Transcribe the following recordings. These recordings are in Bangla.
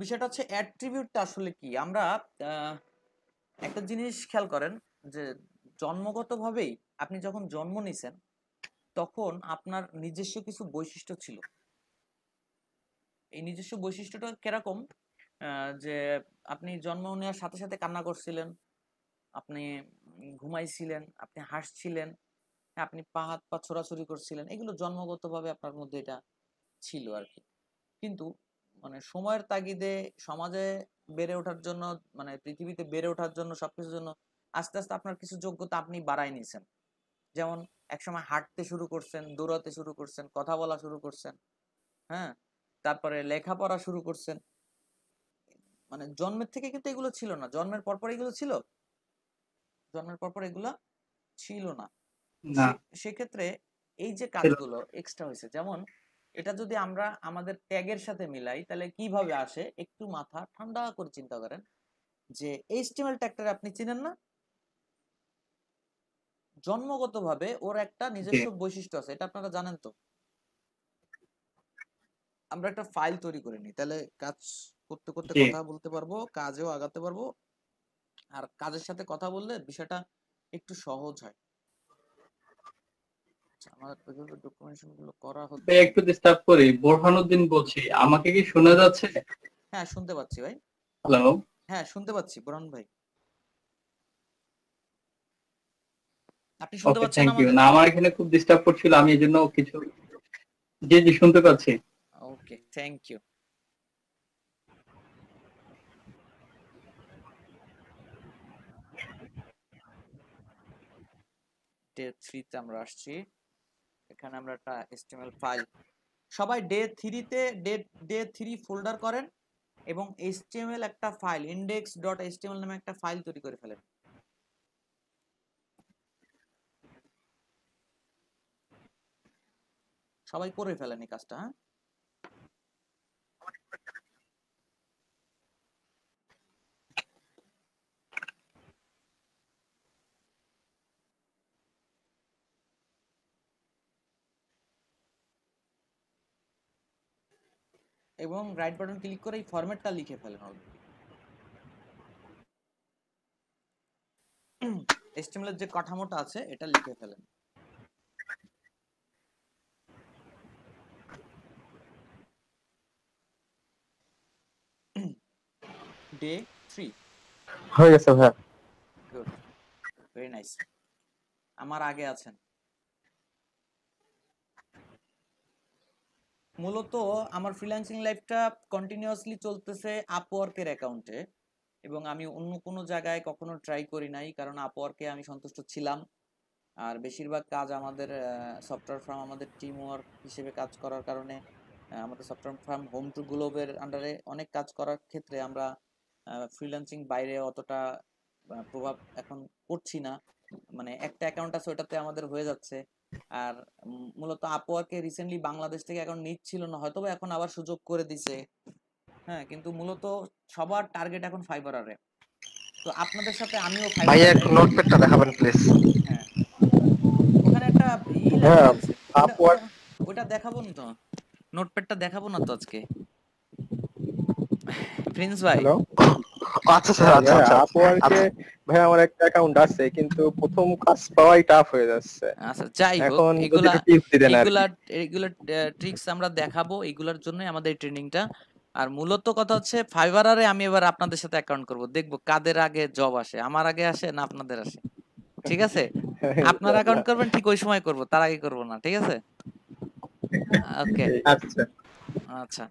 বিষয়টা হচ্ছে অ্যাট্রিবিউটটা আসলে কি? আমরা একটা জিনিস খেয়াল করেন যে জন্মগতভাবেই আপনি যখন জন্ম নিছেন তখন আপনার নিজস্ব কিছু বৈশিষ্ট্য ছিল। এই নিজস্ব বৈশিষ্ট্যটা কিরকম? যে আপনি জন্ম নেওয়ার সাথে সাথে কান্না করছিলেন, আপনি ঘুমাইছিলেন, আপনি হাসছিলেন, আপনি পা হাত পা ছোড়াছুড়ি করছিলেন। এগুলো জন্মগতভাবে আপনার মধ্যে এটা ছিল আরকি। কিন্তু মানে সময়ের তাগিদে সমাজে বেড়ে ওঠার জন্য, মানে পৃথিবীতে বেড়ে ওঠার জন্য, সবকিছুর জন্য আস্তে আস্তে আপনার কিছু যোগ্যতা আপনি বাড়ায় নিছেন। যেমন একসময় হাঁটতে শুরু করছেন, দৌড়াতে শুরু করছেন, কথা বলা শুরু করছেন, হ্যাঁ? তারপরে লেখাপড়া শুরু করছেন। মানে জন্মের থেকে কিন্তু এগুলো ছিল না। জন্মের পরপর এগুলো ছিল? জন্মের পরপর এগুলা ছিল না। না, সেক্ষেত্রে এই যে ছিল কাজগুলো এক্সট্রা হয়েছে, যেমন এটা যদি আমরা আমাদের ট্যাগের সাথে মিলাই তাহলে কিভাবে আসে, একটু মাথা ঠান্ডা করে চিন্তা করেন যে এইচটিএমএল ট্যাগটা আপনি চিনেন না? জন্মগতভাবে ওর একটা জি, নিজস্ব বৈশিষ্ট্য আছে, এটা আপনারা জানেন তো? আমরা একটা ফাইল তৈরি করে নিই, তাহলে কাজ করতে করতে জি। কথা বলতে পারবো, কাজেও আগাতে পারবো। আর কাজের সাথে কথা বললে বিষয়টা একটু সহজ হয়। আচ্ছা, আমার ওইভাবে ডকুমেন্টেশন গুলো করা ভাই হচ্ছে। একটু ডিস্টার্ব করি, বোরহানুদ্দিন বলছি, আমাকে কি শোনা যাচ্ছে? হ্যাঁ, শুনতে পাচ্ছি ভাই। হ্যালো। হ্যাঁ, শুনতে পাচ্ছি বোরহান ভাই। আপনি শুনতে ওকে, পাচ্ছেন থ্যাংক ইউ। আমাকে? না, আমার এখানে খুব ডিস্টার্ব করছিল, আমি এই জন্য কিছু। জি জি, শুনতে পাচ্ছি। ওকে, থ্যাংক ইউ। ডে 3 তে আমরা আসছি। এখানে আমরা একটা HTML ফাইল, সবাই ডে 3 ফোল্ডার করেন এবং HTML একটা ফাইল index.html নামে একটা ফাইল তৈরি করে ফেলেন। সবাই করে ফেলেন এই কাজটা, হ্যাঁ? এবং রাইট বাটন ক্লিক করে এই ফরম্যাটটা লিখে ফেলেন অলরেডি। HTML এর যে কাঠামোটা আছে এটা লিখে ফেলেন। ডে 3। হয়ে গেছে ভাইয়া। Good, very nice. আমার আগে আছেন। মূলত আমার ফ্রিল্যান্সিং লাইফটা কন্টিনিউয়াসলি চলতেছে আপওয়ার্কের অ্যাকাউন্টে, এবং আমি অন্য কোনো জায়গায় কখনো ট্রাই করি নাই, কারণ আপওয়ার্কে আমি সন্তুষ্ট ছিলাম। আর বেশিরভাগ কাজ আমাদের সফটওয়্যার ফার্ম, আমাদের টিম ওয়ার্ক হিসেবে কাজ করার কারণে আমাদের সফটওয়্যার ফার্ম হোম টু গ্লোবের আন্ডারে অনেক কাজ করার ক্ষেত্রে আমরা ফ্রিল্যান্সিং বাইরে অতটা প্রভাব এখন করছি না। মানে একটা অ্যাকাউন্ট আছে ওটাতে আমাদের হয়ে যাচ্ছে। আর মূলত আপওয়ার্কে রিসেন্টলি বাংলাদেশ থেকে অ্যাকাউন্ট নিচ্ছিল না, হয়তো বা এখন আবার সুযোগ করে দিছে। হ্যাঁ, কিন্তু মূলত সবার টার্গেট এখন ফাইবারারে। তো আপনাদের সাথে আমিও ভাইয়া ফাইবারারে। একটু নোটপ্যাডটা দেখাবেন প্লিজ। হ্যাঁ, ওখানে একটা লেখা হ্যাঁ, আছে, ওটা ওটা আপওয়ার্ক। ওটা দেখাবো না তো। নোটপ্যাডটা দেখাবো না তো আজকে, প্রিন্স ভাই। হ্যালো। আচ্ছা স্যার, হ্যাঁ, আচ্ছা আচ্ছা হ্যাঁ। আপওয়ার্কে। ভাই আমার একটা অ্যাকাউন্ট আছে কিন্তু প্রথম কাজ পাওয়াই টাফ হয়ে যাচ্ছে। আচ্ছা, যাই হোক, এখন যদি এগুলা একটু টিপস দিতেন আর এগুলা কি। এগুলা ট্রিক্স আমরা দেখাবো, এগুলার জন্যই আমাদের এই ট্রেনিংটা। আর মূলত কথা হচ্ছে ফাইবারারে আমি এবার আপনাদের সাথে অ্যাকাউন্ট করব, দেখবো কাদের আগে জব আসে, আমার আগে আসে না আপনাদের আসে। ঠিক আছে? আপনারা ইনশাআল্লাহ। অ্যাকাউন্ট করবেন ঠিক ওই সময় করব, তার আগে করব না, ঠিক আছে? ওকে। ঠিক আছে। আচ্ছা,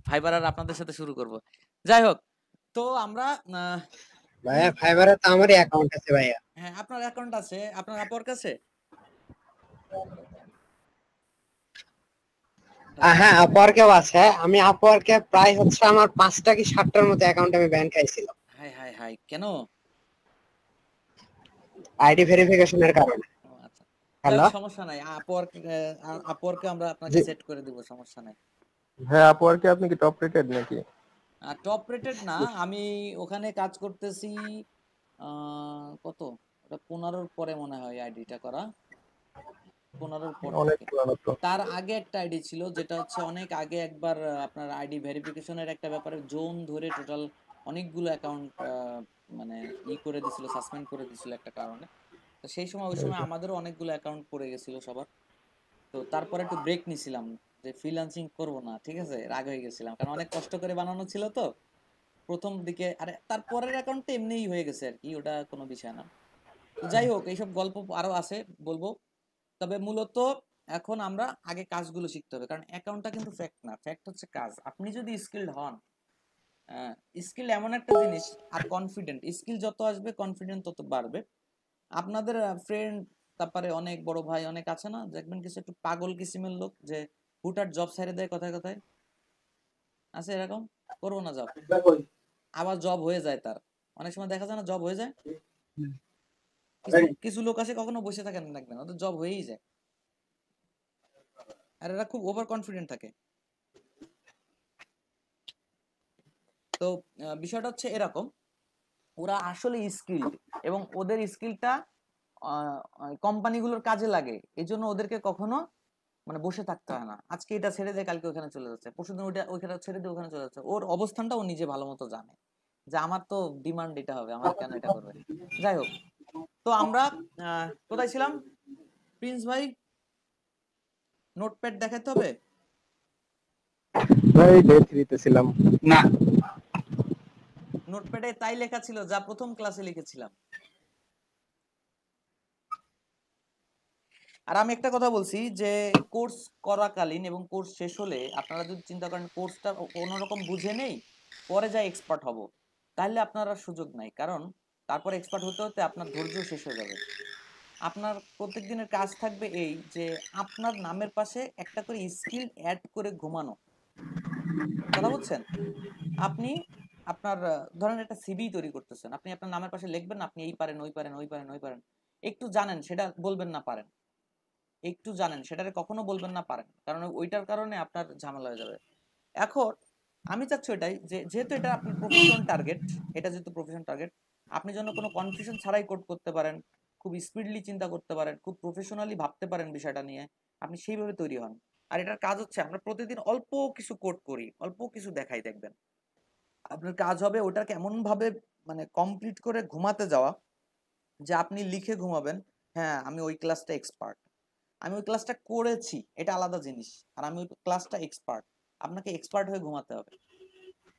ফাইবার আর আপনাদের সাথে শুরু করব। যাই হোক, তো আমরা আহ, ভাইয়া ফাইবারে তো আমারই অ্যাকাউন্ট আছে ভাইয়া। হ্যাঁ, আপনার অ্যাকাউন্ট আছে, আপনার আপুর কাছে? হ্যালো? হ্যাঁ আপওয়ার্কেও আছে, আমি আপওয়ার্কে প্রায় হচ্ছে আমার 5টা কি 7টার মতো অ্যাকাউন্ট আমি ব্যান খাইছিলাম হাই হাই হাই, কেন? আইডি ভেরিফিকেশনের কারণে। ও আচ্ছা, যাই হ্যালো। হোক, সমস্যা নাই। আপওয়ার্কে আমরা আপনাকে জি। সেট করে দিব, সমস্যা নাই। হ্যাঁ, আপওয়ার্কে আপনি কি টপ রেটেড নাকি? আর টপ রেটেড না, আমি ওখানে কাজ করতেছি কত, ওটা 15-র পরে মনে হয় আইডিটা করা। 15-র পর অনেক থেকে। পুরানো তো। তার আগে একটা আইডি ছিল যেটা হচ্ছে অনেক আগে একবার আপনার আইডি ভেরিফিকেশনের একটা ব্যাপারে জোন ধরে টোটাল অনেকগুলো অ্যাকাউন্ট মানে করে দিছিল, সাসপেন্ড করে দিছিল একটা কারণে। তো সেই সময় ওই সময় আমাদেরও অনেকগুলো অ্যাকাউন্ট পড়ে গেছিল সবার। তো তারপরে একটু ব্রেক নিছিলাম যে ফ্রিল্যান্সিং করব না, ঠিক আছে, রাগ হয়ে গেছিলাম কারণ অনেক কষ্ট করে বানানো ছিল তো প্রথম দিকে। আরে তারপরের অ্যাকাউন্টটা এমনিই হয়ে গেছে আর কি, ওটা কোনো বিষয় না। তো যাই হোক, এইসব গল্প আরো আছে বলবো। তবে মূলত এখন আমরা আগে কাজগুলো শিখতে হবে, কারণ অ্যাকাউন্টটা কিন্তু ফ্যাক্ট না, ফ্যাক্ট হচ্ছে কাজ। আপনি যদি স্কিলড হন, স্কিল এমন একটা জিনিস, আর কনফিডেন্ট, স্কিল যত আসবে কনফিডেন্ট তত বাড়বে। আপনাদের ফ্রেন্ড, তারপরে অনেক বড় ভাই অনেক আছে না, দেখবেন কিছু একটু পাগল কিসিমের লোক যে হুটহাট জব ছেড়ে দেয় কথায় কথায়, আছে এরকম, করবো না জব, আবার জব হয়ে যায় তার। অনেক সময় দেখা যায় না, জব হয়ে যায়। কিছু কিছু লোক আছে কখনো বসে থাকেন না, দেখবেন ওদের জব হয়েই যায়, আর এরা খুব ওভার কনফিডেন্ট থাকে। তো বিষয়টা হচ্ছে এরকম, ওরা আসলে স্কিল্ড এবং ওদের স্কিলটা কোম্পানিগুলোর কাজে লাগে, এই জন্য ওদেরকে কখনো মানে বসে থাকতে হয় না। আজকে এটা ছেড়ে দেয়, কালকে ওখানে চলে যাচ্ছে, পরশুদিন ওইটা ওইখানে ছেড়ে দিয়ে ওখানে চলে যাচ্ছে। ওর অবস্থানটা ও নিজে ভালো মতো জানে যে আমার তো ডিমান্ড এটা হবে, আমার কেন এটা করবে। যাই হোক, তো আমরা কোথায় ছিলাম প্রিন্স ভাই? নোটপ্যাড দেখাতে হবে ভাই ডে 3 তে ছিলাম। না, নোটপ্যাডে তাই লেখা ছিল যা প্রথম ক্লাসে লিখেছিলাম। আর আমি একটা কথা বলছি যে কোর্স করাকালীন এবং কোর্স শেষ হলে আপনারা যদি চিন্তা করেন কোর্সটা কোনোরকম বুঝে নেই, পরে যাই এক্সপার্ট হব, তাহলে আপনার আর সুযোগ নাই। কারণ তারপরে এক্সপার্ট হতে হতে আপনার ধৈর্য শেষ হয়ে যাবে। আপনার প্রত্যেক দিনের কাজ থাকবে এই যে আপনার নামের পাশে একটা করে স্কিল অ্যাড করে ঘুমানো। কথা বলছেন? আপনি আপনার ধরেন একটা সিভি তৈরি করতেছেন, আপনি আপনার নামের পাশে লিখবেন আপনি এই পারেন, ওই পারেন, ওই পারেন, ওই পারেন। একটু জানেন সেটা বলবেন না পারেন, একটু জানেন সেটারে কখনো বলবেন না পারেন, কারণ ওইটার কারণে আপনার ঝামেলা হয়ে যাবে। এখন আমি চাচ্ছি এটাই যে যেহেতু এটা আপনার প্রফেশন টার্গেট, এটা যেহেতু প্রফেশন টার্গেট, আপনি যেন কোনো কনফিউশন ছাড়াই কোড করতে পারেন, খুব স্পিডলি চিন্তা করতে পারেন, খুব প্রফেশনালি ভাবতে পারেন বিষয়টা নিয়ে, আপনি সেইভাবে তৈরি হন। আর এটার কাজ হচ্ছে আমরা প্রতিদিন অল্প কিছু কোড করি, অল্প কিছু দেখাই, দেখবেন আপনার কাজ হবে ওটাকে এমন ভাবে মানে কমপ্লিট করে ঘুমাতে যাওয়া যে আপনি লিখে ঘুমাবেন, হ্যাঁ আমি ওই ক্লাসটা এক্সপার্ট, আমি ওই ক্লাসটা করেছি, এটা আলাদা জিনিস, আর আমি ওই ক্লাসটা এক্সপার্ট। আপনাকে এক্সপার্ট হয়ে ঘুমাতে হবে।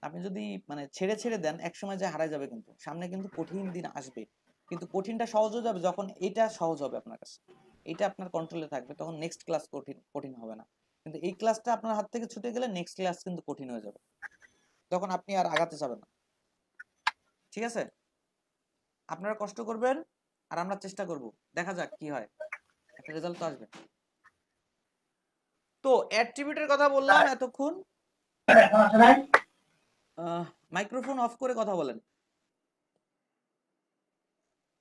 আপনি যদি মানে ছেড়ে ছেড়ে দেন একসময় যে হারাই যাবে, কিন্তু সামনে কিন্তু কঠিন দিন আসবে, কিন্তু কঠিনটা সহজ হয়ে যাবে যখন এটা সহজ হবে আপনার কাছে, এটা আপনার কন্ট্রোলে থাকবে, তখন নেক্সট ক্লাস কঠিন কঠিন হবে না। কিন্তু এই ক্লাসটা আপনার হাত থেকে ছুটে গেলে নেক্সট ক্লাস কিন্তু কঠিন হয়ে যাবে, তখন আপনি আর আগাতে যাবেন না। ঠিক আছে, আপনারা কষ্ট করবেন আর আমরা চেষ্টা করব, দেখা যাক কি হয়, একটা রেজাল্ট তো আসবে। তো অ্যাট্রিবিউটের কথা বললাম এতক্ষণ, মাইক্রোফোন অফ করে কথা বলেন।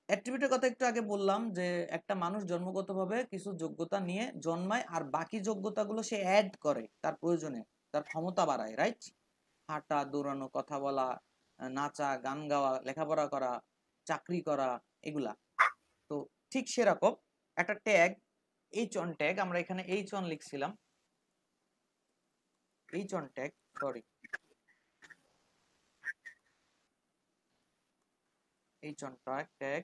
অ্যাট্রিবিউটের কথা একটু আগে বললাম যে একটা মানুষ জন্মগতভাবে কিছু যোগ্যতা নিয়ে জন্মায়, আর বাকি যোগ্যতাগুলো সে অ্যাড করে তার প্রয়োজনে, তার ক্ষমতা বাড়ায়, রাইট? হাঁটা, দৌড়ানো, কথা বলা, নাচা, গান গাওয়া, লেখাপড়া করা, চাকরি করা, এগুলা। তো ঠিক সেরকম একটা ট্যাগ, এইচ অন ট্যাগ, আমরা এখানে এইচ অন লিখছিলাম, H one tag, sorry, H one tag,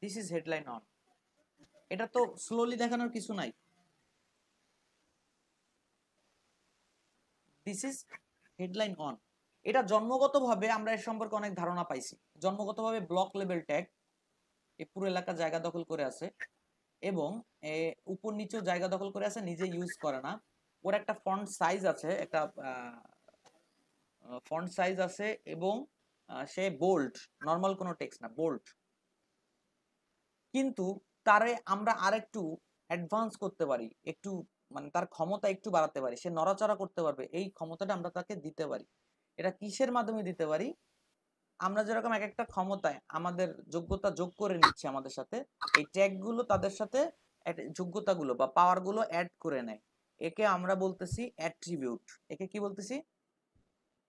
this is headline one. এটা তো স্লোলি দেখানোর কিছু নাই, দিস ইজ হেডলাইন অন। এটা জন্মগতভাবে আমরা এর সম্পর্কে অনেক ধারণা পাইছি। জন্মগতভাবে ব্লক লেভেল ট্যাগ এই পুরো এলাকা জায়গা দখল করে আছে, এবং উপর নিচেও জায়গা দখল করে আছে, নিজে ইউজ করে না। ওর একটা ফন্ট সাইজ আছে, একটা ফন্ট সাইজ আছে, এবং সে বোল্ড, নর্মাল কোনো টেক্সট না, বোল্ড। কিন্তু তারে আমরা আরেকটু অ্যাডভান্স করতে পারি, একটু মানে তার ক্ষমতা একটু বাড়াতে পারি, সে নড়াচড়া করতে পারবে, এই ক্ষমতাটা আমরা তাকে দিতে পারি। এটা কিসের মাধ্যমে দিতে পারি? আমরা যেরকম এক একটা ক্ষমতায় আমাদের যোগ্যতা যোগ করে নিচ্ছি আমাদের সাথে, এই ট্যাগ গুলো তাদের সাথে যোগ্যতাগুলো বা পাওয়ার গুলো অ্যাড করে নেয়, একে আমরা বলতেছি অ্যাট্রিবিউট। একে কি বলতেছি?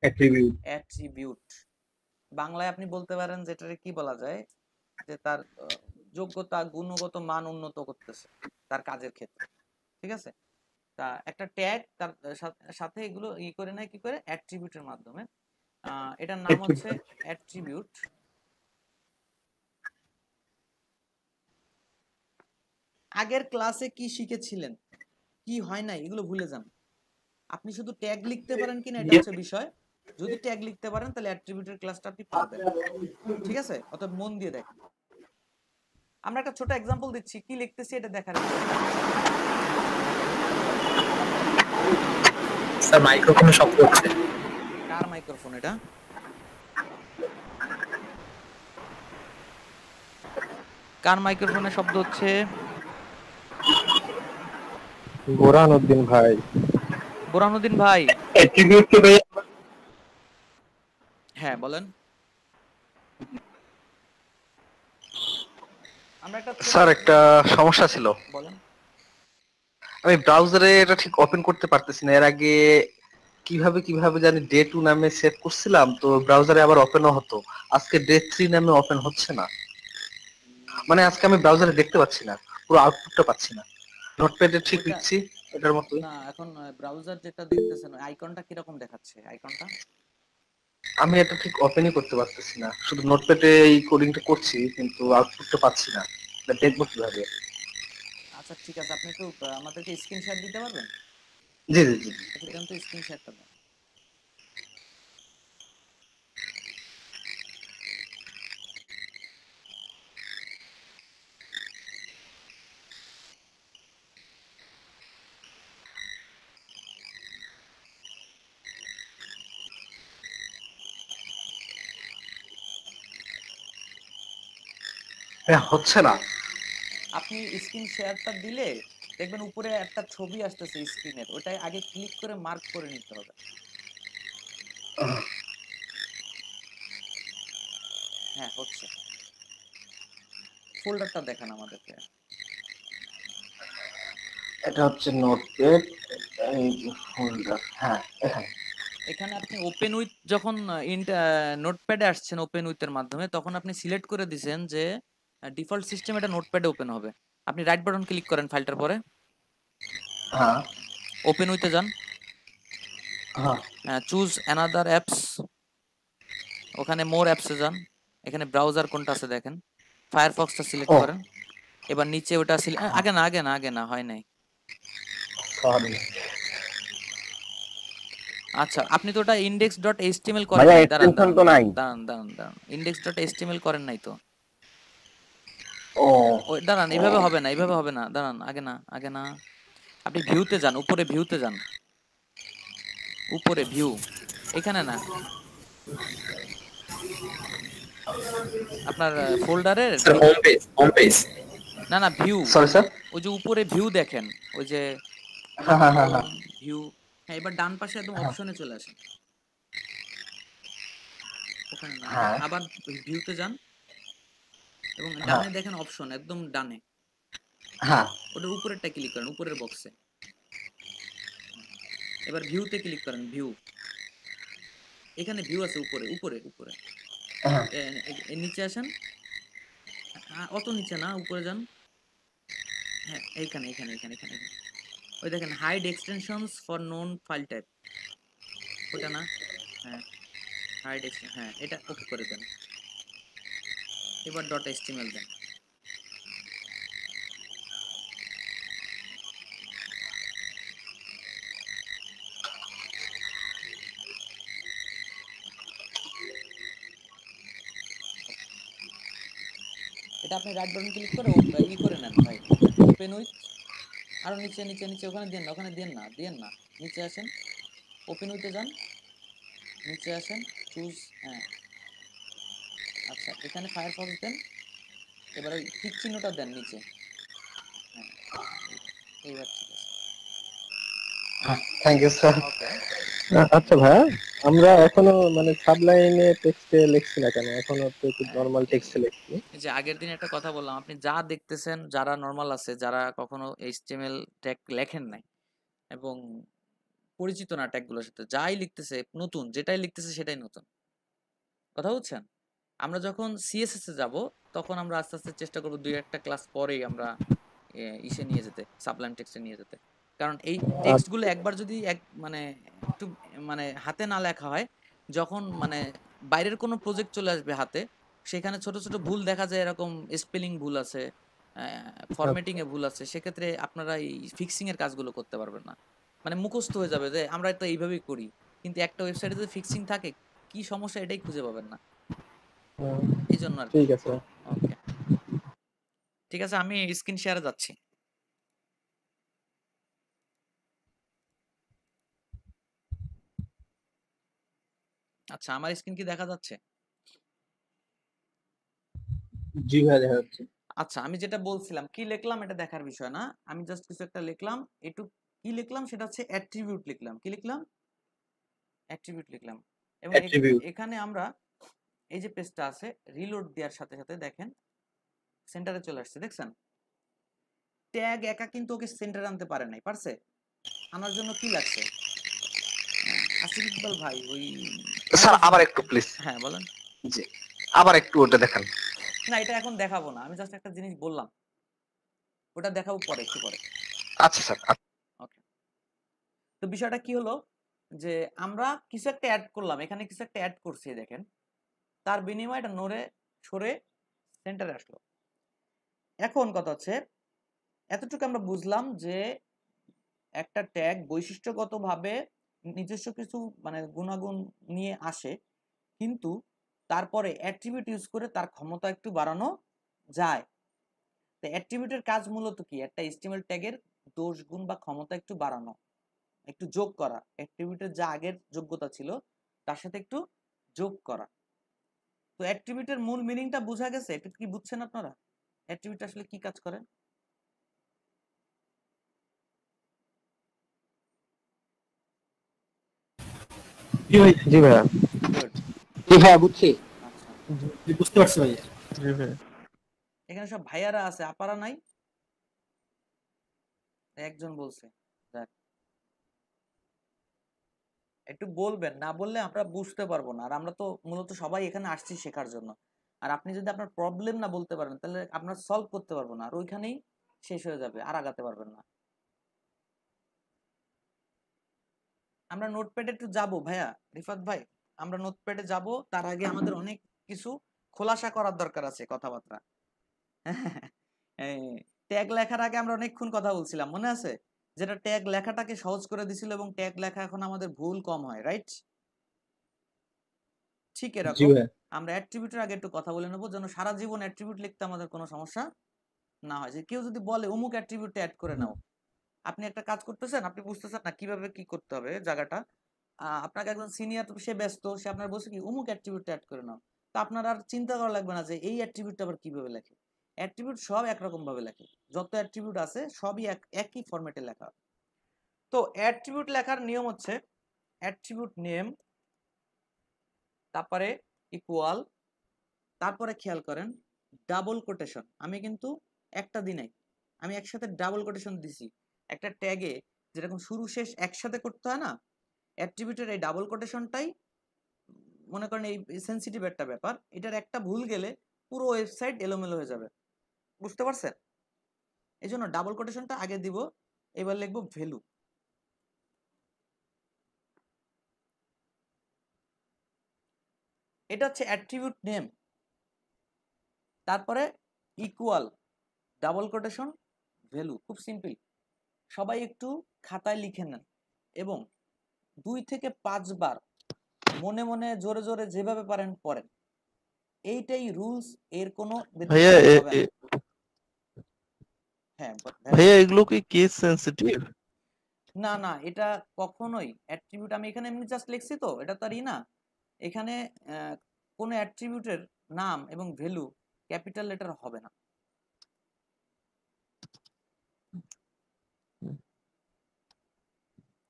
অ্যাট্রিবিউট। অ্যাট্রিবিউট। বাংলায় আপনি বলতে পারেন যেটাকে কি বলা যায়, যে তার যোগ্যতা গুণগত মান উন্নত করতেছে তার কাজের ক্ষেত্রে, ঠিক আছে? তা একটা ট্যাগ তার সাথে এগুলো করে নেয় কি করে, অ্যাট্রিবিউটের মাধ্যমে। এটার নাম হচ্ছে অ্যাট্রিবিউট। আগের ক্লাসে কি শিখেছিলেন, কি হয় নাই এগুলো ভুলে যান। আপনি শুধু ট্যাগ লিখতে পারেন কিনা এটা হচ্ছে বিষয়। যদি ট্যাগ লিখতে পারেন তাহলে অ্যাট্রিবিউটের ক্লাসটা আপনি পারবেন, ঠিক আছে? অর্থাৎ মন দিয়ে দেখেন। আমরা একটা ছোট এক্সাম্পল দিচ্ছি, কি লিখতেছি এটা দেখার। স্যার মাইক্রোফোনে শব্দ হচ্ছে। কার মাইক্রোফোন এটা? কার মাইক্রোফোনে শব্দ হচ্ছে? বোরহানউদ্দিন ভাই। বোরহানউদ্দিন ভাই, অ্যাট্রিবিউট কে ভাই হ্যাঁ বলেন। আমরা একটা স্যার একটা সমস্যা ছিল, বলেন। আমি ব্রাউজারে এটা ঠিক ওপেন করতে পারতেছি না। এর আগে কিভাবে জানি ডে 2 নামে সেভ করছিলাম, তো ব্রাউজারে আবার ওপেনও হতো। আজকে ডে 3 নামে ওপেন হচ্ছে না। মানে আজকে আমি ব্রাউজারে দেখতে পাচ্ছি না, পুরো আউটপুটটা পাচ্ছি না। নোটপ্যাডে ঠিক ওটা লিখছি এটার মতোই। না, এখন ব্রাউজার যেটা দেখতেছেন আইকনটা কিরকম দেখাচ্ছে আইকনটা? আমি এটা ঠিক ওপেনই করতে পারতেছি না, শুধু নোটপ্যাডে এই কোডিংটা করছি কিন্তু আউটপুটটা পাচ্ছি না। এটা দেখবো কিভাবে? আচ্ছা ঠিক আছে, আপনি একটু আমাদেরকে স্ক্রিন শেয়ার দিতে পারবেন? জি জি জি। একটু দেন তো স্ক্রিন শেয়ারটা দেন। হ্যাঁ, হচ্ছে না। আপনি স্ক্রিন শেয়ারটা দিলে দেখবেন উপরে একটা ছবি আসতেছে স্ক্রিনের, ওটাই আগে ক্লিক করে মার্ক করে নিতে হবে। হ্যাঁ হচ্ছে। ফোল্ডারটা দেখান আমাদেরকে। এটা হচ্ছে নোটপ্যাড, এই যে ফোল্ডার। হ্যাঁ, এখানে। এখানে আপনি ওপেন উইথ যখন নোটপ্যাডে আসছেন ওপেন উইথের মাধ্যমে, তখন আপনি সিলেক্ট করে দিয়েছেন যে ডিফল্ট সিস্টেম এটা নোটপ্যাডে ওপেন হবে। আপনি রাইট বাটন ক্লিক করেন ফাইলটার পরে, হ্যাঁ ওপেন উইথে যান, হ্যাঁ চুজ অ্যানাদার অ্যাপস, ওখানে মোর অ্যাপসে যান, এখানে ব্রাউজার কোনটা আছে দেখেন, ফায়ারফক্সটা সিলেক্ট ও করেন। এবার নিচে ওটা আগে না হয় নাই। সরি আচ্ছা আপনি তো ওটা index.html করেন ভাইয়া নাই, দাঁড়ান এক্সটেনশন দাঁড়ান তো দাঁড়ান নাই। দাঁড়ান দাঁড়ান দাঁড়ান, index.html করেন নাই তো? ও ওই দাঁড়ান, এভাবে হবে না, এভাবে হবে না, দাঁড়ান, আগে না, আপনি ভিউতে যান, উপরে ভিউতে যান, উপরে ভিউ, এখানে না, আপনার ফোল্ডারের স্যার হোম পেজ। না না ভিউ, সরি স্যার। ওই যে উপরে ভিউ দেখেন, ওই যে হ্যাঁ হ্যাঁ হ্যাঁ হ্যাঁ ভিউ, হ্যাঁ এবার ডান পাশে একদম হ্যাঁ অপশনে চলে আসেন, ওখানে না, হ্যাঁ আবার ভিউতে যান এবং হ্যাঁ ডানে দেখেন অপশন একদম ডানে, হ্যাঁ ওটার উপরেরটা ক্লিক করেন, উপরের বক্সে। এবার ভিউতে ক্লিক করেন, ভিউ, এখানে ভিউ আছে উপরে উপরে উপরে, হ্যাঁ নিচে আসেন, অত নিচে না, উপরে যান, হ্যাঁ এইখানে এখানে এখানে এখানে এখানে। ওই দেখেন hide extensions for known file type, ওটা না, হ্যাঁ হাইড এক্সটেনশন, হ্যাঁ এটা ওকে করে দেন। এবার ডট এচটিএমএল দেন। এটা আপনি রাইট বাটন ক্লিক করে করে নেন ভাই, ওপেন উইথ, আরো নিচে নিচে নিচে, ওখানে দেন না, ওখানে দেন না, দেন না, নিচে আসেন, ওপেন উইথে যান, নিচে আসেন, চুজ, হ্যাঁ আচ্ছা এখানে ফায়ারফক্স দেন, এবার ওই টিক চিহ্নটা দেন নিচে, হ্যাঁ এইবার ঠিক আছে, থ্যাংক ইউ স্যার। ওকে। আচ্ছা ভাইয়া, আমরা এখনো মানে সাবলাইনে টেক্সটে লিখছি না কেন? এখনো তো নরমাল এই টেক্সটে লিখছি। এই যে আগের দিন একটা কথা বললাম, আপনি যা দেখতেছেন, যারা নর্মাল আছে, যারা কখনো এইচটিএমএল ট্যাগ লেখেন নাই এবং পরিচিত না ট্যাগগুলোর সাথে, যাই লিখতেছে নতুন, যেটাই লিখতেছে সেটাই নতুন, কথা বুঝছেন? আমরা যখন সিএসএস এ যাব তখন আমরা আস্তে আস্তে চেষ্টা করব 2-1টা ক্লাস পরেই আমরা ইসে নিয়ে যেতে, সাবলাইম টেক্সটে নিয়ে যেতে। কারণ এই টেক্সটগুলো একবার যদি মানে একটু মানে হাতে না লেখা হয়, যখন মানে বাইরের কোনো প্রজেক্ট চলে আসবে হাতে, সেখানে ছোট ছোট ভুল দেখা যায়, এরকম স্পেলিং ভুল আছে, ফরম্যাটিং এ ভুল আছে, সেক্ষেত্রে আপনারা এই ফিক্সিং এর কাজগুলো করতে পারবেন না। মানে মুখস্থ হয়ে যাবে যে আমরা তো এইভাবেই করি, কিন্তু একটা ওয়েবসাইটে যদি ফিক্সিং থাকে কি সমস্যা এটাই খুঁজে পাবেন না, এই জন্য আর কি। ঠিক আছে। ওকে, ঠিক আছে, আমি স্ক্রিন শেয়ারে যাচ্ছি। আচ্ছা, আমার স্ক্রিন কি দেখা যাচ্ছে? জি ভাইয়া দেখা যাচ্ছে। আচ্ছা, আমি যেটা বলছিলাম কি লিখলাম এটা দেখার বিষয় না, আমি জাস্ট কিছু একটা লিখলাম, একটু কি লিখলাম সেটা হচ্ছে অ্যাট্রিবিউট লিখলাম। কি লিখলাম? অ্যাট্রিবিউট লিখলাম। এবং অ্যাট্রিবিউট। এখানে আমরা এই যে পেজটা আছে, রিলোড দেওয়ার সাথে সাথে দেখেন সেন্টারে চলে আসছে, দেখছেন? ট্যাগ একা কিন্তু ওকে সেন্টারে আনতে পারে নাই, পারছে? আনার জন্য কি লাগছে? আসিফ ইকবাল ভাই ওই স্যার আবার একটু প্লিজ। হ্যাঁ বলেন। জি, আবার একটু ওটা দেখান। না, এটা এখন দেখাবো না, আমি জাস্ট একটা জিনিস বললাম, ওটা দেখাবো পরে, একটু পরে। আচ্ছা স্যার। ওকে, তো বিষয়টা কি হলো যে আমরা কিছু একটা অ্যাড করলাম, এখানে কিছু একটা অ্যাড করছি দেখেন, তার বিনিময়ে এটা নড়ে সরে সেন্টারে আসলো। এখন কথা হচ্ছে এতটুকু আমরা বুঝলাম যে একটা ট্যাগ বৈশিষ্ট্যগতভাবে নিজস্ব কিছু মানে গুণাগুণ নিয়ে আসে, কিন্তু তারপরে অ্যাট্রিবিউট ইউজ করে তার ক্ষমতা একটু বাড়ানো যায়। তো অ্যাট্রিবিউটের কাজ মূলত কি? একটা HTML ট্যাগের দোষ গুণ বা ক্ষমতা একটু বাড়ানো, একটু যোগ করা, অ্যাট্রিবিউটের যা আগের যোগ্যতা ছিল তার সাথে একটু যোগ করা। তো অ্যাট্রিবিউটের মূল মিনিংটা বোঝা গেছে? একটু কি বুঝছেন আপনারা অ্যাট্রিবিউট আসলে কি কাজ করে? জি ভাইয়া। গুড। জি ভাইয়া বুঝছি। আচ্ছা, বুঝতে পারছি ভাইয়া। জি ভাইয়া। এখানে সব ভাইয়ারা আছে, আপারা নাই? একজন বলছে। যাক, একটু বলবেন, না বললে আমরা বুঝতে পারবো না। আর আমরা তো মূলত সবাই এখানে আসছি শেখার জন্য। আর আপনি যদি আপনার প্রবলেম না বলতে পারেন তাহলে আমরা সলভ করতে পারবো না, আর ওইখানেই শেষ হয়ে যাবে, আর আগাতে পারবেন না। আমরা নোটপ্যাডে একটু যাবো ভাইয়া, রিফাত ভাই, আমরা নোটপ্যাডে যাব, তার আগে আমাদের অনেক কিছু খোলাসা করার দরকার আছে, কথাবার্তা। ট্যাগ লেখার আগে আমরা অনেকক্ষণ কথা বলছিলাম, মনে আছে? যেটা ট্যাগ লেখাটাকে সহজ করে দিছিল, এবং ট্যাগ লেখা এখন আমাদের ভুল কম হয়, রাইট? ঠিক জি এরকম ভাইয়া। আমরা অ্যাট্রিবিউটের আগে একটু কথা বলে নেবো, যেন সারা জীবন অ্যাট্রিবিউট লিখতে আমাদের কোনো সমস্যা না হয়। যে কেউ যদি বলে অমুক অ্যাট্রিবিউটে অ্যাড করে নাও, আপনি একটা কাজ করতেছেন, আপনি বুঝতেছেন না কিভাবে কি করতে হবে জায়গাটা, আপনাকে একজন সিনিয়র, সে ব্যস্ত, সে আপনার বলছে কি অমুক অ্যাট্রিবিউটে অ্যাড করে নাও, তো আপনার আর চিন্তা করা লাগবে না যে এই অ্যাট্রিবিউটটা আবার কিভাবে লেখে। অ্যাট্রিবিউট সব একরকম ভাবে লেখে, যত অ্যাট্রিবিউট আছে সবই একই ফরম্যাটে লেখা। তো অ্যাট্রিবিউট লেখার নিয়ম হচ্ছে অ্যাট্রিবিউট নেম, তারপরে ইকুয়াল, তারপরে খেয়াল করেন ডাবল কোটেশন। আমি কিন্তু একটা দিনাই, আমি একসাথে ডাবল কোটেশন দিছি একটা ট্যাগে, যেরকম শুরু শেষ একসাথে করতে হয় না, অ্যাট্রিবিউটের এই ডাবল কোটেশনটাই মনে করেন এই সেন্সিটিভ একটা ব্যাপার, এটার একটা ভুল গেলে পুরো ওয়েবসাইট এলোমেলো হয়ে যাবে, বুঝতে পারছেন? এই জন্য ডাবল কোটেশনটা আগে দিব। এবার লিখবো ভ্যালু, এটা হচ্ছে অ্যাট্রিবিউট নেম, তারপরে ইকুয়াল, ডাবল কোটেশন, ভ্যালু। খুব সিম্পল, সবাই একটু খাতায় লিখে নেন এবং 2 থেকে 5 বার মনে মনে জোরে জোরে যেভাবে পারেন পড়েন। এইটাই রুলস, এর কোনো ভাইয়া ব্যতিক্রম হবে না। হ্যাঁ ভাইয়া এগুলো কি কেস সেনসিটিভ? না না, এটা কখনোই অ্যাট্রিবিউট, আমি এখানে এমনি জাস্ট লিখছি তো, এটা তো আর ই না। এখানে কোনো অ্যাট্রিবিউটের নাম এবং ভ্যালু ক্যাপিটাল লেটার হবে না।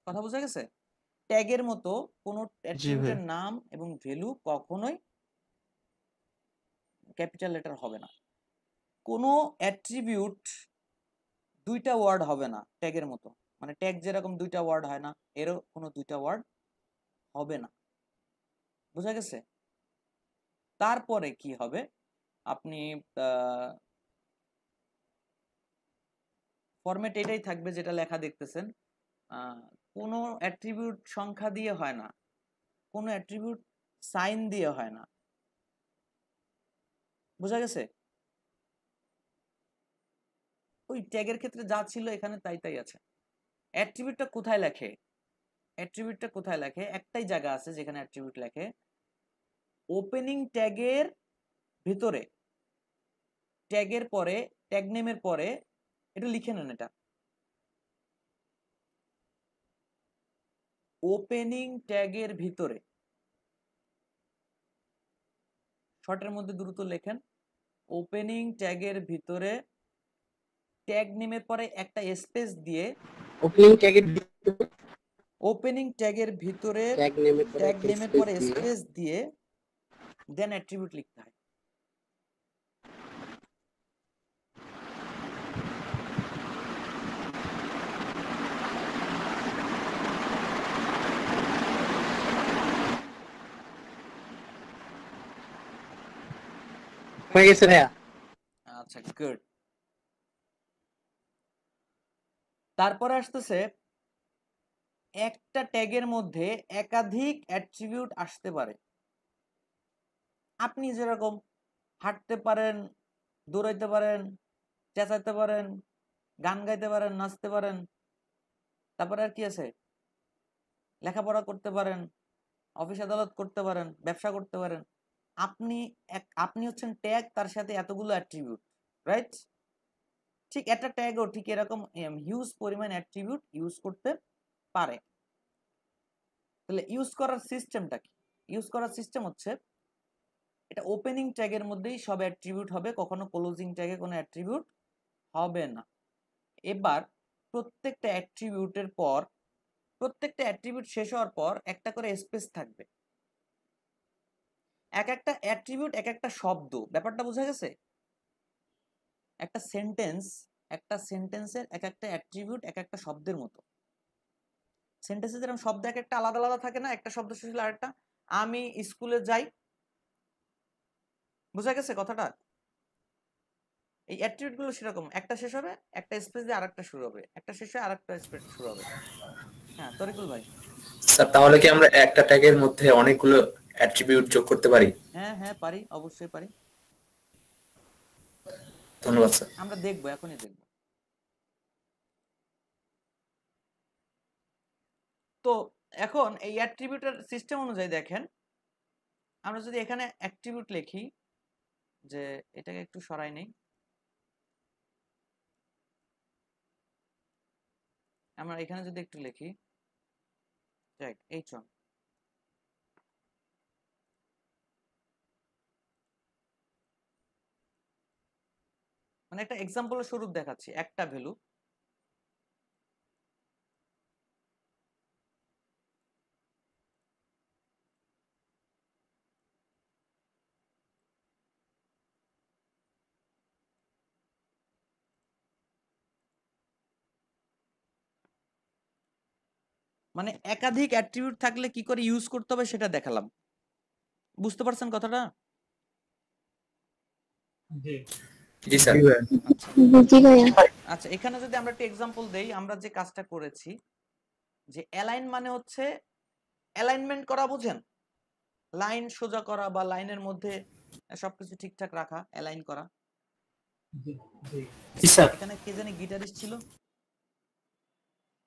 কথা বোঝা গেছে? ট্যাগের মতো কোনো জি ভাই। অ্যাট্রিবিউটের নাম এবং ভ্যালু কখনোই ক্যাপিটাল লেটার হবে না। কোনো অ্যাট্রিবিউট 2টা ওয়ার্ড হবে না ট্যাগের মতো, মানে ট্যাগ যেরকম 2টা ওয়ার্ড হয় না, এরও কোনো 2টা ওয়ার্ড হবে না। বোঝা গেছে? তারপরে কি হবে, আপনি ফরম্যাট এটাই থাকবে যেটা লেখা দেখতেছেন, কোনো অ্যাট্রিবিউট সংখ্যা দিয়ে হয় না, কোনো অ্যাট্রিবিউট সাইন দিয়ে হয় না। বোঝা গেছে? ওই ট্যাগের ক্ষেত্রে যা ছিল এখানে তাই তাই আছে। অ্যাট্রিবিউটটা কোথায় লেখে? অ্যাট্রিবিউটটা কোথায় লেখে? একটাই জায়গা আছে যেখানে অ্যাট্রিবিউট লেখে, ওপেনিং ট্যাগের ভিতরে, ট্যাগের পরে, ট্যাগ নেমের পরে, এটা লিখে নেন, এটা ওপেনিং ট্যাগের ভিতরে, শর্টের মধ্যে দ্রুত লেখেন, ওপেনিং ট্যাগের ভিতরে ট্যাগ নেমের পরে একটা স্পেস দিয়ে, ওপেনিং ট্যাগের ওপেনিং ট্যাগের ভিতরে ট্যাগ নেমের পরে ট্যাগ একটা নেমের স্পেস পরে দিয়ে স্পেস দিয়ে দেন অ্যাট্রিবিউট লিখতে হয়। হয়ে গেছে ভাইয়া। আচ্ছা, গুড। তারপরে আসতেছে, একটা ট্যাগের মধ্যে একাধিক অ্যাট্রিবিউট আসতে পারে। আপনি যেরকম হাঁটতে পারেন, দৌড়াইতে পারেন, চেঁচাইতে পারেন, গান গাইতে পারেন, নাচতে পারেন, তারপরে আর কি আছে, লেখাপড়া করতে পারেন, অফিস আদালত করতে পারেন, ব্যবসা করতে পারেন। আপনি হচ্ছেন ট্যাগ, তার সাথে এতগুলো অ্যাট্রিবিউট, রাইট? ঠিক একটা ট্যাগও ঠিক এরকম হিউজ পরিমাণ অ্যাট্রিবিউট ইউজ করতে পারে। তাহলে ইউজ করার সিস্টেমটা কি? ইউজ করার সিস্টেম হচ্ছে, এটা ওপেনিং ট্যাগের মধ্যেই সব অ্যাট্রিবিউট হবে, কখনো ক্লোজিং ট্যাগে কোনো অ্যাট্রিবিউট হবে না। এবার প্রত্যেকটা অ্যাট্রিবিউটের পর, প্রত্যেকটা অ্যাট্রিবিউট শেষ হওয়ার পর একটা করে স্পেস থাকবে। এক একটা অ্যাট্রিবিউট এক একটা শব্দ, ব্যাপারটা বোঝা গেছে? একটা সেন্টেন্স, একটা সেন্টেন্সের এক একটা অ্যাট্রিবিউট এক একটা শব্দের মতো। সেন্টেন্সে যেরকম শব্দ এক একটা আলাদা আলাদা থাকে না, একটা শব্দ শেষ হলে আরেকটা। আমি স্কুলে যাই, বোঝা গেছে কথাটা? এই অ্যাট্রিবিউট গুলো সেরকম, একটা শেষ হবে, একটা স্পেস দিয়ে আরেকটা শুরু হবে, একটা শেষ হয় আরেকটা স্পেস শুরু হবে। হ্যাঁ, তরিকুল ভাই। স্যার তাহলে কি আমরা একটা ট্যাগের মধ্যে অনেকগুলো অ্যাট্রিবিউট যোগ করতে পারি? হ্যাঁ হ্যাঁ, পারি, অবশ্যই পারি। ধন্যবাদ স্যার। আমরা দেখবো, এখনই দেখবো। তো এখন এই অ্যাট্রিবিউটের সিস্টেম অনুযায়ী দেখেন, আমরা যদি এখানে অ্যাট্রিবিউট লিখি, যে এটাকে একটু সরাই নেই, আমরা এখানে যদি একটু লিখি H1, মানে একটা এক্সাম্পলের স্বরূপ দেখাচ্ছি, একটা ভ্যালু, মানে একাধিক অ্যাট্রিবিউট থাকলে কি করে ইউজ করতে হবে সেটা দেখালাম। বুঝতে পারছেন কথাটা? জি স্যার। আচ্ছা, এখানে যদি আমরা একটা এক্সাম্পল দেই, আমরা যে কাজটা করেছি, যে অ্যালাইন মানে হচ্ছে অ্যালাইনমেন্ট করা, বুঝেন? লাইন সোজা করা বা লাইনের মধ্যে সবকিছু ঠিকঠাক রাখা, অ্যালাইন করা। জি স্যার। এখানে কে জানি গিটারিস্ট ছিল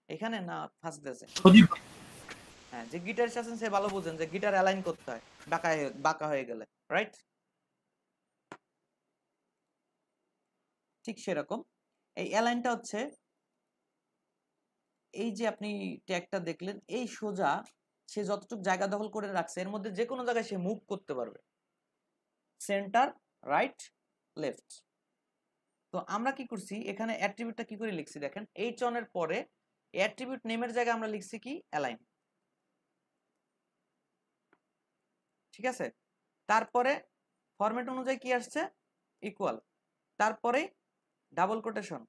এখানে, না ফার্স্ট দেশে? হ্যাঁ, যে গিটারিস্ট আছেন সে ভালো বুঝেন যে গিটার অ্যালাইন করতে হয় বাঁকা হয়ে গেলে, রাইট? ঠিক সেরকম এই অ্যালাইনটা হচ্ছে, এই যে আপনি ট্যাগটা দেখলেন, এই সোজা সে যতটুকু জায়গা দখল করে রাখছে এর মধ্যে যে কোনো জায়গায় সে মুভ করতে পারবে, সেন্টার, রাইট, লেফট। তো আমরা কি করছি, এখানে অ্যাট্রিবিউটটা কি করে লিখছি দেখেন, H1 এর পরে অ্যাট্রিবিউট নেমের জায়গায় আমরা লিখছি কি, অ্যালাইন। ঠিক আছে? তারপরে ফরম্যাট অনুযায়ী কি আসছে, ইকুয়াল, তারপরে ডাবল কোটেশন।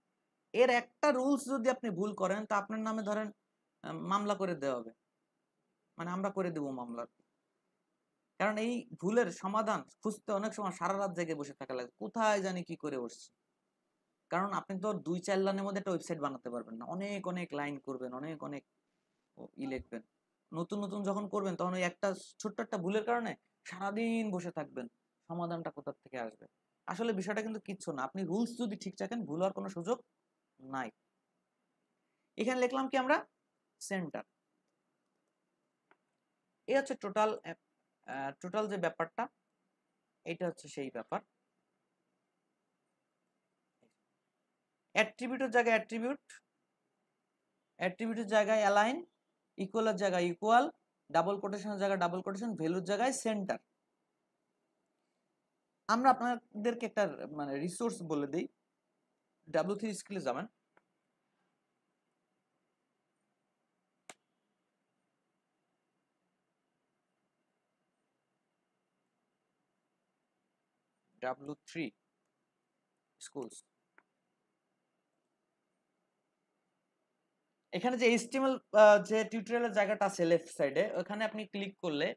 এর একটা রুলস যদি আপনি ভুল করেন তা আপনার নামে ধরেন মামলা করে দেওয়া হবে, মানে আমরা করে দেব মামলা, কারণ এই ভুলের সমাধান খুঁজতে অনেক সময় সারা রাত জেগে বসে থাকা লাগে, কোথায় জানি কি করে বসছি। কারণ আপনি তো 2-4 লাইনের মধ্যে একটা ওয়েবসাইট বানাতে পারবেন না, অনেক অনেক লাইন করবেন, অনেক অনেক লিখবেন। নতুন নতুন যখন করবেন তখন ওই একটা ছোট্ট একটা ভুলের কারণে সারাদিন বসে থাকবেন, সমাধানটা কোথা থেকে আসবে। আসলে বিষয়টা কিন্তু কিচ্ছু না, আপনি রুলস যদি ঠিক রাখেন ভুল হওয়ার কোনো সুযোগ নাই। এখানে লিখলাম কি আমরা, সেন্টার। এই হচ্ছে টোটাল যে ব্যাপারটা, এটা হচ্ছে সেই ব্যাপার। অ্যাট্রিবিউটের জায়গায় অ্যাট্রিবিউটের জায়গায় অ্যালাইন, ইকুয়ালের জায়গায় ইকুয়াল, ডাবল কোটেশনের জায়গায় ডাবল কোটেশন, ভ্যালুর জায়গায় সেন্টার। আমরা আপনাদেরকে একটা মানে রিসোর্স বলে দিই, W3 স্কিলে যাবেন, W3 স্কুলস। এখানে যে HTML যে টিউটোরিয়ালের জায়গাটা আছে লেফট সাইডে, ওখানে আপনি ক্লিক করলে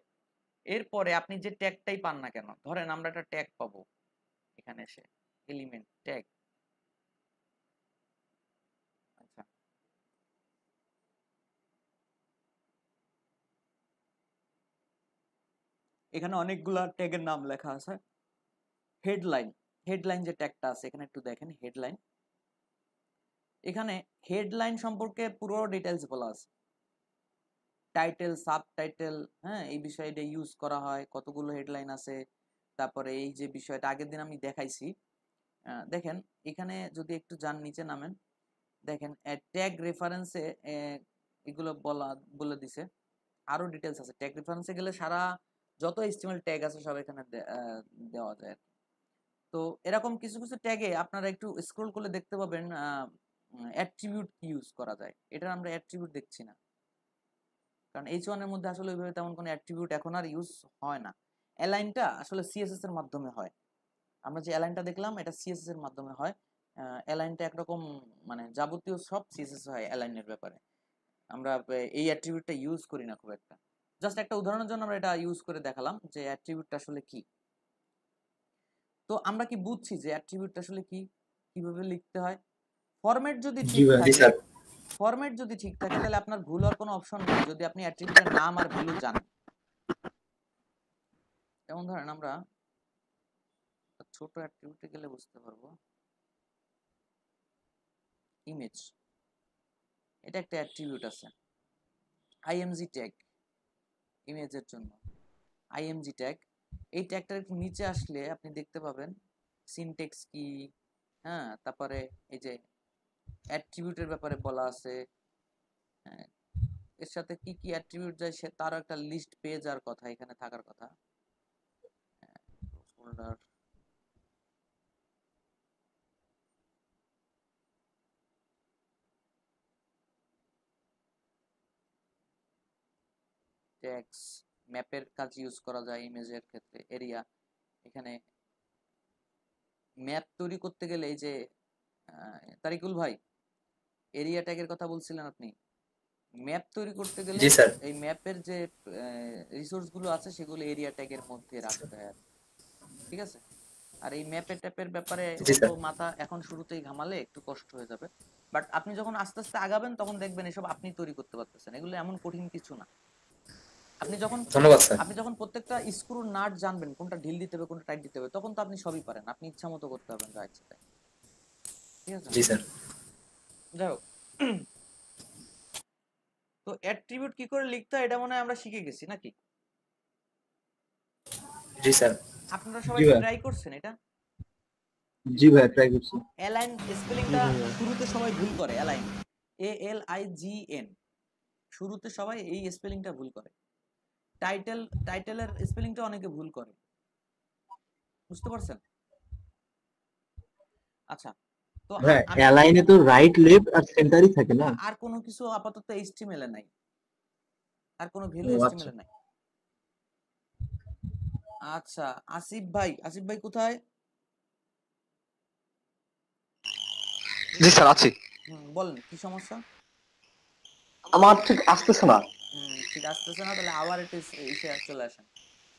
এরপরে আপনি যে ট্যাগটাই পান না কেন, ধরেন আমরা একটা ট্যাগ পাবো এখানে এসে, এলিমেন্ট ট্যাগ। আচ্ছা, এখানে অনেকগুলা ট্যাগের নাম লেখা আছে। হেডলাইন যে ট্যাগটা আছে এখানে একটু দেখেন, হেডলাইন। এখানে হেডলাইন সম্পর্কে পুরো ডিটেলস বলা আছে, টাইটেল, সাবটাইটেল, হ্যাঁ এই বিষয়টা ইউজ করা হয়, কতগুলো হেডলাইন আছে। তারপরে এই যে বিষয়টা আগের দিন আমি দেখাইছি, দেখেন এখানে যদি একটু যান নিচে নামেন, দেখেন ট্যাগ রেফারেন্সে এগুলো বলে দিছে, আরো ডিটেলস আছে। ট্যাগ রেফারেন্সে গেলে সারা যত HTML ট্যাগ আছে সব এখানে দেওয়া যায়। তো এরকম কিছু কিছু ট্যাগে আপনারা একটু স্ক্রল করলে দেখতে পাবেন অ্যাট্রিবিউট ইউজ করা যায়। এটা আমরা অ্যাট্রিবিউট দেখছি না, কারণ H1 এর মধ্যে আসলে ওইভাবে তেমন কোনো অ্যাট্রিবিউট এখন আর ইউজ হয় না। অ্যালাইনটা আসলে CSS এর মাধ্যমে হয়। আমরা যে অ্যালাইনটা দেখলাম এটা CSS এর মাধ্যমে হয়। অ্যালাইনটা একরকম মানে যাবতীয় সব CSS হয় অ্যালাইনের ব্যাপারে। আমরা এই অ্যাট্রিবিউটটা ইউজ করি না খুব একটা। জাস্ট একটা উদাহরণের জন্য আমরা এটা ইউজ করে দেখালাম যে অ্যাট্রিবিউটটা আসলে কি। তো আমরা কি বুঝছি যে অ্যাট্রিবিউটটা আসলে কি, কিভাবে লিখতে হয়? ফরম্যাট যদি ঠিক থাকে, ফরম্যাট যদি ঠিক থাকে তাহলে আপনার ভুল হওয়ার কোনো অপশন নেই যদি আপনি অ্যাট্রিবিউটের নাম আর ভ্যালু জানেন। যেমন ধরেন আমরা ছোট অ্যাট্রিবিউটে গেলে বুঝতে পারবো, ইমেজ, এটা একটা অ্যাট্রিবিউট আছে, IMG ট্যাগ ইমেজের জন্য, IMG ট্যাগ। এই ট্যাগটার একটু নিচে আসলে আপনি দেখতে পাবেন সিনট্যাক্স কি, হ্যাঁ তারপরে এই যে অ্যাট্রিবিউটের ব্যাপারে বলা আছে, এর সাথে কি কি অ্যাট্রিবিউট যায় সে তারও একটা লিস্ট পেয়ে যাওয়ার কথা, এখানে থাকার কথা। ফোল্ডার, ট্যাগস, ম্যাপের কাজ ইউজ করা যায় ইমেজের ক্ষেত্রে, এরিয়া। এখানে ম্যাপ তৈরি করতে গেলে এই যে তারিকুল ভাই এরিয়া ট্যাগের কথা বলছিলেন আপনি, ম্যাপ তৈরি করতে গেলে জি স্যার। এই ম্যাপের যে রিসোর্স গুলো আছে সেগুলো এরিয়া ট্যাগের মধ্যে রাখতে হয়, ঠিক আছে। আর এই ম্যাপের ট্যাপের ব্যাপারে জি অত স্যার। মাথা এখন শুরুতেই ঘামালে একটু কষ্ট হয়ে যাবে, বাট আপনি যখন আস্তে আস্তে আগাবেন তখন দেখবেন এসব আপনি তৈরি করতে পারতেছেন, এগুলো এমন কঠিন কিছু না। ধন্যবাদ স্যার। আপনি যখন প্রত্যেকটা স্ক্রু নাট জানবেন কোনটা ঢিল দিতে হবে কোনটা টাইট দিতে হবে, তখন তো আপনি সবই পারেন, আপনি ইচ্ছা মতো করতে পারবেন যা ইচ্ছা তাই, ঠিক আছে। জি স্যার। যাই হোক, তো অ্যাট্রিবিউট কি করে লিখতে হয় এটা মনে হয় আমরা শিখে গেছি নাকি? জি স্যার। আপনারা সবাই জি ভাই। ট্রাই করছেন এটা? জি ভাই ট্রাই করছি। অ্যালাইন স্পেলিংটা শুরুতে সবাই ভুল করে, অ্যালাইন ALIGN, শুরুতে সবাই এই স্পেলিংটা ভুল করে। টাইটেলের স্পেলিংটা অনেকে ভুল করে, বুঝতে পারছেন? আচ্ছা, তো ভাই অ্যালাইনে তো রাইট লেফট আর সেন্টারই থাকে না, আর কোনো কিছু আপাতত HTML এ নাই, আর কোনো ভ্যালু ও, HTML এ নাই। আচ্ছা, আসিফ ভাই কোথায়? জি স্যার আছি। বলেন কি সমস্যা? আমার ঠিক আসতেছে না। ঠিক আসতেছে না, তাহলে আবার একটু এসে চলে আসেন।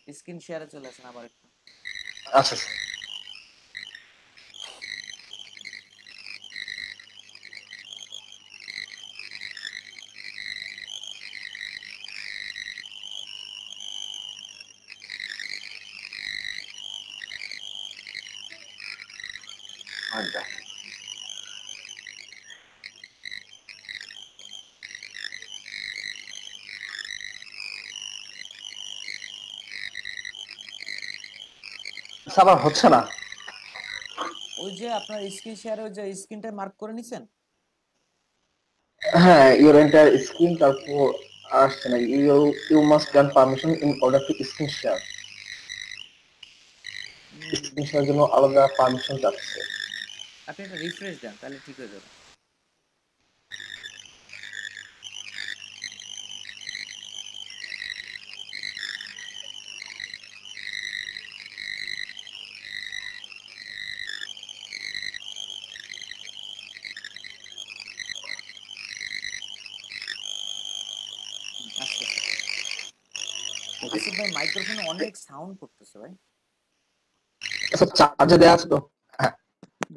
স্ক্রিন শেয়ারে চলে আসেন আবার একটু। আচ্ছা স্যার। আচ্ছা আবার হচ্ছে না। ওই যে আপনার স্ক্রিন শেয়ারে ওই যে স্ক্রিনটা মার্ক করে নিছেন, হ্যাঁ, ইউর এন্টায়ার স্ক্রিন, তারপর আসছে না, you must grant permission in order to screen share. Screen শেয়ারের জন্য আলাদা পারমিশন চাচ্ছে। আপনি এটা রিফ্রেশ দেন তাহলে ঠিক হয়ে যাবে। আচ্ছা আসিফ ভাই মাইক্রোফোনে অনেক সাউন্ড করতেছে ভাই। আচ্ছা চার্জে দেওয়া আছে তো?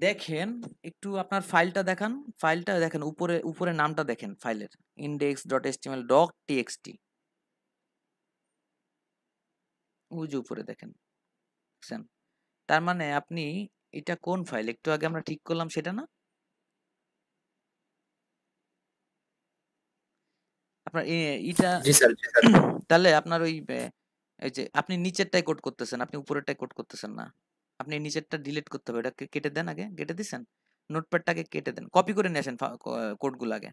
দেখেন একটু আপনার ফাইলটা দেখান, ফাইলটা দেখেন, উপরে উপরে নামটা দেখেন ফাইলের, index.html.txt, ওই যে উপরে দেখেন, দেখছেন? তার মানে আপনি এটা কোন ফাইল একটু আগে আমরা ঠিক করলাম সেটা না? আপনার এটা জি স্যার, জি স্যার। তাহলে আপনার ওই এই যে আপনি নিচেরটাই কোড করতেছেন, আপনি উপরেরটাই কোড করতেছেন না। আপনি নিচেরটা ডিলিট করতে হবে, এটাকে কেটে দেন, আগে কেটে দিছেন, নোটপ্যাডটাকে কেটে দেন, কপি করে নিয়ে আসেন কোডগুলো, আগে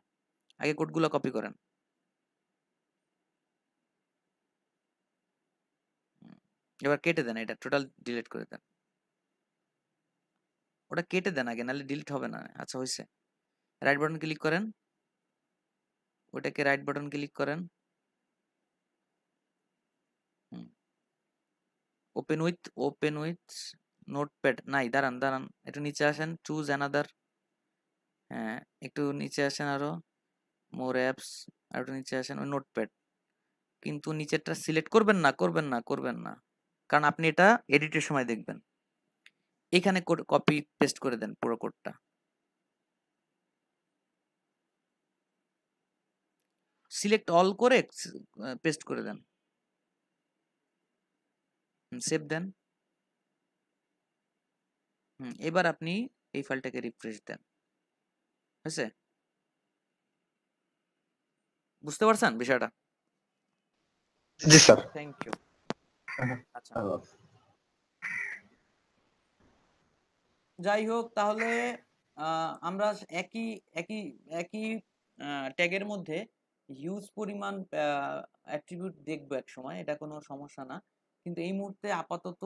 আগে কোডগুলো কপি করেন। এবার কেটে দেন, এটা টোটাল ডিলিট করে দেন, ওটা কেটে দেন আগে, নাহলে ডিলিট হবে না। আচ্ছা হয়েছে, রাইট বাটন ক্লিক করেন, ওটাকে রাইট বাটন ক্লিক করেন, ওপেন উইথ নোটপ্যাড, নাই দাঁড়ান দাঁড়ান, একটু নিচে আসেন, চুজ অ্যানাদার, হ্যাঁ একটু নিচে আসেন আরো, মোর অ্যাপস, আর একটু নিচে আসেন, ওই নোটপ্যাড, কিন্তু নিচেরটা সিলেক্ট করবেন না, করবেন না, করবেন না, কারণ আপনি এটা এডিটের সময় দেখবেন। এখানে কোড কপি পেস্ট করে দেন পুরো কোডটা, সিলেক্ট অল করে পেস্ট করে দেন, সেভ দেন। এবার আপনি এই ফাইলটাকে রিফ্রেশ দেন, হয়েছে? বুঝতে পারছেন বিষয়টা? জি স্যার। Thank you. আচ্ছা যাই হোক, তাহলে আমরা একই একই একই ট্যাগের মধ্যে হিউজ পরিমাণ অ্যাট্রিবিউট দেখবো এক সময়, এটা কোনো সমস্যা না, কিন্তু এই মুহূর্তে আপাতত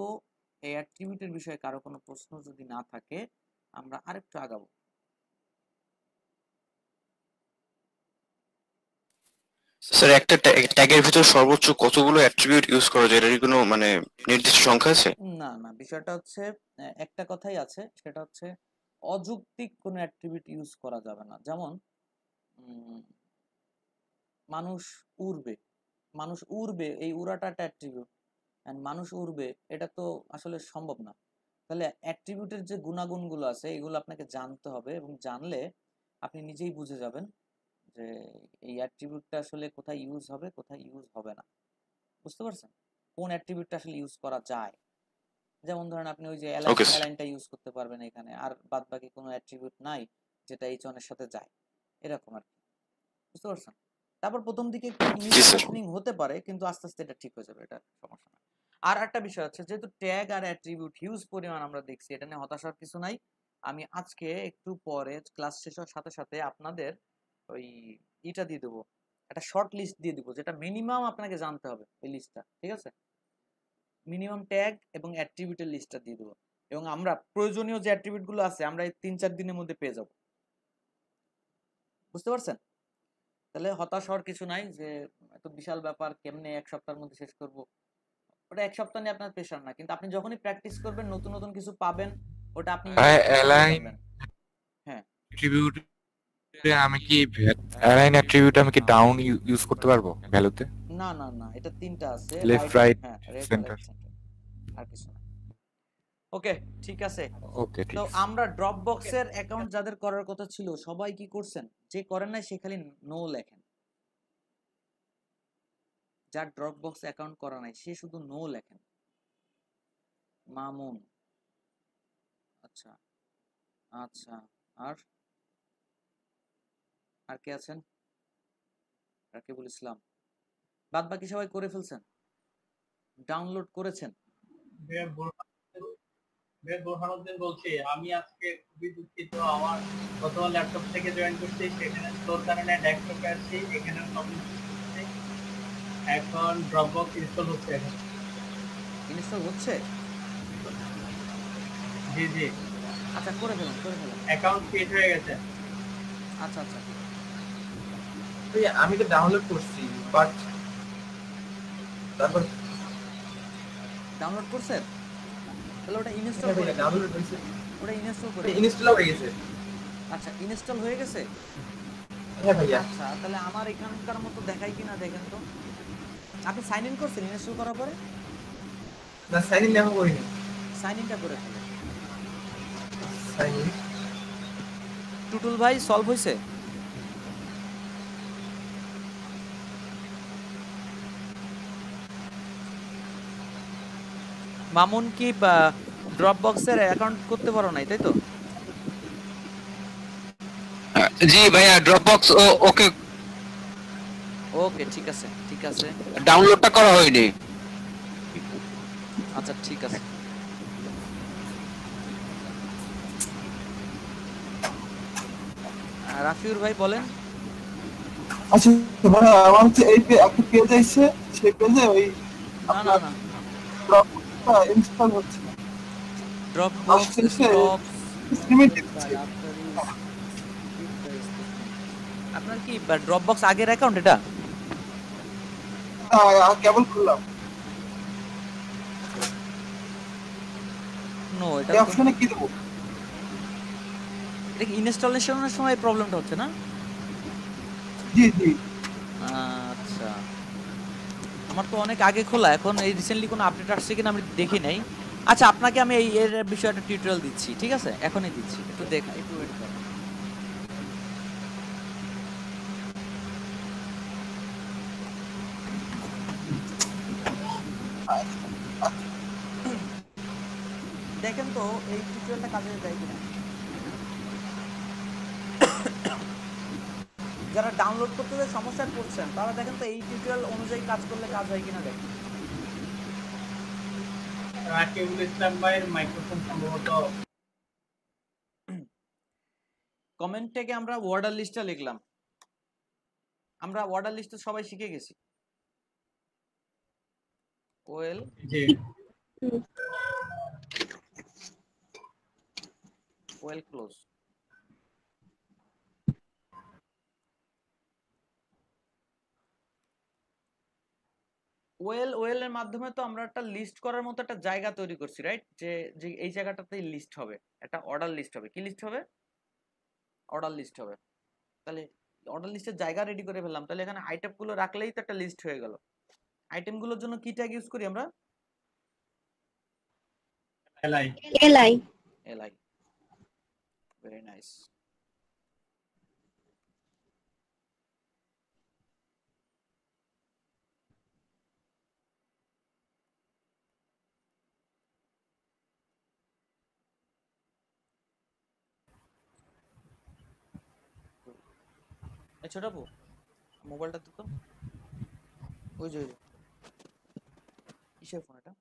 এই অ্যাট্রিবিউটের বিষয়ে কারো কোনো প্রশ্ন যদি না থাকে আমরা আরেকটু আগাবো। স্যার একটা ট্যাগের ভিতর সর্বোচ্চ কতগুলো অ্যাট্রিবিউট ইউজ করা যায়, এর কোনো মানে নির্দিষ্ট সংখ্যা আছে? না না, বিষয়টা হচ্ছে একটা কথাই আছে, সেটা হচ্ছে অযৌক্তিক কোনো অ্যাট্রিবিউট ইউজ করা যাবে না। যেমন মানুষ উড়বে, মানুষ উড়বে, এই উড়াটা একটা অ্যাট্রিবিউট, মানুষ উড়বে এটা তো আসলে সম্ভব না। তাহলে অ্যাট্রিবিউটের যে গুণাগুণগুলো আছে এগুলো আপনাকে জানতে হবে, এবং জানলে আপনি নিজেই বুঝে যাবেন যে এই অ্যাট্রিবিউটটা আসলে কোথায় ইউজ হবে, কোথায় ইউজ হবে না। বুঝতে পারছেন কোন অ্যাট্রিবিউটটা আসলে ইউজ করা যায়? যেমন ধরেন আপনি ওই যে অ্যালাইনটা ইউজ করতে পারবেন এখানে, আর বাদ বাকি কোনো অ্যাট্রিবিউট নাই যেটা এইচ ওয়ান এর সাথে যায়, এরকম আর কি। বুঝতে পারছেন? তারপর প্রথম দিকে একটু মিসআন্ডারস্ট্যান্ডিং হতে পারে, কিন্তু আস্তে আস্তে এটা ঠিক হয়ে যাবে, এটা সমস্যা না। আর একটা বিষয় আছে, যেহেতু ট্যাগ আর অ্যাট্রিবিউট হিউজ পরিমাণ আমরা দেখছি, এটা নিয়ে হতাশার কিছু নাই। আমি আজকে একটু পরে ক্লাস শেষ হওয়ার সাথে সাথে আপনাদের ওই ইটা দিয়ে দেবো, একটা শর্ট লিস্ট দিয়ে দিব, যেটা মিনিমাম আপনাকে জানতে হবে, এই লিস্টটা, ঠিক আছে? মিনিমাম ট্যাগ এবং অ্যাট্রিবিউটের লিস্টটা দিয়ে দেবো, এবং আমরা প্রয়োজনীয় যে অ্যাট্রিবিউট গুলো আছে আমরা এই 3-4 দিনের মধ্যে পেয়ে যাব। বুঝতে পারছেন? তাহলে হতাশ হওয়ার কিছু নাই যে এত বিশাল ব্যাপার কেমনে এক সপ্তাহের মধ্যে শেষ করব, ওটা এক সপ্তাহ নিয়ে আপনার প্রেশার না, কিন্তু আপনি যখনই প্র্যাকটিস করবেন নতুন নতুন কিছু পাবেন, ওটা আপনি অ্যালাইন হ্যাঁ অ্যাট্রিবিউট আমি কি অ্যালাইন অ্যাট্রিবিউট আমি কি ডাউন ইউজ করতে পারবো ভ্যালুতে? না না না, এটা তিনটা আছে, লেফট রাইট, রাইট হ্যাঁ, রেড সেন্টার। আর কিছু না। ওকে, ঠিক আছে। ওকে ঠিক তো আছে। আমরা ড্রপ বক্সের অ্যাকাউন্ট যাদের করার কথা ছিল সবাই কি করছেন? যে করেন নাই সে খালি নো লেখেন। যার ড্রপ বক্স অ্যাকাউন্ট করা নাই সে শুধু নো লেখেন। মামুন, আচ্ছা আচ্ছা, আর আর কে আছেন? রাকিবুল ইসলাম। বাদ বাকি সবাই করে ফেলছেন, ডাউনলোড করেছেন? বোরহানুদ্দিন বলছি, আমি আজকে খুবই দুঃখিত। আমার প্রথম ল্যাপটপ থেকে জয়েন করছি, সেখানে স্টোর কারণে ডেস্কটপে আসছি, এখানে প্রবলেম হচ্ছে। এখন ড্রপবক্স ইনস্টল হচ্ছে। এখন ইনস্টল হচ্ছে? জি জি, আচ্ছা, করে ফেলেন করে ফেলেন। অ্যাকাউন্ট ক্রিয়েট হয়ে গেছে। আচ্ছা আচ্ছা, আমি তো ডাউনলোড করছি, বাট তারপর ডাউনলোড করছেন? তাহলে ওটা ইনস্টল করে ডাউনলোড হয়েছে, ওটা ইনস্টল করে। ইনস্টল হয়ে গেছে। আচ্ছা, ইনস্টল হয়ে গেছে। হ্যাঁ ভাইয়া। আচ্ছা, তাহলে আমার এখানকার মতো দেখাই কিনা দেখেন তো। আপনি সাইন ইন করছেন ইনস্টল করার পরে? না, সাইন ইন এখন করিনি। সাইন ইনটা করে ফেলেন। সাইন ইন টুটুল ভাই, সলভ হয়েছে? মামুন কি ড্রপ বক্সের অ্যাকাউন্ট করতে পারো নাই, তাই তো? জি ভাইয়া, ড্রপবক্স ওকে, ওকে, ঠিক আছে ঠিক আছে। ডাউনলোডটা করা হয়নি। আচ্ছা, ঠিক আছে। রাফিউর ভাই বলেন। আচ্ছা ভাই, আমার হচ্ছে এই একটা পেজ আছে, সেই পেজে ওই না না না, ড্রপবক্সটা ইনস্টল হচ্ছে না। ড্রপবক্স আপনার কি ড্রপবক্স আগের অ্যাকাউন্ট এটা? কেবল খুললাম, নো, এটা এই অপশনে কি দেবো? এটা কি ইনস্টলেশনের সময় প্রবলেমটা হচ্ছে না? জি জি। আচ্ছা, আমার তো অনেক আগে খোলা, এখন এই রিসেন্টলি কোনো আপডেট আসছে কিনা আমি দেখি নাই। আচ্ছা, আপনাকে আমি এই এর বিষয়ে একটা টিউটোরিয়াল দিচ্ছি, ঠিক আছে? এখনই দিচ্ছি, একটু দেখা, একটু ওয়েট করুন। দেখেন তো এই টিউটোরিয়ালটা কাজে দেয় কিনা। যারা ডাউনলোড করতে যে সমস্যায় পড়ছেন তারা দেখেন তো এই টিউটোরিয়াল অনুযায়ী কাজ করলে কাজ হয় কিনা দেখেন। রাকিবুল ইসলাম ভাইয়ের মাইক্রোফোন সম্ভবত। কমেন্ট থেকে আমরা ওয়ার্ডার লিস্টটা লিখলাম। আমরা ওয়ার্ডার লিস্টে সবাই শিখে গেছি। ওয়েল, জি, ওয়েল ক্লোজ। ওয়েল এর মাধ্যমে তো আমরা একটা লিস্ট করার মতো একটা জায়গা তৈরি করছি, রাইট? যে যে এই জায়গাটাতেই লিস্ট হবে, একটা অর্ডার লিস্ট হবে। কি লিস্ট হবে? অর্ডার লিস্ট হবে। তাহলে অর্ডার লিস্টের জায়গা রেডি করে ফেললাম, তাহলে এখানে আইটেম গুলো রাখলেই তো একটা লিস্ট হয়ে গেল। আইটেম গুলোর জন্য কি ট্যাগ ইউজ করি আমরা? এলআই। LI, very nice. ছোট আপু, মোবাইলটা দিত, ওই যে কিসের ফোন এটা?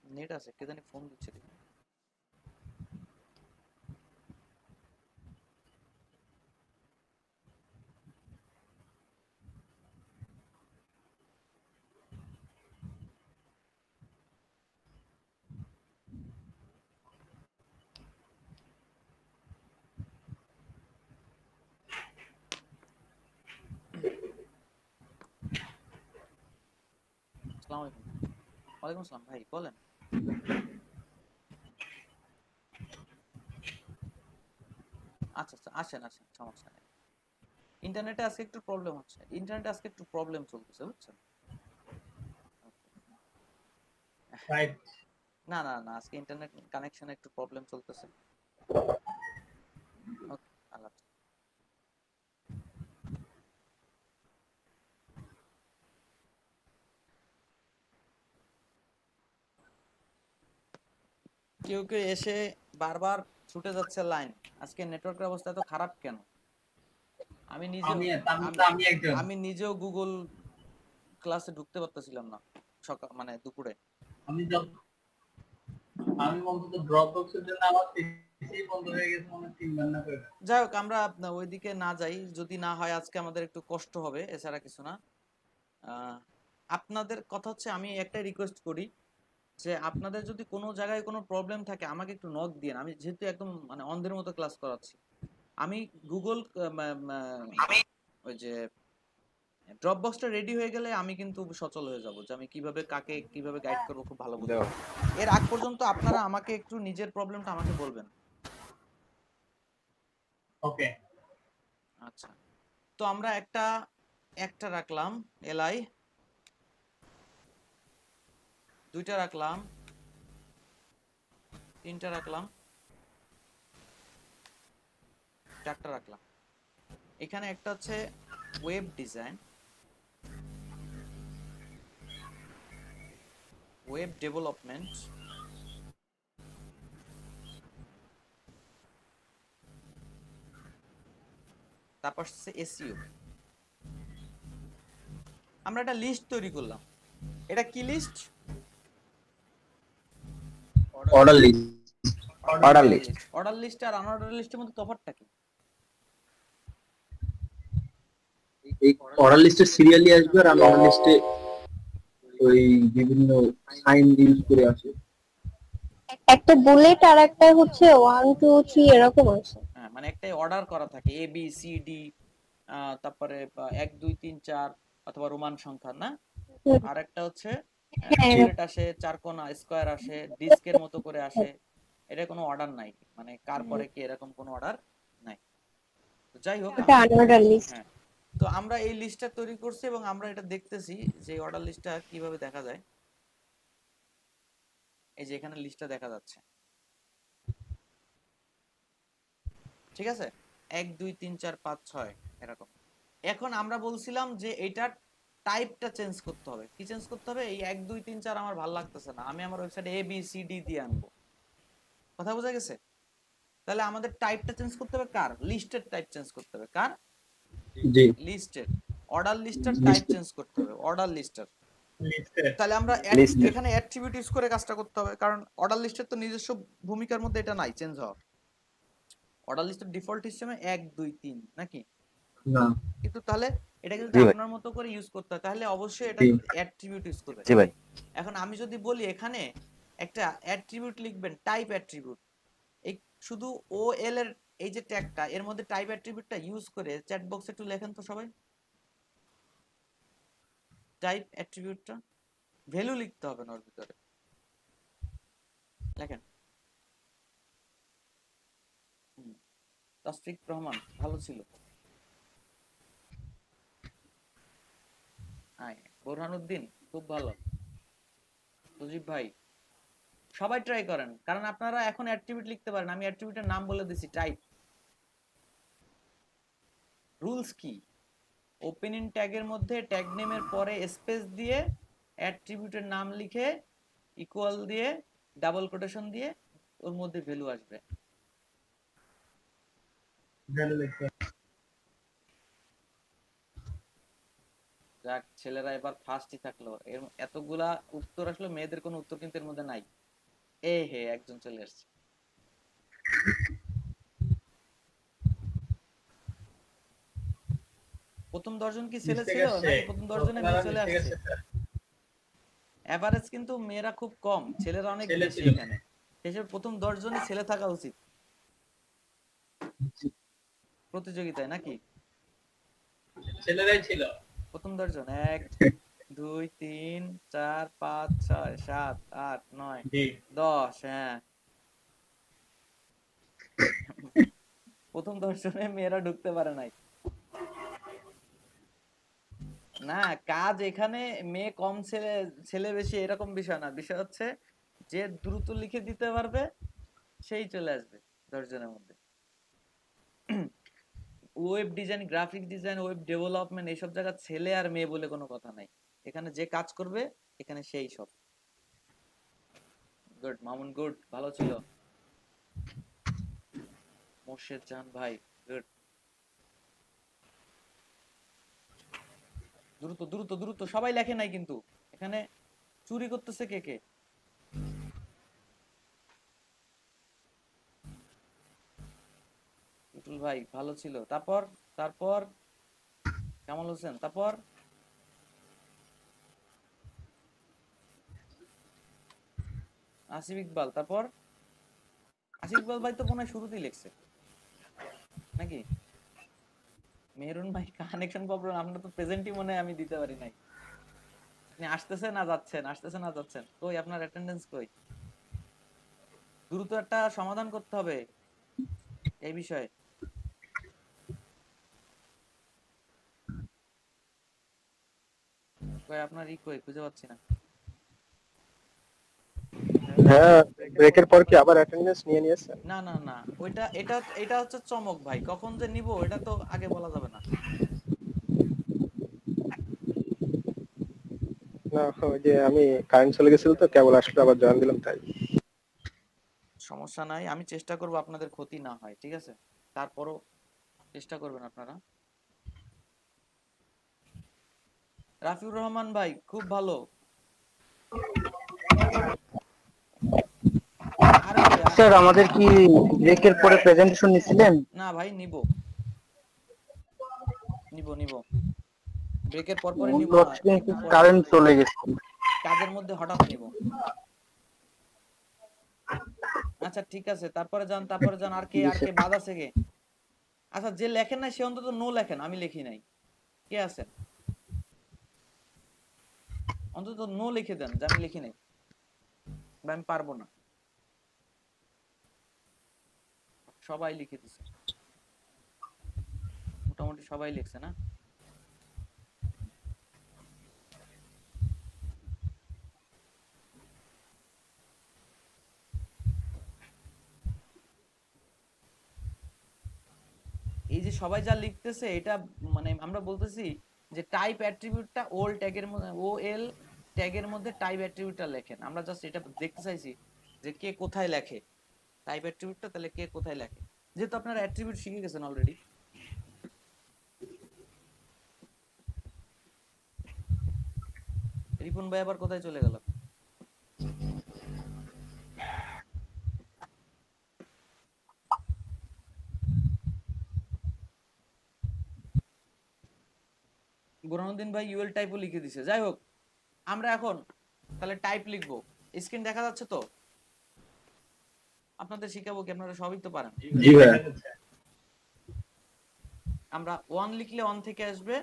নেট আছে, কে জানি ফোন দিচ্ছে। আসসালামু আলাইকুম। ওয়ালাইকুম আসসালাম ভাই, বলেন। আচ্ছা আচ্ছা, আসেন আসেন, সমস্যা নেই। ইন্টারনেটে আজকে একটু প্রবলেম হচ্ছে, ইন্টারনেটে আজকে একটু প্রবলেম চলতেছে বুঝছেন। রাইট। না না না, আজকে ইন্টারনেট কানেকশনে একটু প্রবলেম চলতেছে। ওকে, আল্লাহ হাফেজ। কেউ কেউ এসে বারবার ছুটে যাচ্ছে লাইন। আজকে নেটওয়ার্কের অবস্থা এত খারাপ কেন? আমি নিজেও আমি একজন। আমি নিজেও গুগল ক্লাসে ঢুকতে পারতেছিলাম না সকাল মানে দুপুরে। আমি অন্তত ড্রপবক্সের জন্য আমার পিসি বন্ধ হয়ে গেছে মানে 3 বার না করে। যাই হোক, আমরা ওইদিকে না যাই, যদি না হয় আজকে আমাদের একটু কষ্ট হবে, এছাড়া কিছু না। আপনাদের কথা হচ্ছে, আমি একটাই রিকোয়েস্ট করি যে আপনাদের যদি কোনো জায়গায় কোনো প্রবলেম থাকে আমাকে একটু নক দিন। আমি যেহেতু একদম মানে অন্ধের মতো ক্লাস করাচ্ছি, আমি গুগল ওই যে ড্রপবক্সটা রেডি হয়ে গেলে আমি কিন্তু সচল হয়ে যাব যে আমি কিভাবে কাকে কিভাবে গাইড করবো খুব ভালো বুঝবো। এর আগ পর্যন্ত আপনারা আমাকে একটু নিজের প্রবলেমটা আমাকে বলবেন। ওকে, আচ্ছা, তো আমরা একটা রাখলাম এলআই, দুইটা রাখলাম, তিনটা রাখলাম, চারটা রাখলাম। এখানে একটা হচ্ছে ওয়েব ডিজাইন, ওয়েব ডেভেলপমেন্ট, তারপর হচ্ছে এসইও। আমরা একটা লিস্ট তৈরি করলাম। এটা কি list? Order list. Order list. Order list আর আনঅর্ডার লিস্টের মধ্যে তফাৎটা কি? এই অর্ডার লিস্টে সিরিয়ালি আসবে আর অর্ডার লিস্টে ওই বিভিন্ন সাইন ইউজ করে আসে। একটা বুলেট আর একটা হচ্ছে 1 2 3 এরকম আছে। হ্যাঁ, মানে একটাই অর্ডার করা থাকে এ বি সি ডি, তারপরে 1 2 3 4 অথবা রোমান সংখ্যা না। আর একটা হচ্ছে বুলেট আসে, চার কোণা স্কয়ার আসে, ডিস্কের মতো করে আসে। এটা কোনো অর্ডার নাই, মানে কার পরে কি এরকম কোনো অর্ডার নাই। তো যাই হোক, এটা আনঅর্ডার লিস্ট। হ্যাঁ, তো আমরা এই লিস্টটা তৈরি করছি এবং আমরা এটা দেখতেছি যে অর্ডার লিস্টটা কিভাবে দেখা যায়। এই যে এখানে লিস্টটা দেখা যাচ্ছে, ঠিক আছে, 1 2 3 4 5 6 এরকম। এখন আমরা বলছিলাম যে এটার টাইপটা চেঞ্জ করতে হবে। কি চেঞ্জ করতে হবে? এই 1 2 3 4 আমার ভালো লাগতেছে না, আমি আমার ওয়েবসাইটে এ বি সি ডি দিয়ে আনবো। কথা বোঝা গেছে? তাহলে আমাদের টাইপটা চেঞ্জ করতে হবে কার? লিস্টের টাইপ চেঞ্জ করতে হবে কার? জি, লিস্টের। অর্ডার লিস্টের টাইপ চেঞ্জ করতে হবে, অর্ডার লিস্টের। তাহলে আমরা এখানে অ্যাট্রিবিউট ইউজ করে কাজটা করতে হবে, কারণ অর্ডার লিস্টের তো নিজস্ব ভূমিকার মধ্যে এটা নাই চেঞ্জ হওয়ার। অর্ডার লিস্টের ডিফল্ট সিস্টেমে 1 2 3 নাকি না, কিন্তু তাহলে এটা যদি আপনার মতো করে ইউজ করতে হয় তাহলে অবশ্যই এটা অ্যাট্রিবিউট ইউজ করবে। জি ভাই। এখন আমি যদি বলি এখানে একটা অ্যাট্রিবিউট লিখবেন, টাইপ অ্যাট্রিবিউট, এই শুধু ও এল এর এই যে ট্যাগটা এর মধ্যে টাইপ অ্যাট্রিবিউটটা ইউজ করে চ্যাট বক্সে একটু লেখেন তো সবাই। টাইপ অ্যাট্রিবিউটটা ভ্যালু লিখতে হবে না ওর ভিতরে, লেখেন। তাসফিক রহমান ভালো ছিল। বোরহানুদ্দিন খুব ভালো। সুজিব ভাই, সবাই ট্রাই করেন, কারণ আপনারা এখন অ্যাট্রিবিউট লিখতে পারেন। আমি অ্যাট্রিবিউটের নাম বলে দিছি, টাইপ। রুলস কি? ওপেনিং ট্যাগের মধ্যে ট্যাগ নেমের পরে স্পেস দিয়ে অ্যাট্রিবিউটের নাম লিখে ইকুয়াল দিয়ে ডাবল কোটেশন দিয়ে ওর মধ্যে ভ্যালু আসবে। যাক, ছেলেরা এবার ফার্স্টই থাকলো। এর এতগুলা উত্তর আসলে মেয়েদের কোনো উত্তর কিন্তু এর মধ্যে নাই। হে একজন চলে আসছে। প্রথম 10 জন কি ছেলে ছিল নাকি প্রথম 10 জনে মেয়ে চলে আসছে? এভারেজ কিন্তু মেয়েরা খুব কম, ছেলেরা অনেক বেশি এখানে। সেসব প্রথম 10 জনই ছেলে থাকা উচিত প্রতিযোগিতায়, নাকি? ছেলেরাই ছিল প্রথম 10 জন। 1 2 3 4 5 6 7 8 9 10। হ্যাঁ, প্রথম 10 জনে মেয়েরা ঢুকতে পারে নাই। না, কাজ এখানে মেয়ে কম ছেলে ছেলে বেশি এরকম বিষয় না, বিষয় হচ্ছে যে দ্রুত লিখে দিতে পারবে সেই চলে আসবে 10 জনের মধ্যে। Web design, graphic design, web development এইসব জায়গা ছেলে আর মেয়ে বলে কোনো কথা নাই। এখানে যে কাজ করবে এখানে সেই সব। গুড মামুন, গুড, ভালো ছিল। মোর্শেদ জান ভাই গুড। দ্রুত দ্রুত দ্রুত, সবাই লেখে নাই কিন্তু, এখানে চুরি করতেছে কে কে? টুটুল ভাই ভালো ছিল। তারপর তারপর কামাল হোসেন, তারপর আসিফ ইকবাল, তারপর আসিফ ইকবাল ভাই তো মনে হয় শুরুতেই লিখছে নাকি? মেহরুন ভাই কানেকশন প্রবলেম, আপনার তো প্রেজেন্টই মনে হয় আমি দিতে পারি নাই। আপনি আসতেছেন না যাচ্ছেন, আসতেছেন না যাচ্ছেন, কই আপনার অ্যাটেন্ডেন্স কই? দ্রুত একটা সমাধান করতে হবে এই বিষয়ে। কই আপনার কই খুঁজে পাচ্ছি না। হ্যাঁ, ব্রেকের পর কি আবার অ্যাটেন্ডেন্স নিয়ে নিয়েছেন? না না না, ওইটা এটা হচ্ছে চমক ভাই, কখন যে নিব এটা তো আগে বলা যাবে না। না, ওই যে আমি কারেন্ট চলে গেছিল তো, কেবল আসলে আবার জয়েন দিলাম তাই। সমস্যা নাই, আমি চেষ্টা করব আপনাদের ক্ষতি না হয়, ঠিক আছে? তারপরও চেষ্টা করবেন আপনারা। রাফিউর রহমান ভাই খুব ভালো। স্যার আমাদের কি ব্রেকের পরে প্রেজেন্টেশন নিছিলেন? না ভাই, নিব নিব নিব ব্রেকের পর পরে নিব না, কারেন্ট চলে গেছে কাজের মধ্যে হঠাৎ নিব। আচ্ছা ঠিক আছে, তারপরে যান আর কে বাদ আছে কে? আচ্ছা, যে লেখেন না সে অন্তত নো লেখেন, আমি লিখি নাই। কে আছেন? অন্তত নো লিখে দেন যে আমি লিখি নাই, আমি পারবো না। সবাই লিখে দিছে, মোটামুটি সবাই লিখছে না? এই যে সবাই যা লিখতেছে এটা মানে আমরা বলতেছি যে টাইপ অ্যাট্রিবিউটটা ওল ট্যাগের মধ্যে, ওএল ট্যাগের মধ্যে টাইপ অ্যাট্রিবিউটটা লেখেন। আমরা জাস্ট এটা দেখতে চাইছি যে কে কোথায় লেখে টাইপ অ্যাট্রিবিউটটা, তাহলে কে কোথায় লেখে, যেহেতু আপনারা অ্যাট্রিবিউট শিখে গেছেন অলরেডি। রিপন ভাই আবার কোথায় চলে গেল? বুরহানুদ্দিন ভাই ইউএল টাইপও লিখে দিছে। যাই হোক, আমরা এখন তাহলে টাইপ লিখবো। স্ক্রিন দেখা যাচ্ছে তো? আপনাদের শিখাবো কি, আপনারা সবই তো পারেন। জি ভাই। আমরা 1 লিখলে 1 থেকে আসবে,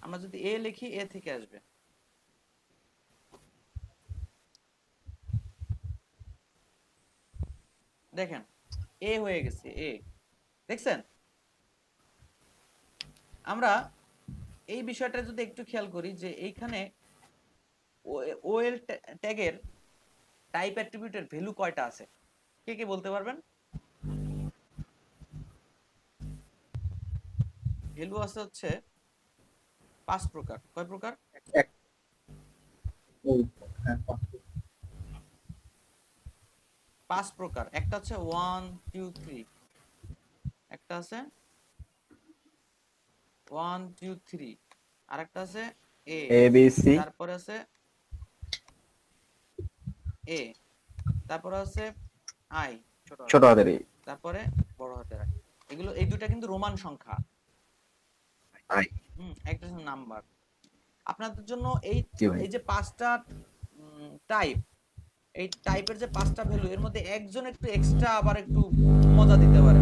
আমরা যদি এ লিখি এ থেকে আসবে। দেখেন এ হয়ে গেছে, এ দেখছেন? আমরা এই বিষয়টা যদি একটু খেয়াল করি যে এইখানে ওএল ট্যাগের টাইপ অ্যাট্রিবিউটের ভ্যালু কয়টা আছে, কে কে বলতে পারবেন? ভ্যালু আছে হচ্ছে 5 প্রকার। কয় প্রকার? 5 প্রকার। একটা হচ্ছে 1 2 3, একটা আছে 1 2 3, আরেকটা আছে এ বি সি, তারপরে আছে এ, তারপরে আছে আই ছোট হাতের এ, তারপরে বড় হাতের আই। এগুলো এই দুটো কিন্তু রোমান সংখ্যা। আই একটা নাম্বার। আপনাদের জন্য এই যে 5টা টাইপ, এই টাইপের যে 5টা ভ্যালু, এর মধ্যে একজন একটু এক্সট্রা আবার একটু মজা দিতে পারে,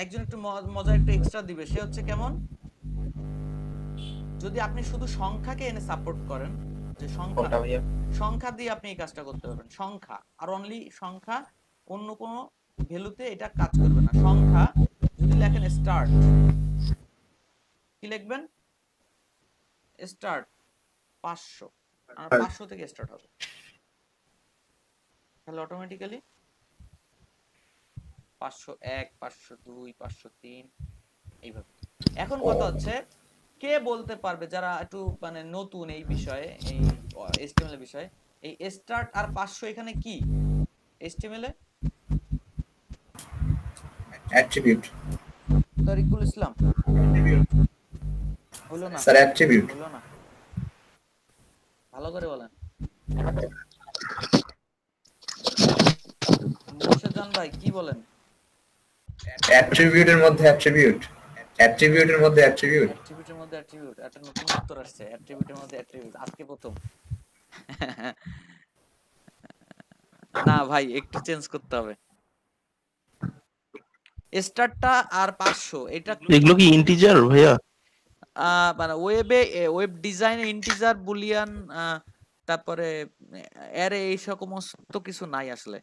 একজন একটু মজা একটু এক্সট্রা দিবে। সে হচ্ছে কেমন? যদি আপনি শুধু সংখ্যাকে এনে সাপোর্ট করেন, যে সংখ্যা দিয়ে আপনি এই কাজটা করতে পারবেন, সংখ্যা আর অনলি সংখ্যা, অন্য কোনো ভ্যালুতে এটা কাজ করবে না। সংখ্যা যদি লেখেন স্টার্ট, কি লিখবেন? স্টার্ট 500, আর 500 থেকে স্টার্ট হবে, তাহলে অটোমেটিক্যালি 501, 502, 503 এইভাবে। এখন কথা হচ্ছে, কে বলতে পারবে যারা একটু মানে নতুন এই বিষয়ে, এই HTML এর বিষয়ে, এই স্টার্ট আর 500 এখানে কি HTML এ? অ্যাট্রিবিউট। তরিকুল ইসলাম হলো না স্যার অ্যাট্রিবিউট। হলো না, ভালো করে বলেন। মোর্শেদান ভাই কি বলেন? অ্যাট্রিবিউটের মধ্যে অ্যাট্রিবিউট, অ্যাট্রিবিউটের মধ্যে অ্যাট্রিবিউট, অ্যাট্রিবিউটের মধ্যে অ্যাট্রিবিউট, একটা নতুন উত্তর আসছে, অ্যাট্রিবিউটের মধ্যে অ্যাট্রিবিউট, আজকে প্রথম। না ভাই, একটু চেঞ্জ করতে হবে। স্টারটা আর 500 এটা এগুলো কি ইন্টিজার ভাইয়া? মানে ওয়েব ডিজাইনে ইন্টিজার, বুলিয়ান, তারপরে অ্যারে এই সমস্ত কিছু নাই আসলে।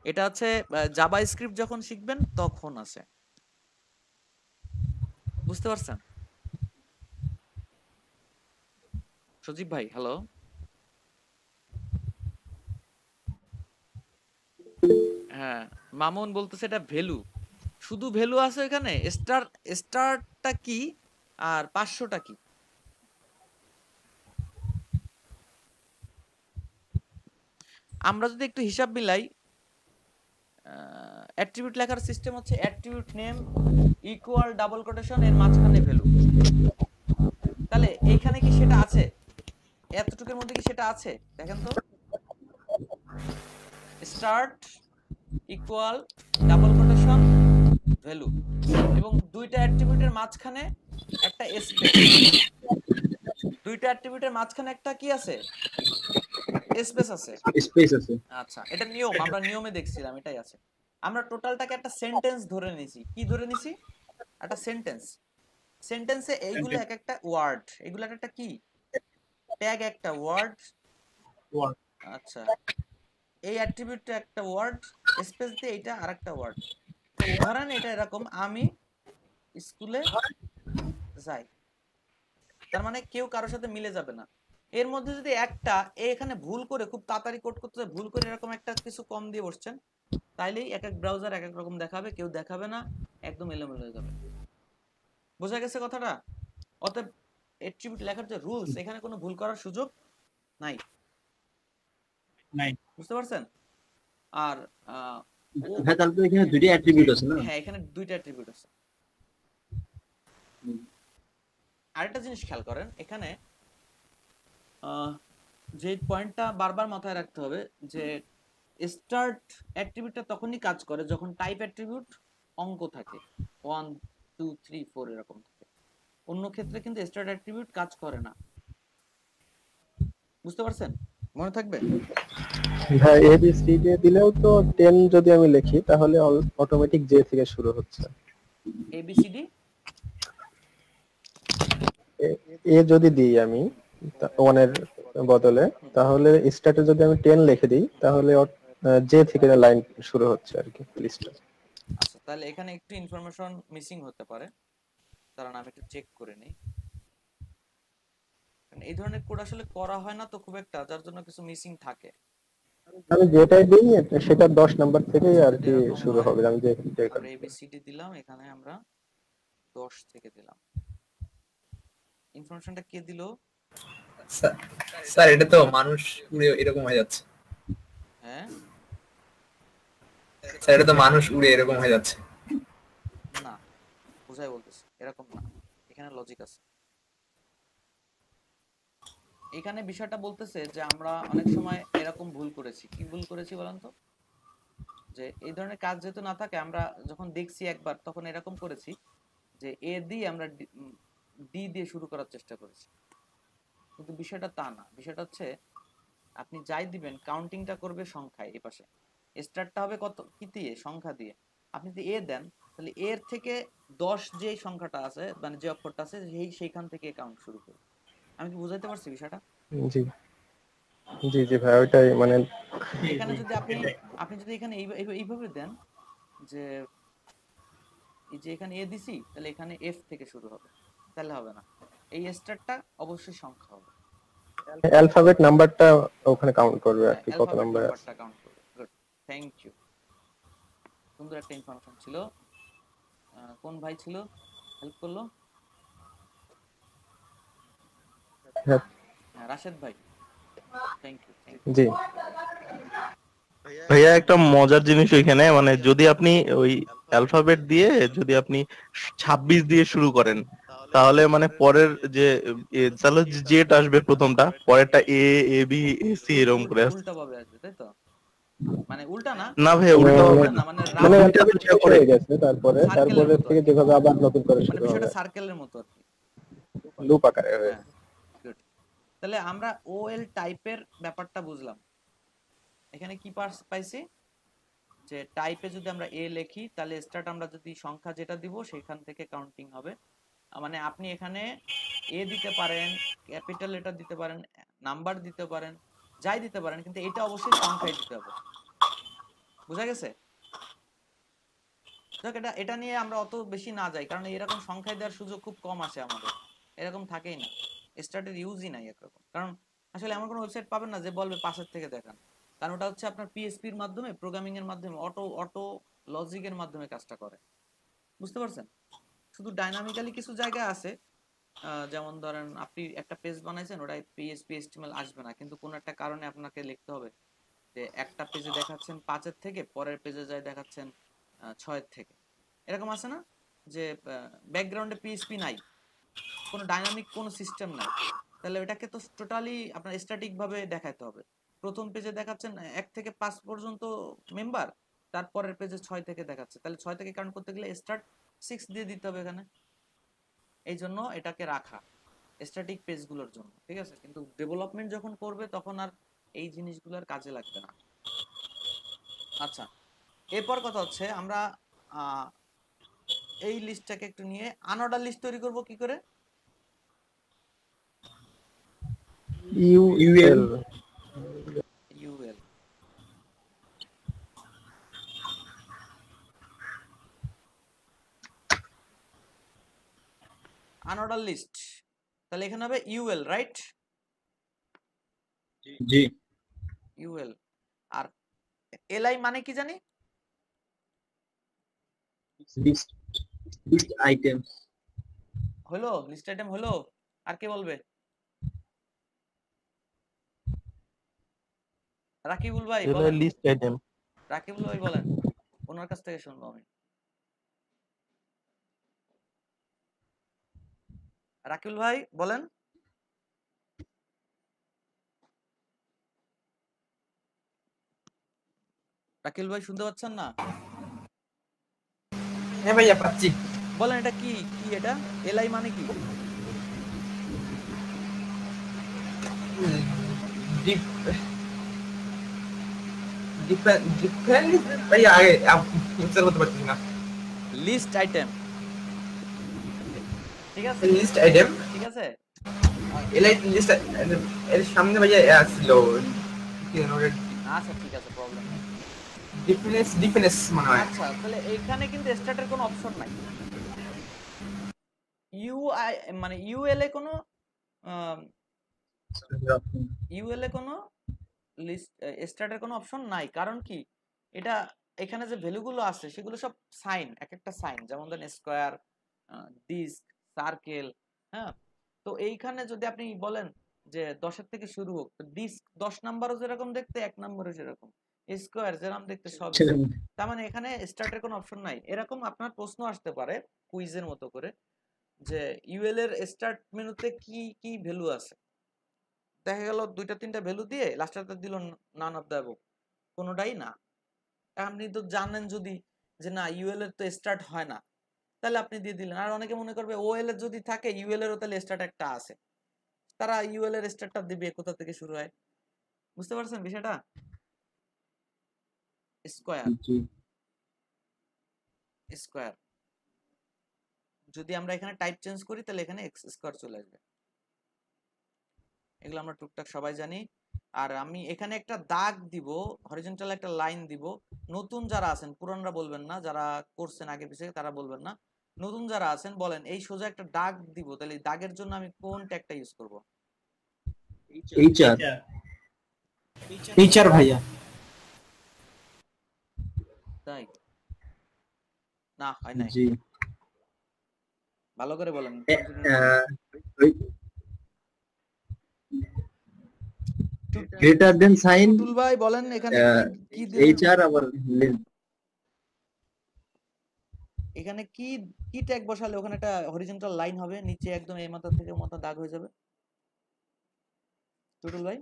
এটা হচ্ছে জাভাস্ক্রিপ্ট যখন শিখবেন তখন আছে, বুঝতে পারছেন? সজীব ভাই হ্যালো। হ্যাঁ, মামুন বলতেছে এটা ভ্যালু, শুধু ভ্যালু আছে এখানে। স্টারটা কি আর 500টা কি? আমরা যদি একটু হিসাব মিলাই, অ্যাট্রিবিউট লেখার সিস্টেম হচ্ছে attribute name equal double quotation এর মাঝখানে ভ্যালু। তাহলে এইখানে কি সেটা আছে? এতটুকুর মধ্যে কি সেটা আছে? দেখেন তো, start equal double quotation value, এবং দুইটা অ্যাট্রিবিউটের মাঝখানে একটা স্পেস, দুইটা অ্যাট্রিবিউটের মাঝখানে একটা কি আছে? স্পেস আছে। স্পেস আছে। আচ্ছা, এটা নিয়ম, আমরা নিয়মে দেখছিলাম এটাই আছে। আমরা টোটালটাকে একটা সেন্টেন্স ধরে নিয়েছি। কি ধরে নিয়েছি? একটা সেন্টেন্স। সেন্টেন্সে এইগুলো এক একটা ওয়ার্ড, এগুলো একটা কি ট্যাগ, একটা ওয়ার্ড। আচ্ছা, এই অ্যাট্রিবিউটটা একটা ওয়ার্ড, স্পেস দিয়ে এটা আরেকটা ওয়ার্ড। ধরেন এটা এরকম, আমি স্কুলে যাই, তার মানে কেউ কারোর সাথে মিলে যাবে না। এর মধ্যে যদি একটা এখানে ভুল করে, খুব তাড়াতাড়ি কোড করতে ভুল করে এরকম একটা কিছু কম দিয়ে বসছেন, তাইলেই এক এক ব্রাউজার এক এক রকম দেখাবে, কেউ দেখাবে না, একদম এলোমেলো হয়ে যাবে। বোঝা গেছে কথাটা? অতএব অ্যাট্রিবিউট লেখার যে রুলস, এখানে কোনো ভুল করার সুযোগ নাই, বুঝতে পারছেন? আর হ্যাঁ, তাহলে তো এখানে দুইটা অ্যাট্রিবিউট আছে না? হ্যাঁ, এখানে দুইটা অ্যাট্রিবিউট আছে। আরেকটা জিনিস খেয়াল করেন, এখানে যে পয়েন্টটা বারবার মাথায় রাখতে হবে, যে স্টার্ট অ্যাট্রিবিউটটা তখনই কাজ করে যখন টাইপ অ্যাট্রিবিউট অঙ্ক থাকে, 1 2 3 4 এরকম থাকে। অন্য ক্ষেত্রে কিন্তু স্টার্ট অ্যাট্রিবিউট কাজ করে না, বুঝতে পারছেন? মনে থাকবে? হ্যাঁ, ABCD দিলেও তো 10 যদি আমি লিখি তাহলে অটোমেটিক জে থেকে শুরু হচ্ছে। ABCD এ যদি দিই আমি 1 এর বদলে, তাহলে স্টার্টে যদি আমি 10 লিখে দিই তাহলে জে থেকে লাইন শুরু হচ্ছে আর কি, লিস্টটা। আচ্ছা, তাহলে এখানে একটু ইনফরমেশন মিসিং হতে পারে, কারণ আমি একটু চেক করে নিই। এই ধরনের কোড আসলে করা হয় না তো খুব একটা, যার জন্য কিছু মিসিং থাকে। আমি যেটাই দিই সেটা 10 নাম্বার থেকেই আর কি শুরু হবে। আমি যে আমরা ABCD দিলাম, এখানে আমরা 10 থেকে দিলাম। ইনফরমেশনটা কে দিল? স্যার এটা তো মানুষ উড়ে এরকম হয়ে যাচ্ছে। হ্যাঁ স্যার এটা তো মানুষ উড়ে এরকম হয়ে যাচ্ছে। না, বুঝাই বলতেছি, এরকম না, এখানে লজিক আছে। এখানে বিষয়টা বলতেছে যে আমরা অনেক সময় এরকম ভুল করেছি। কি ভুল করেছি বলেন তো? যে এই ধরনের কাজ যেহেতু না থাকে, আমরা যখন দেখছি একবার, তখন এরকম করেছি যে এ দিয়ে আমরা ডি দিয়ে শুরু করার চেষ্টা করেছি, কিন্তু বিষয়টা তা না। বিষয়টা হচ্ছে আপনি যাই দিবেন কাউন্টিংটা করবে সংখ্যায়, এই পাশে স্টার্টটা হবে কত কি দিয়ে? সংখ্যা দিয়ে। আপনি যদি এ দেন, তাহলে এর থেকে 10 যে সংখ্যাটা আছে, মানে যে অক্ষরটা আছে, সেইখান থেকে কাউন্ট শুরু করবে। আমি কি বুঝাইতে পারছি বিষয়টা? জি জি জি ভাই, ওইটাই মানে এখানে যদি আপনি যদি এখানে এইভাবে দেন যে এই যে এখানে এ দিছি, তাহলে এখানে এফ থেকে শুরু হবে, তাহলে হবে না। এই স্টারটা অবশ্যই সংখ্যা হবে, অ্যালফাবেট নাম্বারটা ওখানে কাউন্ট করবে আর কি, কত অ্যালফাবেট নাম্বার আছে। নাম্বারটা কাউন্ট করবে। Good, thank you. সুন্দর একটা ইনফরমেশন ছিল। কোন ভাই ছিল হেল্প করলো? হ্যাঁ, রাশেদ ভাই, থ্যাংক ইউ। জি ভাইয়া, একটা মজার জিনিস ওইখানে, মানে যদি আপনি ওই অ্যালফাবেট দিয়ে যদি আপনি 26 দিয়ে শুরু করেন, তাহলে মানে পরের যে তাহলে জেড আসবে প্রথমটা, পরেরটা এ, এ বি, এ সি এরকম করে আসবে। উল্টা ভাবে আসবে, তাই তো? মানে উল্টা না, না ভাইয়া, উল্টা হবে না, মানে মানে অ্যালফাবেট শেষ করে হয়ে গেছে, তারপরে থেকে যেভাবে আবার নতুন করে মানে শুরু বিষয়টা হবে, সার্কেলের মতো আর কি, লুপ আকারে হয়ে। গুড। তাহলে আমরা ওএল টাইপের ব্যাপারটা বুঝলাম। এখানে কি পাইছি যে টাইপে যদি আমরা এ লিখি, তাহলে স্টার্ট আমরা যদি সংখ্যা যেটা দিব সেখান থেকে কাউন্টিং হবে। মানে আপনি এখানে এ দিতে পারেন, ক্যাপিটাল লেটার দিতে পারেন, নাম্বার দিতে পারেন, যাই দিতে পারেন, কিন্তু এটা অবশ্যই সংখ্যায় দিতে হবে। বুঝা গেছে? দেখ, এটা নিয়ে আমরা অত বেশি না যাই, কারণ এরকম সংখ্যায় দেওয়ার সুযোগ খুব কম আসে আমাদের, এরকম থাকেই না, স্টার্টের ইউজই নাই একরকম। কারণ আসলে এমন কোনো ওয়েবসাইট পাবেন না যে বলবে পাশের থেকে দেখান, কারণ ওটা হচ্ছে আপনার পিএসপির মাধ্যমে, প্রোগ্রামিং এর মাধ্যমে, অটো লজিকের মাধ্যমে কাজটা করে। বুঝতে পারছেন? শুধু ডাইনামিক্যালি কিছু জায়গায় আছে, যেমন ধরেন আপনি একটা পেজ বানাইছেন, ওটাই পিএসপি এসটিএমএল আসবে না, কিন্তু কোনো একটা কারণে আপনাকে লিখতে হবে যে একটা পেজে দেখাচ্ছেন 5 থেকে, পরের পেজে যায় দেখাচ্ছেন 6 থেকে। এরকম আছে না যে ব্যাকগ্রাউন্ডে পিএসপি নাই, কোনো ডাইনামিক কোনো সিস্টেম নাই, তাহলে এটাকে তো টোটালি আপনার স্ট্যাটিক ভাবে দেখাতে হবে। প্রথম পেজে দেখাচ্ছেন 1 থেকে 5 পর্যন্ত মেম্বার, তারপরের পেজে 6 থেকে দেখাচ্ছে, তাহলে 6 থেকে কাউন্ট করতে গেলে স্টার্ট 6 দিয়ে দিতে হবে এখানে। এই জন্য এটাকে রাখা স্ট্যাটিক পেজগুলোর জন্য, ঠিক আছে? কিন্তু ডেভেলপমেন্ট যখন করবে তখন আর এই জিনিসগুলোর কাজে লাগবে না। আচ্ছা, এরপর কথা হচ্ছে আমরা এই লিস্টটাকে একটু নিয়ে আনঅর্ডার লিস্ট তৈরি করব কি করে? ইউএল আনঅর্ডার লিস্ট, তাহলে এখানে হবে ইউএল, রাইট? জি। ইউএল। আর এলআই মানে কি জানি? List item. হলো, লিস্ট আইটেম হলো। আর কে বলবে? রাকিবুল ভাই বলেন। List item. রাকিবুল ভাই বলেন, ওনার কাছ থেকে শুনবো আমি। রাকিবুল ভাই বলেন। রাকিবুল ভাই শুনতে পাচ্ছেন না? হ্যাঁ ভাইয়া পাচ্ছি। বলেন এটা কি, কি এটা এলআই মানে কি? ভাইয়া আগে উচ্চারণ করতে পারছি না। লিস্ট আইটেম, ঠিক আছে? লিস্ট আইটেম, ঠিক আছে? এলআই লিস্ট এর সামনে ভাইয়া ছিল কি জানো ওটা? আচ্ছা ঠিক আছে, প্রবলেম নেই। ডিফেন্স মনে হয়। আচ্ছা, তাহলে এখানে কিন্তু স্টার্টের কোনো অপশন নাই। ইউআই মানে ইউএল এ কোনো লিস্ট স্টার্টের কোনো অপশন নাই। কারণ কি, এটা এখানে যে ভ্যালুগুলো আছে সেগুলো সব সাইন, এক একটা সাইন, যেমন ধরেন স্কয়ার, ডিস্ক, সার্কেল, হ্যাঁ? তো এইখানে যদি আপনি বলেন যে 10 থেকে শুরু হোক, তো ডিস্ক 10 নাম্বারও যেরকম দেখতে, 1 নাম্বারও সেরকম, স্কয়ার যেরকম দেখতে সব, তার মানে এখানে স্টার্টের কোনো অপশন নাই। এরকম আপনার প্রশ্ন আসতে পারে কুইজের মতো করে যে ইউএল এর স্টার্ট মেনুতে কি কি ভ্যালু আছে, দেখা গেল 2-3টা ভ্যালু দিয়ে লাস্টটা দিল নান অফ দ্য অ্যাবভ, কোনোটাই না। আপনি তো জানেন যদি যে না ইউএল এর তো স্টার্ট হয় না, তাহলে আপনি দিয়ে দিলেন। আর অনেকে মনে করবে ওএল এর যদি থাকে ইউএল এরও তাহলে স্টার্ট একটা আছে, তারা ইউএল এর স্টার্টটা দিবে কোথা থেকে শুরু হয়। বুঝতে পারছেন বিষয়টা? স্কয়ার স্কয়ার যদি আমরা এখানে টাইপ চেঞ্জ করি তাহলে এখানে এক্স স্কয়ার চলে আসবে। এগুলো আমরা টুকটাক সবাই জানি। আর আমি এখানে একটা দাগ দিব, হরিজন্টাল একটা লাইন দিব। নতুন যারা আছেন, পুরানরা বলবেন না, যারা করছেন আগে পিছিয়ে তারা বলবেন না, নতুন যারা আছেন বলেন এই সোজা একটা দাগ দিব, তাহলে এই দাগের জন্য আমি কোন ট্যাগটা ইউজ করব? এইচআর এইচআর ভাইয়া। তাই না, হয় নাই। জি ভালো করে বলেন। গ্রেটার দেন সাইন টুটুল ভাই বলেন এখানে কি দিলেন? এইচআর আবার এখানে কি কি ট্যাগ বসালে ওখানে একটা হরিজন্টাল লাইন হবে, নিচে একদম এই মাথা থেকে মাথা দাগ হয়ে যাবে? টুটুল ভাই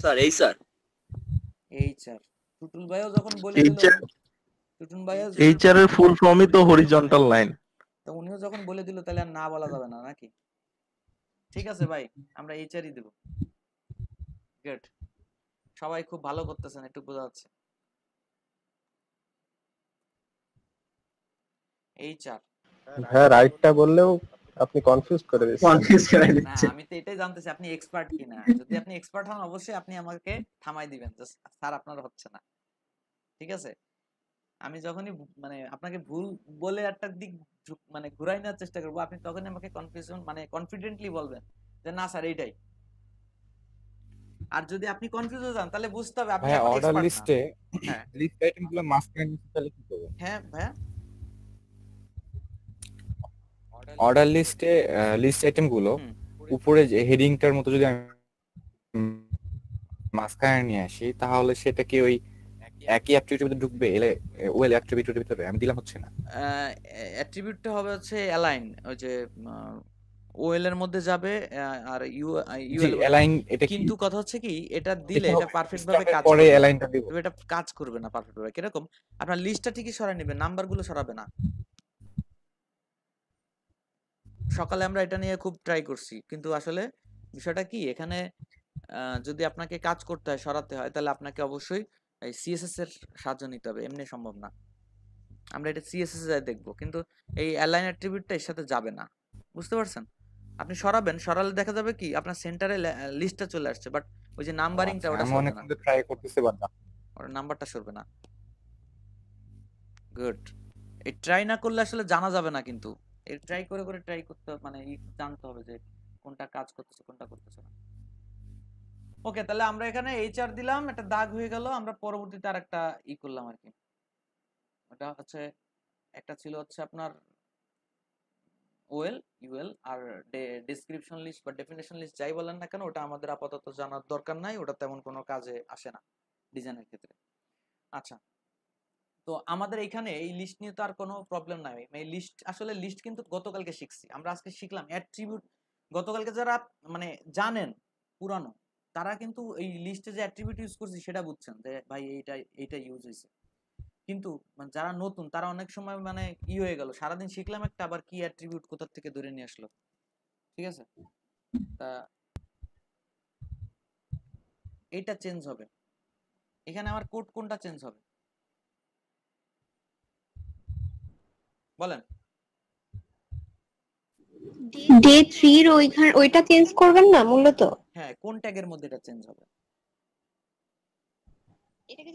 স্যার এইচআর এইচআর টুটুল ভাইও যখন বলে দিল, টুটুল ভাইও এইচআর এর ফুল ফর্মই তো হরিজন্টাল লাইন। তো উনিও যখন বলে দিল তাহলে আর না বলা যাবে না নাকি? ঠিক আছে ভাই, আমরা এইচআরই দেব। গুড, সবাই খুব ভালো করতেছেন, একটু বোঝা যাচ্ছে। এইচআর হ্যাঁ, রাইটটা বললেও আপনি কনফিউজ করে দিচ্ছেন। না, আমি তো এটাই জানতেছি আপনি এক্সপার্ট কিনা। যদি আপনি এক্সপার্ট হন অবশ্যই আপনি আমাকে থামাই দিবেন, স্যার আপনার হচ্ছে না। ঠিক আছে, আমি যখনই মানে আপনাকে ভুল বলে একটা দিক মানে ঘুরাই নেওয়ার চেষ্টা করবো, আপনি তখনই আমাকে কনফিউশন মানে কনফিডেন্টলি বলবেন যে না স্যার এইটাই। আর যদি আপনি কনফিউজ হয়ে যান তাহলে বুঝতে হবে আপনি এখন অর্ডার এক্সপার্ট লিস্টে না। হ্যাঁ লিস্ট আইটেমগুলো মাঝখানে নিতে তাহলে কি করব? হ্যাঁ ভাইয়া, অর্ডার লিস্টে লিস্ট আইটেমগুলো উপরে যে হেডিংটার মতো যদি আমি মাঝখানে নিয়ে আসি তাহলে সেটা কি ওই একই অ্যাট্রিবিউটের ভিতরে ঢুকবে? ওয়েল অ্যাট্রিবিউটের ভিতরে আমি দিলাম হচ্ছে না। অ্যাট্রিবিউটটা হবে হচ্ছে অ্যালাইন, ওই যে ওএল এর মধ্যে যাবে আর ইউএল অ্যালাইন। এটা কিন্তু কথা হচ্ছে কি, এটা দিলে এটা পারফেক্ট ভাবে কাজ পরে করবে, অ্যালাইনটা দিব। তবে এটা কাজ করবে না পারফেক্ট ভাবে। কিরকম? আপনার লিস্টটা ঠিকই সরায় নেবে, নাম্বারগুলো সরাবে না। সকালে আমরা এটা নিয়ে খুব ট্রাই করছি, কিন্তু আসলে বিষয়টা কি, এখানে যদি আপনাকে কাজ করতে হয়, সরাতে হয়, তাহলে আপনাকে অবশ্যই এই সিএসএস এর সাহায্য নিতে হবে, এমনি সম্ভব না। আমরা এটা সিএসএস এ দেখবো, কিন্তু এই অ্যালাইন অ্যাট্রিবিউটটা এর সাথে যাবে না, বুঝতে পারছেন? আপনি সরাবেন, সরালে দেখা যাবে কি আপনার সেন্টারে লিস্টটা চলে আসছে, বাট ওই যে নাম্বারিংটা ওটা আমি সরবে অনেক না, ট্রাই করতেছি বাট ওর নাম্বারটা সরবে না। গুড, এই ট্রাই না করলে আসলে জানা যাবে না, কিন্তু এই ট্রাই করে করে ট্রাই করতে মানে জানতে হবে যে কোনটা কাজ করতেছে কোনটা করতেছে না। ওকে, তাহলে আমরা এখানে এইচআর দিলাম, একটা দাগ হয়ে গেল। আমরা পরবর্তীতে আরেকটা করলাম আর কি, ওটা হচ্ছে একটা ছিল হচ্ছে আপনার ওএল ইউএল আর ডেসক্রিপশন লিস্ট বা ডেফিনেশন লিস্ট যাই বলেন না কেন, ওটা আমাদের আপাতত জানার দরকার নাই, ওটা তেমন কোনো কাজে আসে না ডিজাইনের ক্ষেত্রে। আচ্ছা, তো আমাদের এখানে এই লিস্ট নিয়ে তো আর কোনো প্রবলেম নাই। এই লিস্ট আসলে লিস্ট কিন্তু গতকালকে শিখছি আমরা, আজকে শিখলাম অ্যাট্রিবিউট। গতকালকে যারা মানে জানেন পুরানো, তারা কিন্তু এই লিস্টে যে অ্যাট্রিবিউট ইউজ করছি সেটা বুঝছেন যে ভাই এইটা ইউজ হয়েছে। কিন্তু মানে যারা নতুন তারা অনেক সময় মানে হয়ে গেল, সারাদিন শিখলাম একটা, আবার কি অ্যাট্রিবিউট কোথা থেকে ধরে নিয়ে আসলো। ঠিক আছে, তা এইটা চেঞ্জ হবে। এখানে আমার কোড কোনটা চেঞ্জ হবে বলেন? ডে 3 এর ওইটা চেঞ্জ করবেন না মূলত? হ্যাঁ, কোন ট্যাগের মধ্যে এটা চেঞ্জ হবে?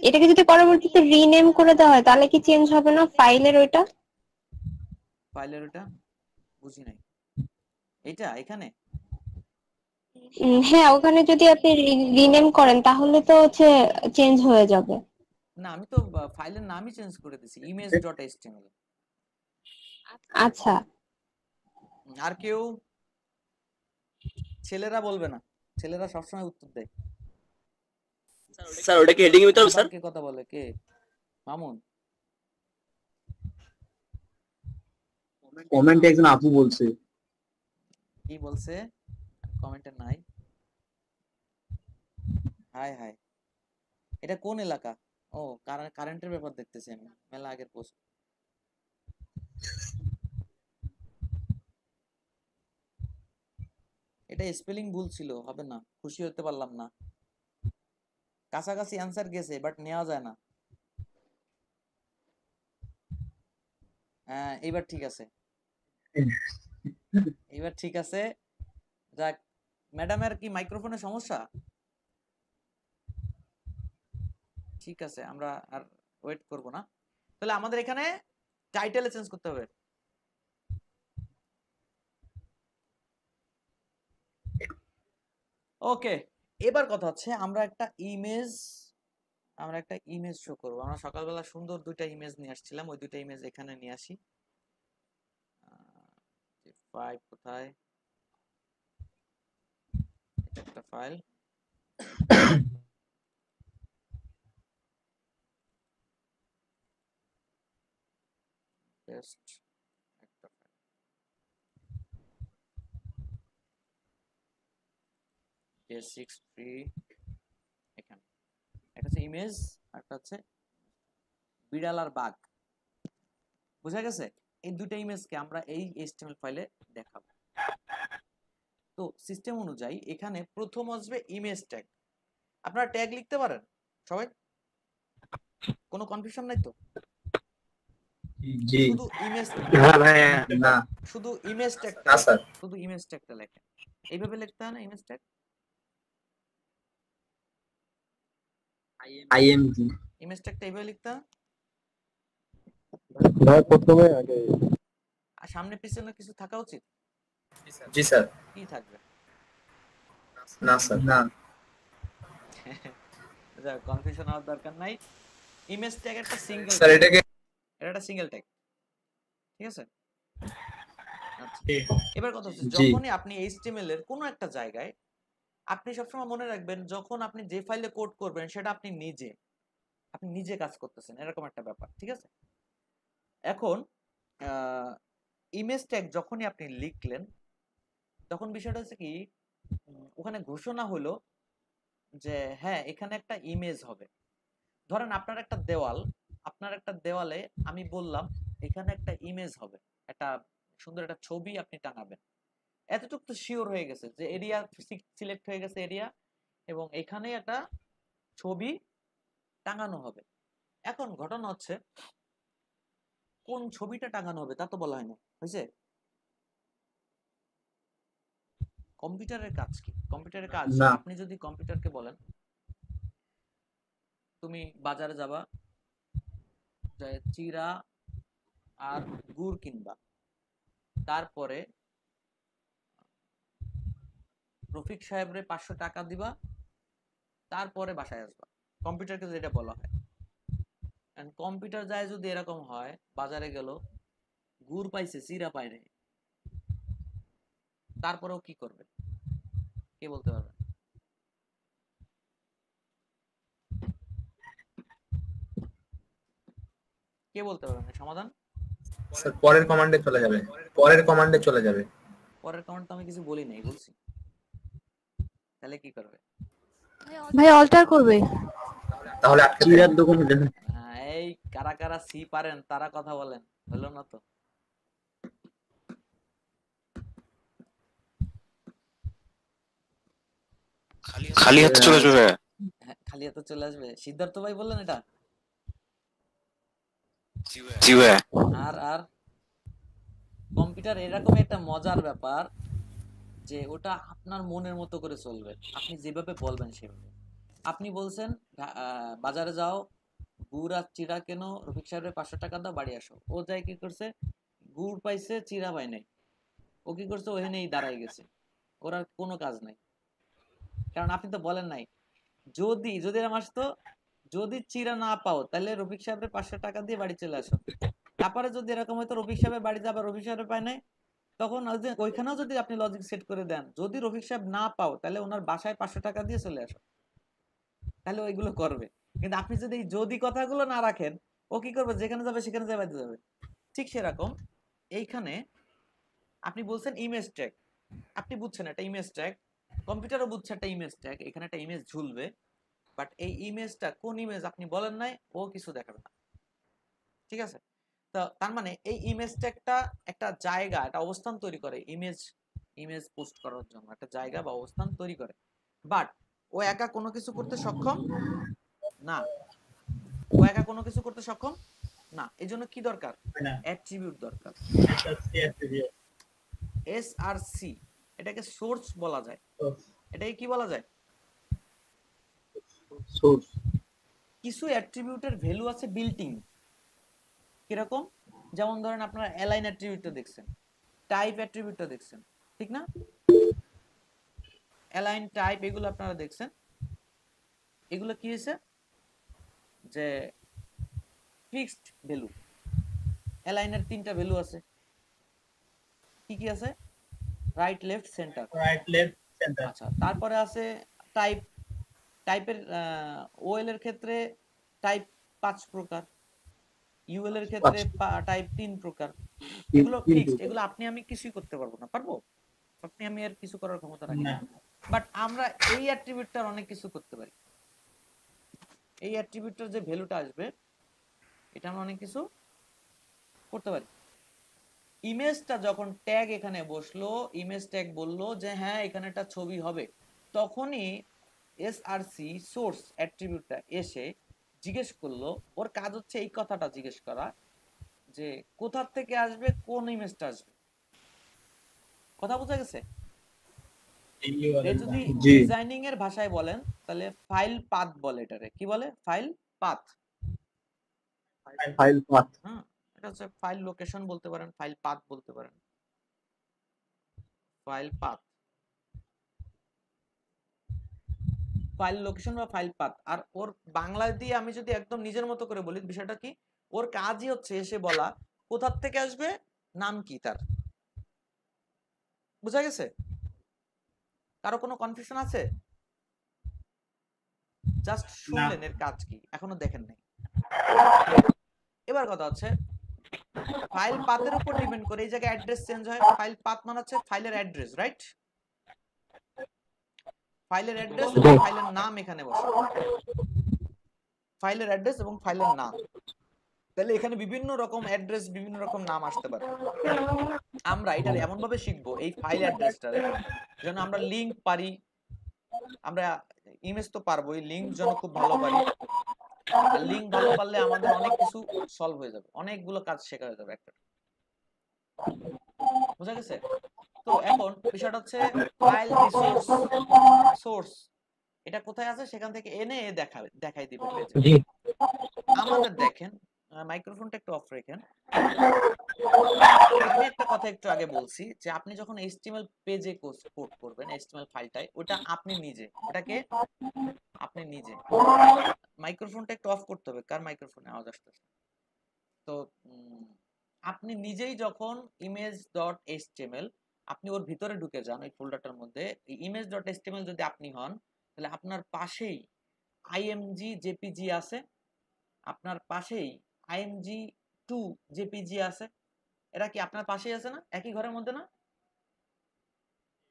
এটাকে যদি পরবর্তীতে রিনেম করে দেওয়া হয় তাহলে কি চেঞ্জ হবে না ফাইলের ওইটা? ফাইলের ওটা বুঝি নাই। এইটা এখানে হ্যাঁ, ওখানে যদি আপনি রিনেম করেন তাহলে তো হচ্ছে চেঞ্জ হয়ে যাবে। না, আমি তো ফাইলের নামই চেঞ্জ করে দিছি, image.html। আচ্ছা, আর কেউ? ছেলেরা বলবে না, ছেলেরা সবসময় উত্তর দেয়। স্যার ওটা কি হেডিং এর ভিতর স্যার? কে কথা বলে? কে? মামুন? কমেন্টে একজন আপু বলছে। কি বলছে? কমেন্টে নাই। হাই হাই, এটা কোন এলাকা? ও, কারেন্টের ব্যাপার দেখতেছি আমি, মেলা আগের পোস্ট। এটা স্পেলিং ভুল ছিল, হবে না, খুশি হতে পারলাম না। কাছাকাছি অ্যান্সার গেছে বাট নেওয়া যায় না। এইবার ঠিক আছে, এইবার ঠিক আছে। যাক, ম্যাডামের কি মাইক্রোফোনের সমস্যা? ঠিক আছে, আমরা আর ওয়েট করব না। তাহলে আমাদের এখানে টাইটেলে চেঞ্জ করতে হবে। ওকে, এবার কথা হচ্ছে আমরা একটা ইমেজ শো করব। আমরা সকালবেলা সুন্দর দুইটা ইমেজ নিয়ে আসছিলাম, ওই দুইটা ইমেজ এখানে নিয়ে আসি। ফাইল কোথায়? এটা একটা ফাইল। পেস্ট একটা ফাইল। বেসিক্স ফ্রি এখানে একটা হচ্ছে ইমেজ, একটা হচ্ছে বিড়াল আর বাঘ। বুঝা গেছে? এই দুটো ইমেজকে আমরা এই HTML ফাইলে দেখাবো। তো সিস্টেম অনুযায়ী এখানে প্রথম আসবে ইমেজ ট্যাগ। আপনারা ট্যাগ লিখতে পারেন সবাই? কোনো কনফিউশন নাই তো? জি শুধু ইমেজ, না ভাই না, শুধু ইমেজ ট্যাগ, না স্যার, শুধু ইমেজ ট্যাগটা লেখেন। এইভাবে লিখতে হয় না ইমেজ ট্যাগ? আইএমজি ইমেজ ট্যাগটা এইভাবে লিখতে হয়। ভাই প্রথমে আগে আর সামনে পিছনে কিছু থাকা উচিত। জি স্যার। কি থাকবে? না স্যার না, যা কনফিউশন হওয়ার দরকার নাই। ইমেজ ট্যাগ একটা সিঙ্গেল স্যার এটাকে এটা একটা সিঙ্গেল ট্যাগ, ঠিক আছে? আচ্ছা, এবার কথা হচ্ছে জি। যখনই আপনি HTML এর কোনো একটা জায়গায়, আপনি সবসময় মনে রাখবেন যখন আপনি যে ফাইলে কোড করবেন সেটা আপনি নিজে কাজ করতেছেন, এরকম একটা ব্যাপার, ঠিক আছে? এখন ইমেজ ট্যাগ যখনই আপনি লিখলেন তখন বিষয়টা হচ্ছে কি, ওখানে ঘোষণা হলো যে হ্যাঁ এখানে একটা ইমেজ হবে। ধরেন আপনার একটা দেওয়ালে আমি বললাম এখানে একটা ইমেজ হবে, একটা সুন্দর একটা ছবি আপনি টাঙাবেন। এতটুকু তো শিওর হয়ে গেছে যে এরিয়া সিলেক্ট হয়ে গেছে এরিয়া, এবং এখানে একটা ছবি টাঙানো হবে। এখন ঘটনা হচ্ছে কোন ছবিটা টাঙানো হবে তা তো বলা হয়নি, হয়েছে? কম্পিউটারের কাজ কি? কম্পিউটারের কাজ না। আপনি যদি কম্পিউটারকে বলেন তুমি বাজারে যাবা, চিরা আর গুড় কিনবা, তারপরে রফিক সাহেবরে 500 টাকা দিবা, তারপরে বাসায় আসবা। কম্পিউটারকে যেটা বলা হয়। কম্পিউটার যায় যদি এরকম হয়, বাজারে গেল, গুড় পাইছে চিরা পায় নাই, তারপরেও কি করবে? কে বলতে পারবে? কে বলতে পারবেন সমাধান? স্যার পরের কমান্ডে চলে যাবে, পরের কমান্ডে চলে যাবে। পরের কমান্ড তো আমি কিছু বলি নাই, বলছি। তাহলে কি করবে? ভাই অল্টার করবে। তাহলে চিরার দোকান এই কারা কারা সি পারেন তারা কথা বলেন, হলো না তো? খালি হাতে চলে যাবে। খালি হাতে চলে আসবে? সিদ্ধার্থ ভাই বললেন এটা? জি ভাই। আর কম্পিউটার এরকম একটা মজার ব্যাপার যে ওটা আপনার মনের মতো করে চলবে, আপনি যেভাবে বলবেন সেভাবে। আপনি বলছেন বাজারে যাও, গুড় আর চিরা কেন, রফিক সাহেবের 500 টাকা দাও, বাড়ি আসো। ও যাই কি করছে, গুড় পাইছে চিরা পাই নাই, ও কি করছে ওখানেই দাঁড়াই গেছে, ওর আর কোনো কাজ নাই। কারণ আপনি তো বলেন নাই যদি এরকম আসতো, যদি চিরা না পাও তাহলে রফিক সাহেবের 500 টাকা দিয়ে বাড়ি চলে আসো। তারপরে যদি এরকম হয়তো রফিক সাহেবের বাড়ি যাবার, রফিক সাহেবের পায় নাই, তখন ওইখানেও যদি আপনি লজিক সেট করে দেন, যদি রফিক সাহেব না পাও তাহলে ওনার বাসায় 500 টাকা দিয়ে চলে আসো, তাহলে ওইগুলো করবে। কিন্তু আপনি যদি এই যদি কথাগুলো না রাখেন, ও কি করবে, যেখানে যাবে সেখানে যাবে। ঠিক সেরকম এইখানে আপনি বলছেন ইমেজ ট্যাগ, আপনি বুঝছেন একটা ইমেজ ট্যাগ, কম্পিউটারও বুঝছে একটা ইমেজ ট্যাগ, এখানে একটা ইমেজ ঝুলবে, বাট এই ইমেজটা কোন ইমেজ আপনি বলেন নাই, ও কিছু দেখাবে না, ঠিক আছে? তো তার মানে এই ইমেজ ট্যাগটা একটা জায়গা, একটা অবস্থান তৈরি করে, ইমেজ পোস্ট করার জন্য একটা জায়গা বা অবস্থান তৈরি করে। বাট ও একা কোনো কিছু করতে সক্ষম না, ও একা কোনো কিছু করতে সক্ষম না, এজন্য কি দরকার? অ্যাট্রিবিউট দরকার। এসআরসি এটাকে সোর্স বলা যায়। এটাকে কি বলা যায়? সোর্স। কিছু অ্যাট্রিবিউটের ভ্যালু আছে বিল্ট ইন। কিরকম? যেমন ধরেন আপনারা অ্যালাইন অ্যাট্রিবিউটটা দেখছেন, টাইপ অ্যাট্রিবিউটটা দেখছেন, ঠিক না? অ্যালাইন, টাইপ এগুলো আপনারা দেখছেন। এগুলো কি হয়েছে যে ফিক্সড ভ্যালু। অ্যালাইনের 3টা ভ্যালু আছে, কি কি আছে? Right, left, centre. Right, left, centre. আচ্ছা, তারপরে আছে টাইপ। টাইপের ওএল এর ক্ষেত্রে টাইপ 5 প্রকার, ইউএল এর ক্ষেত্রে টাইপ 3 প্রকার। এগুলো ফিক্সড, এগুলো আপনি আমি কিছুই করতে পারবো না। পারবো? আপনি আমি আর কিছু করার ক্ষমতা রাখি না। বাট আমরা এই অ্যাট্রিবিউটটার অনেক কিছু করতে পারি। এই অ্যাট্রিবিউটটার যে ভ্যালুটা আসবে এটা আমরা অনেক কিছু করতে পারি। ইমেজটা যখন ট্যাগ এখানে বসলো, ইমেজ ট্যাগ বললো যে হ্যাঁ এখানে একটা ছবি হবে, তখনই এসআরসি সোর্স অ্যাট্রিবিউটটা এসে জিজ্ঞেস করলো, ওর কাজ হচ্ছে এই কথাটা জিজ্ঞেস করা যে কোথা থেকে আসবে, কোন ইমেজটা আসবে। কথা বোঝা গেছে? যদি ডিজাইনিং এর ভাষায় বলেন তাহলে ফাইল পাথ বলে এটারে। কি বলে? File path. File path. হ্যাঁ, এটা হচ্ছে ফাইল লোকেশন বলতে পারেন, ফাইল পাথ বলতে পারেন। ফাইল পাথ, ফাইল লোকেশন বা ফাইল পাথ। আর ওর বাংলা দিয়ে আমি যদি একদম নিজের মতো করে বলি, বিষয়টা কি? ওর কাজই হচ্ছে এসে বলা কোথা থেকে আসবে, নাম কি তার। বুঝা গেছে? কারো কোনো কনফিউশন আছে? জাস্ট শুনলেন এর কাজ কি, এখনো দেখেন নাই। এবার কথা হচ্ছে ফাইল পাথের উপর ডিপেন্ড করে এই জায়গায় অ্যাড্রেস চেঞ্জ হয়। ফাইল পাথ মানে হচ্ছে ফাইলের অ্যাড্রেস, রাইট? ফাইলের অ্যাড্রেস এবং ফাইলের নাম এখানে বসে। ফাইলের অ্যাড্রেস এবং ফাইলের নাম। তাহলে এখানে বিভিন্ন রকম অ্যাড্রেস, বিভিন্ন রকম নাম আসতে পারে। আমরা এটা এমন ভাবে শিখবো এই ফাইল অ্যাড্রেসটারে যেন আমরা লিংক পারি। আমরা ইমেজ তো পারবোই, লিংক যেন খুব ভালো পারি। আর লিংক ভালো পারলে আমাদের অনেক কিছু সলভ হয়ে যাবে, অনেকগুলো কাজ শেখা হয়ে যাবে একটা। বুঝা গেছে? তো এখন বিষয়টা হচ্ছে ফাইল রিসোর্স সোর্স, এটা কোথায় আছে সেখান থেকে এনে দেখাই দিবে। আমাদের দেখেন, মাইক্রোফোনটা একটু অফ রাখেন। আমি একটা কথা একটু আগে বলছি যে আপনি যখন HTML পেজে কোড করবেন, HTML ফাইলটাই, ওটা আপনি নিজে, ওটাকে আপনি নিজে। মাইক্রোফোনটা একটু অফ করতে হবে, কার মাইক্রোফোনে আওয়াজ আসতেছে। তো আপনি নিজেই যখন image.html আপনি ওর ভিতরে ঢুকে যান, ওই ফোল্ডারটার মধ্যে image.html যদি আপনি হন, তাহলে আপনার পাশেই img jpg আছে, আপনার পাশেই img2 jpg আছে। এরা কি আপনার পাশেই আছে না? একই ঘরের মধ্যে না?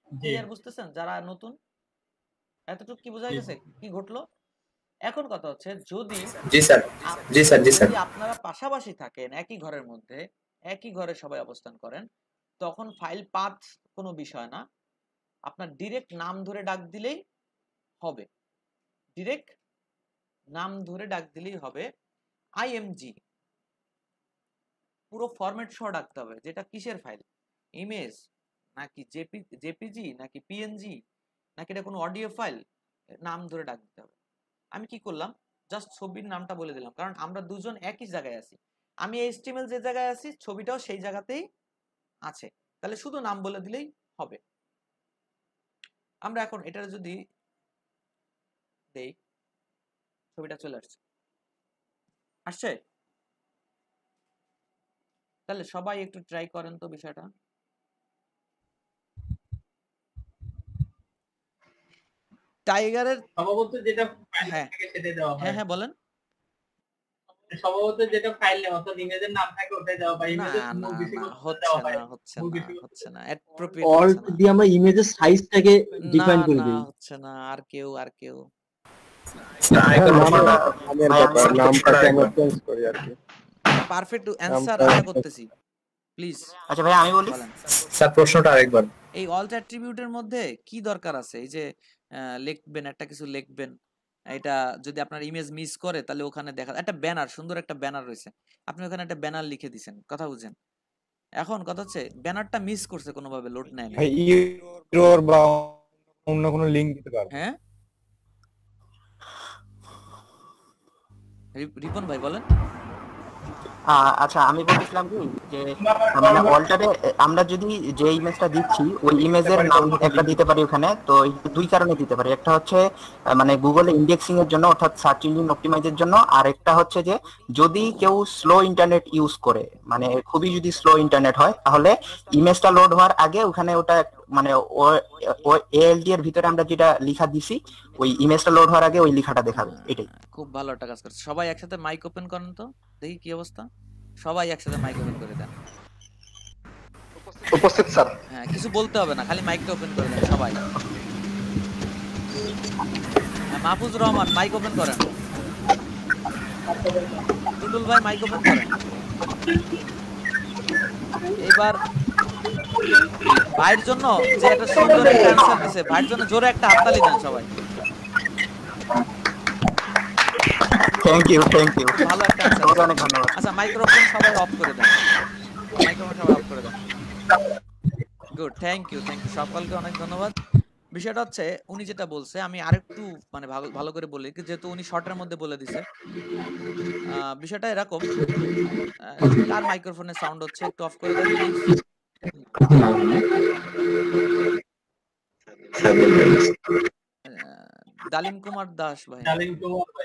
ক্লিয়ার বুঝতেছেন? যারা নতুন এতটুকু কি বোঝা গেছে কি ঘটলো? এখন কথা হচ্ছে যদি আপনারা পাশাপাশি থাকেন, একই ঘরের মধ্যে, একই ঘরে সবাই অবস্থান করেন, তখন ফাইল পাথ কোনো বিষয় না। আপনার ডিরেক্ট নাম ধরে ডাক দিলেই হবে। ডিরেক্ট নাম ধরে ডাক দিলেই হবে। img পুরো ফরম্যাট সহ ডাকতে হবে। যেটা কিসের ফাইল? ইমেজ নাকি জেপিজি নাকি পিএনজি নাকি এটা কোনো অডিও ফাইল? নাম ধরে ডাক দিতে হবে। আমি কি করলাম? জাস্ট ছবির নামটা বলে দিলাম, কারণ আমরা দুজন একই জায়গায় আছি। আমি HTML যে জায়গায় আছি ছবিটাও সেই জায়গাতেই আছে, তাহলে শুধু নাম বলে দিলেই হবে। আমরা এখন এটা যদি দেই, ছবিটা চলে আসছে। আসছে? তাহলে সবাই একটু ট্রাই করেন তো বিষয়টা। টাইগারের সম্ভবত যেটা ফাইল থাকে সেটাই দেওয়া হয়। হ্যাঁ হ্যাঁ বলেন। সম্ভবত যেটা ফাইল নেই অর্থাৎ ইমেজের নাম থাকে ওটাই দেওয়া হয়। ইমেজের মূল বিষয়বস্তু দেওয়া হয়। হচ্ছে না অ্যাপ্রোপ্রিয়েট অল্ট দিয়ে আমরা ইমেজের সাইজটাকে ডিফাইন করে দিই। হচ্ছে না। আর কেউ পারফেক্ট অ্যানসার আশা করতেছি। প্লিজ। আচ্ছা ভাই আমি বলি স্যার প্রশ্নটা আরেকবার। এই অল্ট অ্যাট্রিবিউটের মধ্যে কি দরকার আছে? এই যে লিখবেন, একটা কিছু লিখবেন, এটা যদি আপনার ইমেজ মিস করে তাহলে ওখানে দেখা একটা ব্যানার, সুন্দর একটা ব্যানার রয়েছে, আপনি ওখানে একটা ব্যানার লিখে দিছেন, কথা বুঝেন। এখন কথা হচ্ছে ব্যানারটা মিস করছে, কোনোভাবে লোড নেয় না। ভাই ইউর বা অন্য কোনো লিংক দিতে পারবো? হ্যাঁ রিপন ভাই বলেন। আচ্ছা আমি বলছিলাম কি যে মানে অল্টারে আমরা যদি যে ইমেজটা দিচ্ছি ওই ইমেজের নাম একটা দিতে পারি ওখানে, তো দুই কারণে দিতে পারি। একটা হচ্ছে মানে গুগলে ইন্ডেক্সিং এর জন্য, অর্থাৎ সার্চ ইঞ্জিন অপটিমাইজের জন্য, আর একটা হচ্ছে যে যদি কেউ স্লো ইন্টারনেট ইউজ করে, মানে খুবই যদি স্লো ইন্টারনেট হয়, তাহলে ইমেজটা লোড হওয়ার আগে ওখানে ওটা মানে এএলডি এর ভিতরে আমরা যেটা লেখা দিছি ওই ইমেজটা লোড হওয়ার আগে ওই লেখাটা দেখাবে। এটাই। খুব ভালো একটা কাজ করছে। সবাই একসাথে মাইক ওপেন করেন তো, দেখি কি অবস্থা। সবাই একসাথে মাইক ওপেন করে দেন। উপস্থিত স্যার। হ্যাঁ কিছু বলতে হবে না, খালি মাইকটা ওপেন করে দেন সবাই। মাহফুজ রহমান মাইক ওপেন করেন। টুটুল ভাই মাইক ওপেন করেন। এবার ভাইয়ের জন্য যে একটা সুন্দর একটা অ্যানসার দিছে, ভাইয়ের জন্য জোরে একটা হাততালি দেন সবাই। থ্যাংক ইউ ভালো একটা অ্যানসার, অনেক ধন্যবাদ। আচ্ছা মাইক্রোফোন সবাই অফ করে দেন, মাইক্রোফোন সবাই অফ করে দেন। গুড, থ্যাংক ইউ সকলকে অনেক ধন্যবাদ। বিষয়টা হচ্ছে উনি যেটা বলছে আমি আরেকটু মানে ভালো করে বলি, যেহেতু উনি শর্টের মধ্যে বলে দিছে। বিষয়টা এরকম, কার মাইক্রোফোনের সাউন্ড হচ্ছে একটু অফ করে দেন প্লিজ। ডালিম কুমার দাস ভাই।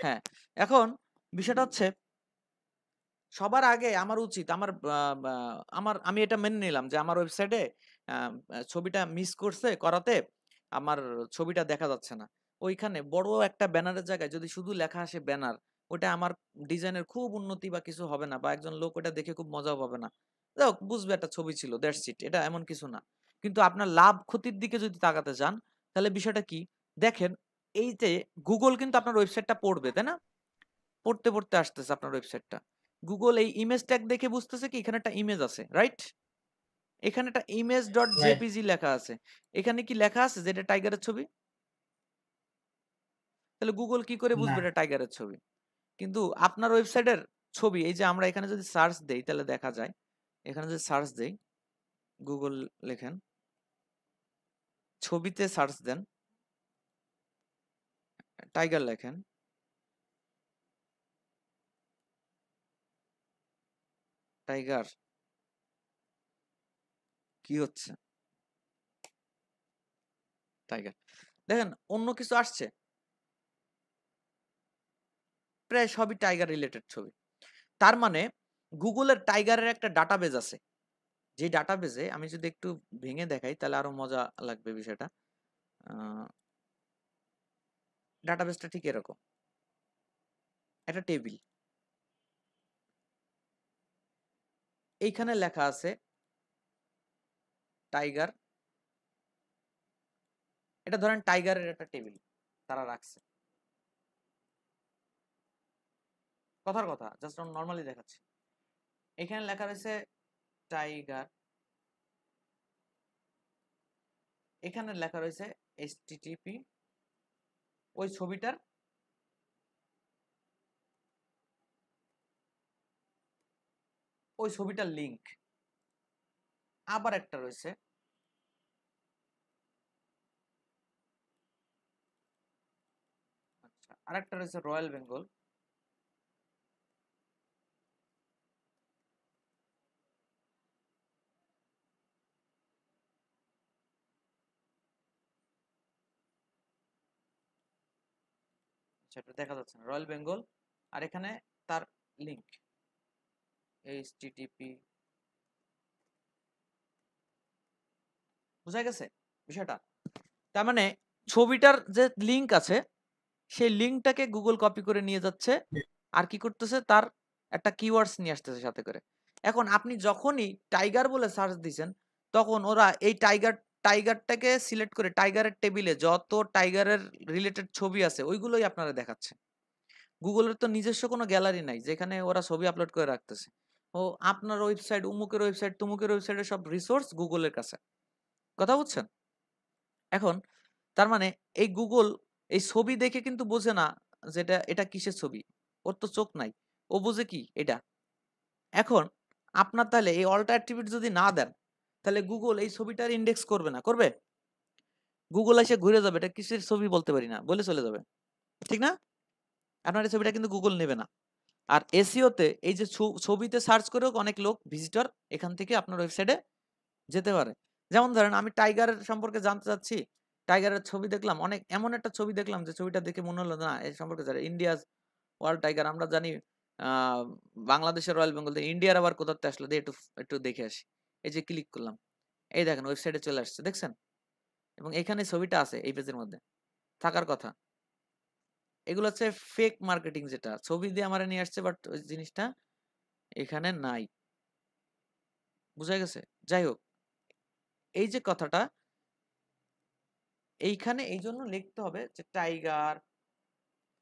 হ্যাঁ এখন বিষয়টা হচ্ছে সবার আগে আমার উচিত আমি এটা মেনে নিলাম যে আমার ওয়েবসাইটে ছবিটা মিস করাতে আমার ছবিটা দেখা যাচ্ছে না। ওইখানে বড় একটা ব্যানারের জায়গায় যদি শুধু লেখা আসে ব্যানার, ওটা আমার ডিজাইনের খুব উন্নতি বা কিছু হবে না, বা একজন লোক ওটা দেখে খুব মজাও পাবে না। যাক বুঝবে একটা ছবি ছিল, দ্যাটস ইট, এটা এমন কিছু না। কিন্তু আপনার লাভ ক্ষতির দিকে যদি তাকাতে চান তাহলে বিষয়টা কি দেখেন, এই যে গুগল কিন্তু আপনার ওয়েবসাইটটা পড়বে, তাই না? পড়তে আসতেছে আপনার ওয়েবসাইটটা। গুগল এই ইমেজ ট্যাগ দেখে বুঝতেছে কি এখানে একটা ইমেজ আছে, রাইট? এখানে একটা image.jpg লেখা আছে। এখানে কি লেখা আছে যে এটা টাইগারের ছবি? তাহলে গুগল কি করে বুঝবে এটা টাইগারের ছবি? কিন্তু আপনার ওয়েবসাইটের ছবি, এই যে আমরা এখানে যদি সার্চ দেই তাহলে দেখা যায়, এখানে যদি সার্চ দেই, গুগল লেখেন, ছবিতে সার্চ দেন, টাইগার লেখেন, টাইগার, কি হচ্ছে টাইগার, দেখেন অন্য কিছু আসছে, প্রায় সবই টাইগার রিলেটেড ছবি। তার মানে গুগলের টাইগারের একটা ডাটাবেজ আছে, যে ডাটাবেজে আমি যদি একটু ভেঙে দেখাই তাহলে আরো মজা লাগবে বিষয়টা। ডাটাবেজটা ঠিক এরকম একটা টেবিল, এইখানে লেখা আছে টাইগার, এটা ধরেন টাইগারের একটা টেবিল তারা রাখছে, কথার কথা জাস্ট নরমালি দেখাচ্ছি। এখানে লেখা রয়েছে টাইগার, এখানে লেখা রয়েছে http, ওই ছবিটার লিংক। আবার একটা রয়েছে আরেকটা রয়েছে রয়্যাল বেঙ্গল, সেটা দেখা যাচ্ছে না, রয়্যাল বেঙ্গল, আর এখানে তার লিংক http। বুঝা গেছে বিষয়টা? তার মানে ছবিটার যে লিংক আছে সেই লিংকটাকে গুগল কপি করে নিয়ে যাচ্ছে, আর কি করতেছে তার একটা কিওয়ার্ডস নিয়ে আসতেছে সাথে করে। এখন আপনি যখনই টাইগার বলে সার্চ দিবেন তখন ওরা এই টাইগারটাকে সিলেক্ট করে টাইগারের টেবিলে যত টাইগারের রিলেটেড ছবি আছে ওইগুলোই আপনারা দেখাচ্ছে। গুগলের তো নিজস্ব কোনো গ্যালারি নাই যেখানে ওরা ছবি আপলোড করে রাখতেছে। ও আপনার ওয়েবসাইট, উমুকের ওয়েবসাইট, তুমুকের ওয়েবসাইটের সব রিসোর্স গুগলের কাছে, কথা বুঝছেন? এখন তার মানে এই গুগল এই ছবি দেখে কিন্তু বোঝে না যেটা এটা কিসের ছবি, ওর তো চোখ নাই, ও বুঝে কি এটা। এখন আপনার তাহলে এই অল্টার অ্যাট্রিবিউট যদি না দেন, তাহলে গুগল এই ছবিটার ইন্ডেক্স করবে না, করবে? গুগল এসে ঘুরে যাবে এটা কিসের ছবি বলতে পারি না বলে চলে যাবে, ঠিক না? আপনার এই ছবিটা কিন্তু গুগল নেবে না। আর এসইওতে এই যে ছবিতে সার্চ করেও অনেক লোক ভিজিটর এখান থেকে আপনার ওয়েবসাইটে যেতে পারে। যেমন ধরেন আমি টাইগারের সম্পর্কে জানতে চাচ্ছি, টাইগারের ছবি দেখলাম, অনেক এমন একটা ছবি দেখলাম যে ছবিটা দেখে মনে হলো না এই সম্পর্কে জানি ইন্ডিয়াস ওয়ার্ল্ড টাইগার, আমরা জানি বাংলাদেশের রয়্যাল বেঙ্গল, ইন্ডিয়ার আবার কোথাতে আসলো দিয়ে একটু একটু দেখে আসি। এই যে ক্লিক করলাম, এই দেখেন ওয়েবসাইটে চলে আসছে, দেখছেন? এবং এখানে ছবিটা আছে এই পেজের মধ্যে থাকার কথা। এগুলো হচ্ছে ফেক মার্কেটিং, যেটা ছবি দিয়ে আমার নিয়ে আসছে বাট ওই জিনিসটা এখানে নাই। বুঝা গেছে? যাই হোক, এই যে কথাটা এইখানে এই জন্য লিখতে হবে যে টাইগার,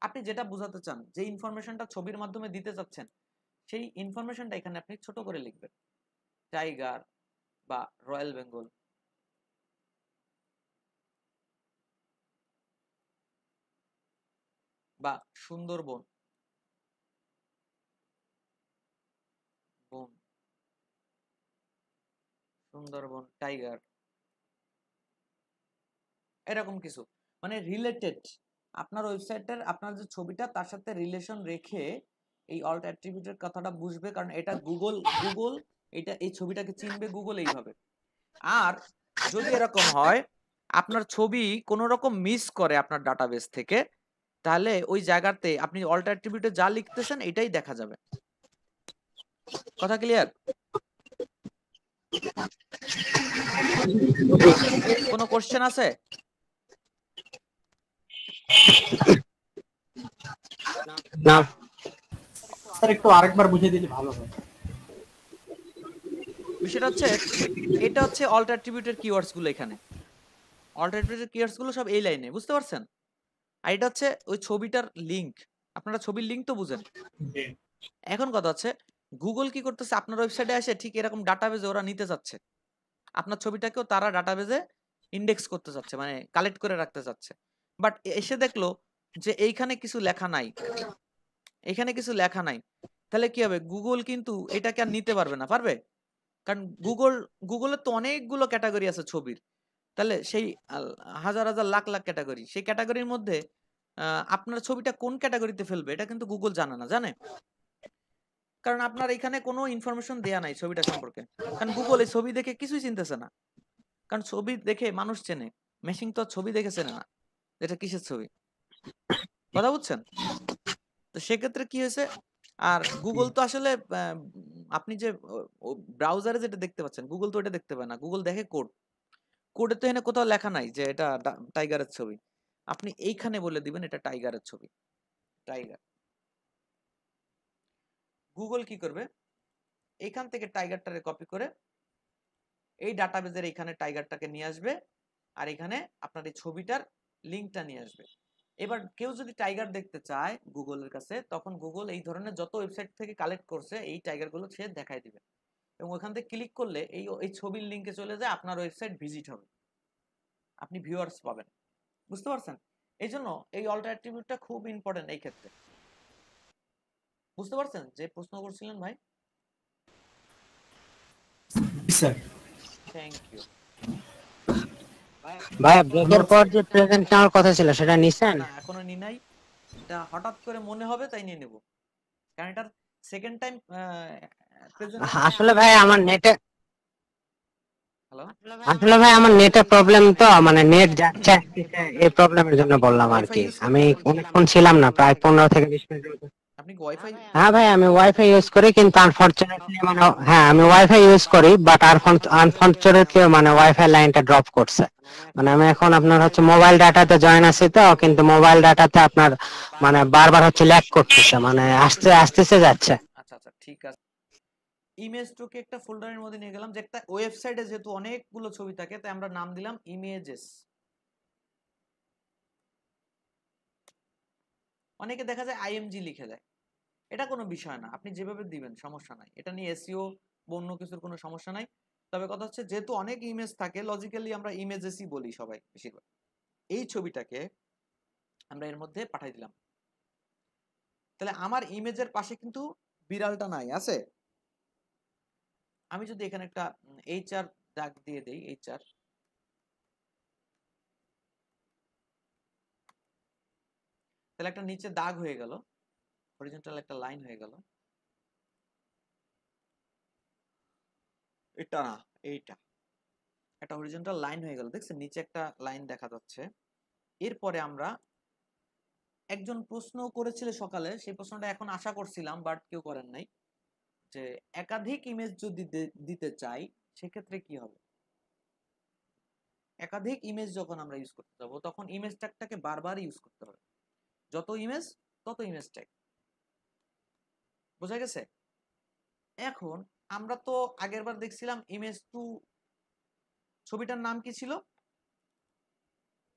আপনি যেটা বোঝাতে চান, যে ইনফরমেশনটা ছবির মাধ্যমে দিতে চাচ্ছেন, সেই ইনফরমেশনটা এখানে আপনি ছোট করে লিখবেন, টাইগার বা রয়্যাল বেঙ্গল বা সুন্দরবন বন, সুন্দরবন টাইগার, এরকম কিছু মানে রিলেটেড আপনার ওয়েবসাইটের আপনার যে ছবিটা তার সাথে রিলেশন রেখে এই অল্ট অ্যাট্রিবিউটের কথাটা বুঝবে, কারণ এটা গুগল এটা এই ছবিটাকে চিনবে গুগল এইভাবে। আর যদি এরকম হয় আপনার ছবি কোনো রকম মিস করে আপনার ডাটাবেস থেকে, তাহলে ওই জায়গাতে আপনি অল্ট অ্যাট্রিবিউটে যা লিখতেছেন এটাই দেখা যাবে। কথা ক্লিয়ার? কোনো কোশ্চেন আছে? না স্যার একটু আরেকবার বুঝিয়ে দিলে ভালো হয়। বিষয়টা হচ্ছে এটা হচ্ছে অল্ট অ্যাট্রিবিউটের কিওয়ার্ডস গুলো, এখানে অল্ট অ্যাট্রিবিউটের কিওয়ার্ডস গুলো সব এই লাইনে, বুঝতে পারছেন? আর এটা হচ্ছে ওই ছবিটার লিংক, আপনারা ছবির লিংক তো বুঝেন। এখন কথা হচ্ছে গুগল কি করতেছে, আপনার ওয়েবসাইটে এসে ঠিক এরকম ডাটাবেজে ওরা নিতে চাচ্ছে, আপনার ছবিটাকেও তারা ডাটাবেজে ইন্ডেক্স করতে চাচ্ছে, মানে কালেক্ট করে রাখতে চাচ্ছে। বাট এসে দেখলো যে এইখানে কিছু লেখা নাই, এখানে কিছু লেখা নাই, তাহলে কি হবে? গুগল কিন্তু এটাকে আর নিতে পারবে না, পারবে? কারণ গুগলের তো অনেকগুলো ক্যাটাগরি আছে ছবির, তাহলে সেই হাজার হাজার লাখ লাখ ক্যাটাগরি, সেই ক্যাটাগরির মধ্যে আপনার ছবিটা কোন ক্যাটাগরিতে ফেলবে এটা কিন্তু গুগল জানে না, জানে? কারণ আপনার এখানে কোনো ইনফরমেশন দেয়া নাই ছবিটা সম্পর্কে, কারণ গুগল এই ছবি দেখে কিছুই চিনতেছে না। কারণ ছবি দেখে মানুষ চেনে, মেশিন তো ছবি দেখে চেনে না এটা কিসের ছবি। কথা বুঝছেন? তো সেক্ষেত্রে কি হয়েছে, আর গুগল তো আসলে আপনি যে ব্রাউজারে যেটা দেখতে পাচ্ছেন গুগল তো এটা দেখতে পায় না, গুগল দেখে কোড, কোডে তো এখানে কোথাও লেখা নাই যে এটা টাইগারের ছবি। আপনি এইখানে বলে দিবেন এটা টাইগারের ছবি, টাইগার। গুগল কি করবে, এইখান থেকে টাইগারটারে কপি করে এই ডাটাবেজের এখানে টাইগারটাকে নিয়ে আসবে, আর এখানে আপনার এই ছবিটার লিঙ্কটা নিয়ে আসবে। এবার কেউ যদি টাইগার দেখতে চায় গুগলের কাছে, তখন গুগল এই ধরনের যত ওয়েবসাইট থেকে কালেক্ট করছে এই টাইগারগুলো সে দেখায় দিবে, এবং ওখান থেকে ক্লিক করলে এই ছবির লিঙ্কে চলে যায়, আপনার ওয়েবসাইট ভিজিট হবে, আপনি ভিউয়ার্স পাবেন। বুঝতে পারছেন? এই জন্য এই অল্ট অ্যাট্রিবিউটটা খুব ইম্পর্টেন্ট এই ক্ষেত্রে। বুঝতে পারছেন যে প্রশ্ন করছিলেন ভাই? স্যার থ্যাংক ইউ ভাই। ব্রেকের পর যে প্রেজেন্ট নেওয়ার কথা ছিল সেটা নিছেন? না এখনো নি নাই, এটা হঠাৎ করে মনে হবে তাই নিয়ে নেব, কারণ এটার সেকেন্ড টাইম প্রেজেন্ট। আসলে ভাই আমার নেটে হ্যালো, আসলে ভাই আমার নেটের প্রবলেম, তো মানে নেট যাচ্ছে এই প্রবলেমের জন্য বললাম আর কি। আমি অনেকক্ষণ ছিলাম না, প্রায় 15 থেকে 20 মিনিট। আপনি কি ওয়াইফাই? হ্যাঁ ভাই আমি ওয়াইফাই ইউজ করি, কিন্তু আনফরচুনেটলি মানে হ্যাঁ আমি ওয়াইফাই ইউজ করি, বাট আনফরচুনেটলি মানে ওয়াইফাই লাইনটা ড্রপ করছে। মানে আমি এখন আপনার হচ্ছে মোবাইল ডাটাতে জয়েন আছি, তো কিন্তু মোবাইল ডাটাতে আপনার মানে বারবার হচ্ছে ল্যাগ করতেছে, মানে আসতেছে যাচ্ছে। আচ্ছা আচ্ছা ঠিক আছে। ইমেজ টুকে একটা ফোল্ডারের মধ্যে নিয়ে গেলাম, যে একটা ওয়েবসাইটে যেহেতু অনেকগুলো ছবি থাকে তাই আমরা নাম দিলাম ইমেজেস। অনেকে দেখা যায় আইএমজি লিখে দেয়, এটা কোনো বিষয় না, আপনি যেভাবে দিবেন সমস্যা নাই, এটা নিয়ে এসইও বা অন্য কিছুর কোনো সমস্যা নাই। তবে কথা হচ্ছে যেহেতু অনেক ইমেজ থাকে লজিক্যালি আমরা ইমেজেসই বলি সবাই বেশিরভাগ। এই ছবিটাকে আমরা এর মধ্যে পাঠাই দিলাম, তাহলে আমার ইমেজের পাশে কিন্তু বিড়ালটা নাই, আছে? আমি যদি এখানে একটা HR দাগ দিয়ে দেই, HR, তাহলে একটা নিচে দাগ হয়ে গেল, হরিজন্টাল একটা লাইন হয়ে গেল। এটা না, এইটা একটা হরিজন্টাল লাইন হয়ে গেল, দেখছেন নিচে একটা লাইন দেখা যাচ্ছে। এরপরে আমরা একজন প্রশ্ন করেছিল সকালে, সেই প্রশ্নটা এখন আশা করছিলাম বাট কেউ করেন নাই, যে একাধিক ইমেজ যদি দিতে চাই সেক্ষেত্রে কি হবে। একাধিক ইমেজ যখন আমরা ইউজ করতে যাব তখন ইমেজ ট্যাগটাকে বারবার ইউজ করতে হবে, যত ইমেজ তত ইমেজ ট্যাগ। বোঝা গেছে? এখন আমরা তো আগের বার দেখছিলাম ইমেজ 2, ছবিটার নাম কি ছিল?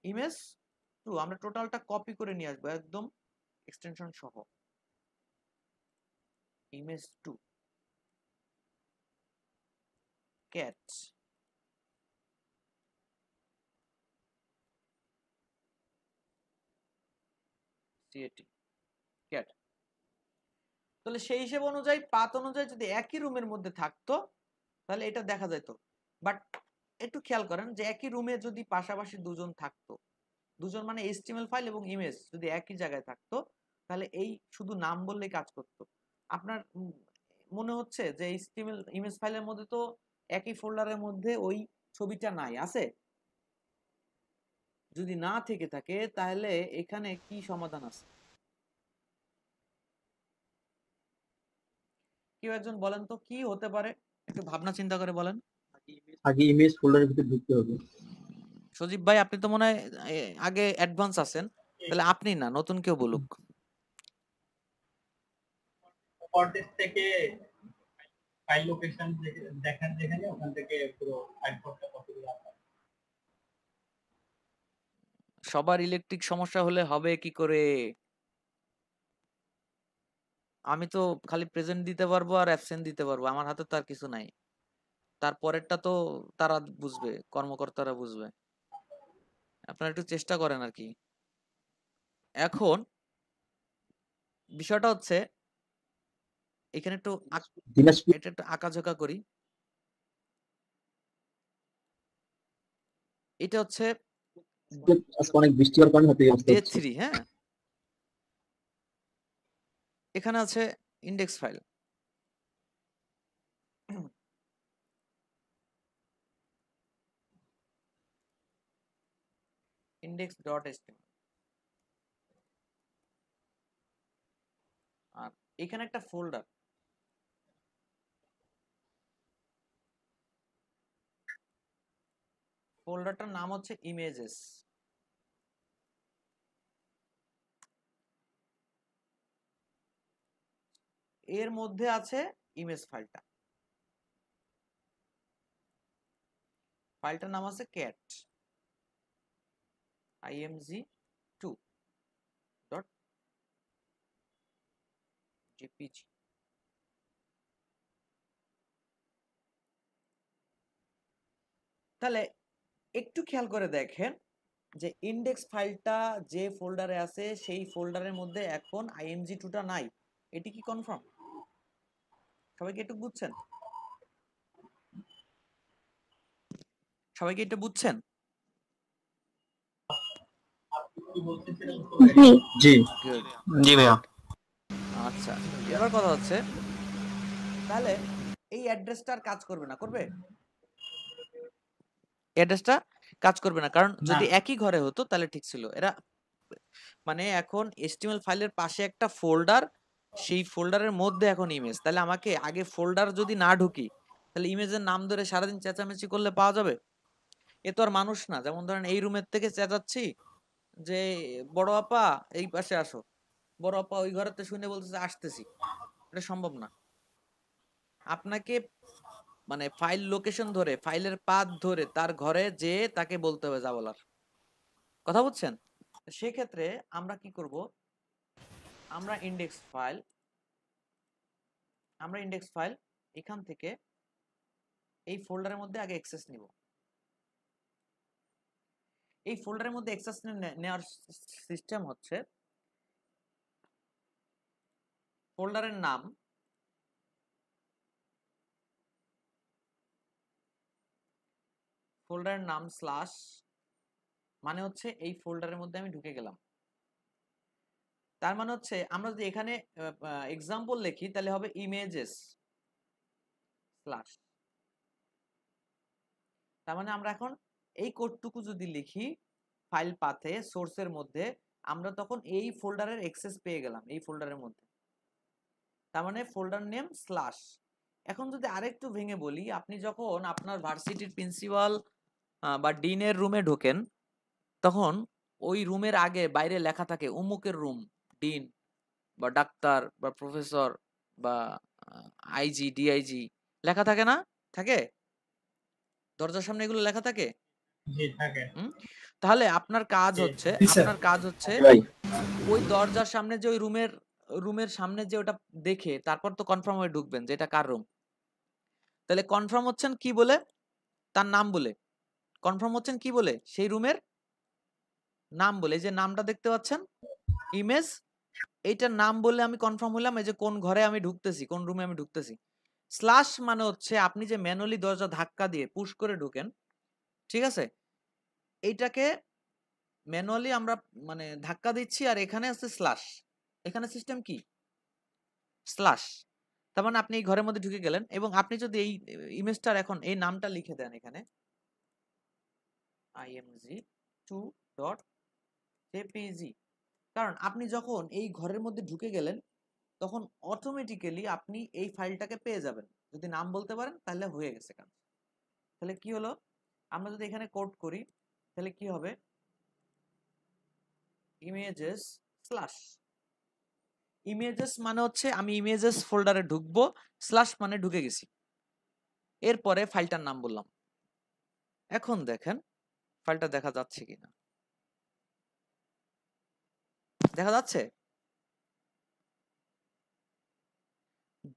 ইমেজ 2। আমরা টোটালটা কপি করে নিয়ে আসবো একদম এক্সটেনশন সহ, ইমেজ 2 ক্যাট। ক্যাট। তাহলে সেই হিসেব অনুযায়ী পাথ অনুযায়ী যদি একই রুমের মধ্যে থাকতো তাহলে এটা দেখা যেত। বাট একটু খেয়াল করেন যে একই রুমে যদি পাশাপাশি দুজন থাকতো, দুজন মানে HTML ফাইল এবং ইমেজ যদি একই জায়গায় থাকতো তাহলে এই শুধু নাম বললেই কাজ করতো। আপনার মনে হচ্ছে যে HTML ইমেজ ফাইলের মধ্যে তো একই ফোল্ডারের মধ্যে ওই ছবিটা নাই, আছে? যদি না থেকে থাকে তাহলে এখানে কি সমাধান আছে? কেউ একজন বলেন তো কি হতে পারে, একটু ভাবনা চিন্তা করে বলেন। আগে ইমেজ ফোল্ডারের ভিতরে ঢুকতে হবে। সজীব ভাই আপনি তো মনে হয় আগে অ্যাডভান্স আছেন, তাহলে আপনি না, নতুন কেউ বলুক। কর্টেক্স থেকে ফাইল লোকেশন দেখেন, যেখানে ওখান থেকে পুরো ফাইল কোডটা কপি করে আনতে। সবার ইলেকট্রিক সমস্যা হলে হবে কি করে? আমি তো খালি প্রেজেন্ট দিতে পারবো আর অ্যাবসেন্ট দিতে পারবো, আমার হাতে তো আর কিছু নাই। তারপরেরটা তো তারা বুঝবে, কর্মকর্তারা বুঝবে। আপনারা একটু চেষ্টা করেন আর কি। এখন বিষয়টা হচ্ছে এখানে একটু এটা একটু আঁকাঝোঁকা করি। এটা হচ্ছে অনেক বৃষ্টি হওয়ার কারণে হতে ডে 3, হ্যাঁ? এখানে আছে ইন্ডেক্স ফাইল, index.html, আর এখানে একটা ফোল্ডার, ফোল্ডারটার নাম হচ্ছে ইমেজেস। এর মধ্যে আছে ইমেজ ফাইলটা, ফাইলটার নাম আছে cat img2.jpg। তাহলে একটু খেয়াল করে দেখেন যে ইন্ডেক্স ফাইলটা যে ফোল্ডারে আছে সেই ফোল্ডারের মধ্যে এখন img2টা নাই। এটি কি কনফার্ম? সবাই কি একটু বুঝছেন? সবাই কি এটা বুঝছেন? জি জি ভাইয়া। আচ্ছা, এবার কথা হচ্ছে তাহলে এই অ্যাড্রেসটা আর কাজ করবে না, করবে? অ্যাড্রেসটা কাজ করবে না, কারণ যদি একই ঘরে হতো তাহলে ঠিক ছিল। এরা মানে এখন HTML ফাইলের পাশে একটা ফোল্ডার, সেই ফোল্ডারের মধ্যে এখন ইমেজ। তাহলে আমাকে আগে ফোল্ডার যদি না ঢুকি তাহলে ইমেজের নাম ধরে সারাদিন চেঁচামেচি করলে পাওয়া যাবে? এ তো আর মানুষ না। যেমন ধরেন এই রুমের থেকে চেঁচাচ্ছি যে বড় আপা এই পাশে আসো, বড় আপা ওই ঘরেতে শুনে বলতেছে আসতেছি, এটা সম্ভব না। আপনাকে মানে ফাইল লোকেশন ধরে, ফাইলের পাথ ধরে তার ঘরে যে তাকে বলতে হবে যা বলার। কথা বুঝছেন? সেক্ষেত্রে আমরা কি করব, আমরা ইন্ডেক্স ফাইল এখান থেকে এই ফোল্ডারের মধ্যে আগে অ্যাক্সেস নিব। এই ফোল্ডারের মধ্যে অ্যাক্সেস নেওয়ার সিস্টেম হচ্ছে ফোল্ডারের নাম স্ল্যাশ মানে হচ্ছে এই ফোল্ডারের মধ্যে আমি ঢুকে গেলাম। তার মানে হচ্ছে আমরা যদি এখানে এক্সাম্পল লিখি তাহলে হবে ইমেজেস স্ল্যাশ। তার মানে আমরা এখন এই কোডটুকু যদি লিখি ফাইল পাথে সোর্সের মধ্যে, আমরা তখন এই ফোল্ডারের অ্যাক্সেস পেয়ে গেলাম এই ফোল্ডারের মধ্যে। তার মানে ফোল্ডার নেম স্ল্যাশ। এখন যদি আরেকটু ভেঙে বলি, আপনি যখন আপনার ভার্সিটির প্রিন্সিপাল বা ডিনের রুমে ঢোকেন, তখন ওই রুমের আগে বাইরে লেখা থাকে অমুকের রুম, ডিন বা ডাক্তার বা প্রফেসর বা আইজি ডিআইজি লেখা থাকে না? থাকে দরজার সামনে এগুলো লেখা থাকে। জি থাকে। তাহলে আপনার কাজ হচ্ছে ওই দরজার সামনে যে ওই রুমের সামনে যে ওটা দেখে তারপর তো কনফার্ম হয়ে ঢুকবেন যে এটা কার রুম। তাহলে কনফার্ম হচ্ছেন কি বলে? তার নাম বলে। কনফার্ম হচ্ছেন কি বলে? সেই রুমের নাম বলে। যে নামটা দেখতে পাচ্ছেন ইমেজ, এইটার নাম বলে আমি কনফার্ম হলাম এই যে কোন ঘরে আমি ঢুকতেছি, কোন রুমে আমি ঢুকতেছি। স্ল্যাশ মানে হচ্ছে আপনি যে ম্যানুয়ালি দরজা ধাক্কা দিয়ে পুশ করে ঢোকেন, ঠিক আছে, এইটাকে ম্যানুয়ালি আমরা মানে ধাক্কা দিচ্ছি, আর এখানে আছে স্ল্যাশ। এখানে সিস্টেম কি? স্ল্যাশ। তার মানে আপনি এই ঘরের মধ্যে ঢুকে গেলেন, এবং আপনি যদি এই ইমেজটার এখন এই নামটা লিখে দেন এখানে img2.jpg, কারণ আপনি যখন এই ঘরের মধ্যে ঢুকে গেলেন তখন অটোমেটিক্যালি আপনি এই ফাইলটাকে পেয়ে যাবেন। যদি নাম বলতে পারেন তাহলে হয়ে গেছে কাজ। তাহলে কি হলো, আমরা যদি এখানে কোড করি তাহলে কি হবে, ইমেজেস স্ল্যাশ। ইমেজেস মানে হচ্ছে আমি ইমেজেস ফোল্ডারে ঢুকবো, স্ল্যাশ মানে ঢুকে গেছি। এরপরে ফাইলটার নাম বললাম। এখন দেখেন ফাইলটা দেখা যাচ্ছে কিনা। দেখা যাচ্ছে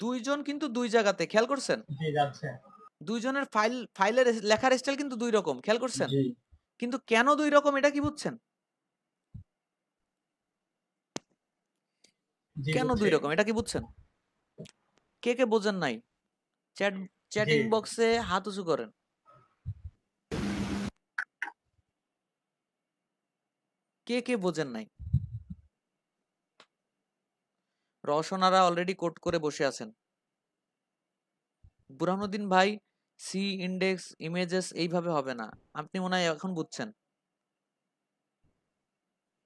দুইজন কিন্তু দুই জায়গাতে, খেয়াল করছেন? জি যাচ্ছে। দুইজনের ফাইলের লেখার স্টাইল কিন্তু দুই রকম, খেয়াল করছেন? কিন্তু কেন দুই রকম এটা কি বুঝছেন? কেন দুই রকম এটা কি বুঝছেন? কে কে বোঝেন নাই? চ্যাটিং বক্সে হাত উঁচু করেন। কে কে বোঝেন নাই? রওশনারা অলরেডি কোড করে বসে আছেন। বুরহানুদ্দিন ভাই সি ইন্ডেক্স ইমেজেস এইভাবে হবে না, আপনি মনে হয় এখন বুঝছেন।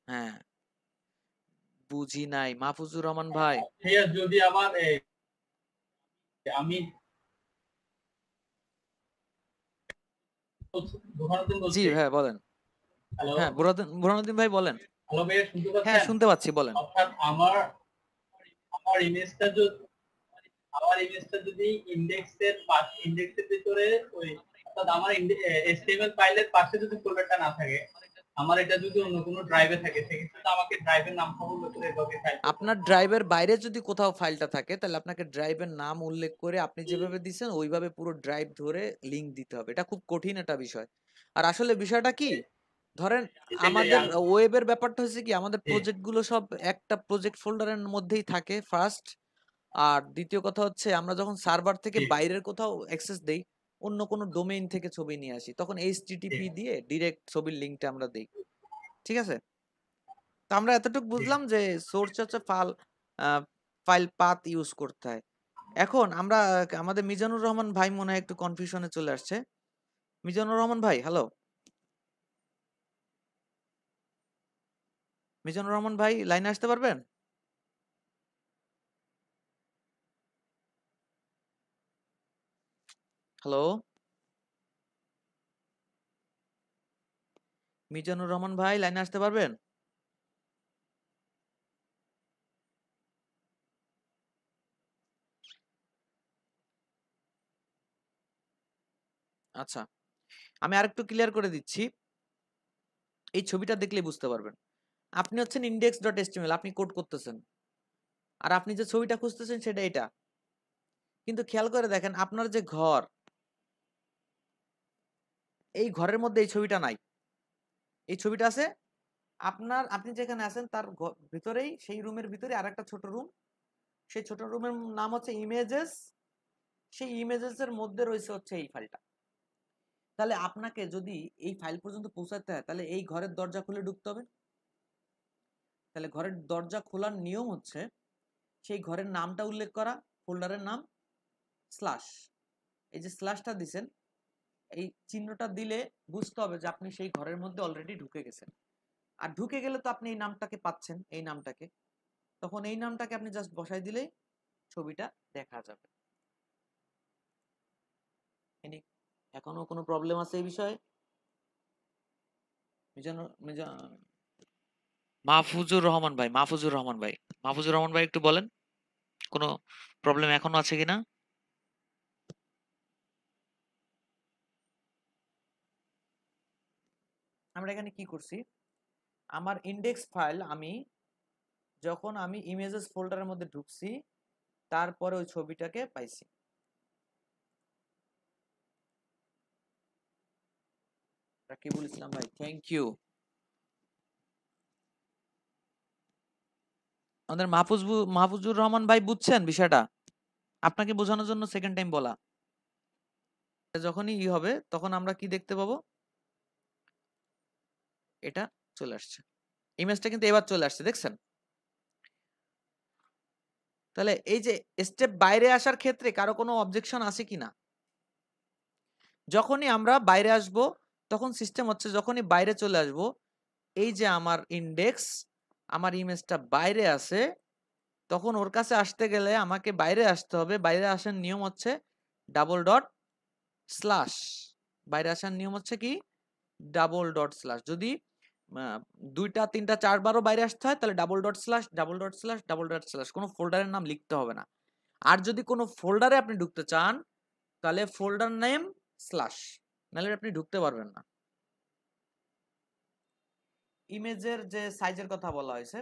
হ্যাঁ বুঝি নাই। মাহফুজুর রহমান ভাই যদি আবার আমি জি হ্যাঁ বলেন। হ্যাঁ বুরহানুদ্দিন ভাই বলেন। হ্যালো ভাইয়া শুনতে পাচ্ছেন? হ্যাঁ শুনতে পাচ্ছি, বলেন। অর্থাৎ আমার ইমেজটা যদি ইন্ডেক্সের ভিতরে ওই অর্থাৎ আমার HTML ফাইলের পাশে যদি ফোল্ডারটা না থাকে, আমার এটা যদি অন্য কোনো ড্রাইভে থাকে, সেক্ষেত্রে আমাকে ড্রাইভের নাম উল্লেখ করে এভাবে ফাইল, আপনার ড্রাইভের বাইরে যদি কোথাও ফাইলটা থাকে তাহলে আপনাকে ড্রাইভের নাম উল্লেখ করে আপনি যেভাবে দিবেন ওইভাবে পুরো ড্রাইভ ধরে লিংক দিতে হবে। এটা খুব কঠিন একটা বিষয়। আর আসলে বিষয়টা কি, ধরেন আমাদের ওয়েবের ব্যাপারটা হচ্ছে কি, আমাদের প্রজেক্ট গুলো সব একটা প্রজেক্ট ফোল্ডারের মধ্যেই থাকে ফার্স্ট। আর দ্বিতীয় কথা হচ্ছে আমরা যখন সার্ভার থেকে বাইরের কোথাও অ্যাক্সেস দেই, অন্য কোনো ডোমেইন থেকে ছবি নিয়ে আসি, তখন HTTP দিয়ে ডিরেক্ট ছবির লিংকটা আমরা দেই, ঠিক আছে? তো আমরা এতটুকু বুঝলাম যে সোর্স হচ্ছে ফাইল পাথ ইউজ করতে হয়। এখন আমরা আমাদের মিজানুর রহমান ভাই মনে হয় একটু কনফিউশনে চলে আসছে। মিজানুর রহমান ভাই হ্যালো, মিজানুর রহমান ভাই লাইনে আসতে পারবেন? হ্যালো মিজানুর রহমান ভাই লাইনে আসতে পারবেন? আচ্ছা আমি আরেকটু ক্লিয়ার করে দিচ্ছি, এই ছবিটা দেখলেই বুঝতে পারবেন। আপনি হচ্ছেন index.html, আপনি কোড করতেছেন, আর আপনি যে ছবিটা খুঁজতেছেন সেটা এটা। কিন্তু খেয়াল করে দেখেন আপনার যে ঘর, এই ঘরের মধ্যে এই ছবিটা নাই। এই ছবিটা আছে আপনি যেখানে আছেন তার ভিতরেই, সেই রুমের ভিতরে আরেকটা ছোট রুম, সেই ছোট রুমের নাম হচ্ছে ইমেজেস, সেই ইমেজেস এর মধ্যে রয়েছে হচ্ছে এই ফাইলটা। তাহলে আপনাকে যদি এই ফাইল পর্যন্ত পৌঁছাতে হয় তাহলে এই ঘরের দরজা খুলে ঢুকতে হবে। তাহলে ঘরের দরজা খোলার নিয়ম হচ্ছে সেই ঘরের নামটা উল্লেখ করা, ফোল্ডারের নাম স্ল্যাশ, এই যে স্ল্যাশটা দিছেন এই চিহ্নটা দিলে বুঝতে হবে যে আপনি সেই ঘরের মধ্যে অলরেডি ঢুকে গেছেন। আর ঢুকে গেলে তো আপনি এই নামটাকে পাচ্ছেন, এই নামটাকে, তখন এই নামটাকে আপনি জাস্ট বসাই দিলেই ছবিটা দেখা যাবে। এখনো কোনো প্রবলেম আছে এই বিষয়ে? মাহফুজুর রহমান ভাই, মাহফুজুর রহমান ভাই, মাহফুজুর রহমান ভাই একটু বলেন কোনো প্রবলেম এখনো আছে কিনা? আমরা এখানে কি করছি, আমার ইন্ডেক্স ফাইল আমি যখন আমি ইমেজেস ফোল্ডারের মধ্যে ঢুকছি তারপরে ওই ছবিটাকে পাইছি। রাকিবুল ইসলাম ভাই, থ্যাংক ইউ। আমাদের মাহফুজুর রহমান ভাই বুঝছেন বিষয়টা? আপনাকে বোঝানোর জন্য সেকেন্ড টাইম বলা। যখনই হবে তখন আমরা কি দেখতে পাবো, এটা চলে আসছে, ইমেজটা কিন্তু এবার চলে আসছে, দেখছেন? তাহলে এই যে স্টেপ বাইরে আসার ক্ষেত্রে কারো কোনো অবজেকশন আছে কিনা? যখনই আমরা বাইরে আসব তখন সিস্টেম হচ্ছে যখনই বাইরে চলে আসব, এই যে আমার ইন্ডেক্স, আমার ইমেজটা বাইরে আছে, তখন ওর কাছে আসতে গেলে আমাকে বাইরে আসতে হবে। বাইরে আসার নিয়ম হচ্ছে ডাবল ডট স্ল্যাশ। বাইরে আসার নিয়ম হচ্ছে কি ডাবল ডট স্ল্যাশ। যদি 2টা 3টা 4বারও বাইরে আসতে হয় তাহলে double dot slash double dot slash double dot slash, কোনো ফোল্ডারের নাম লিখতে হবে না। আর যদি কোনো ফোল্ডারে আপনি ঢুকতে চান তাহলে ফোল্ডার নেম স্ল্যাশ, নাহলে আপনি ঢুকতে পারবেন না। ইমেজের যে সাইজের কথা বলা হয়েছে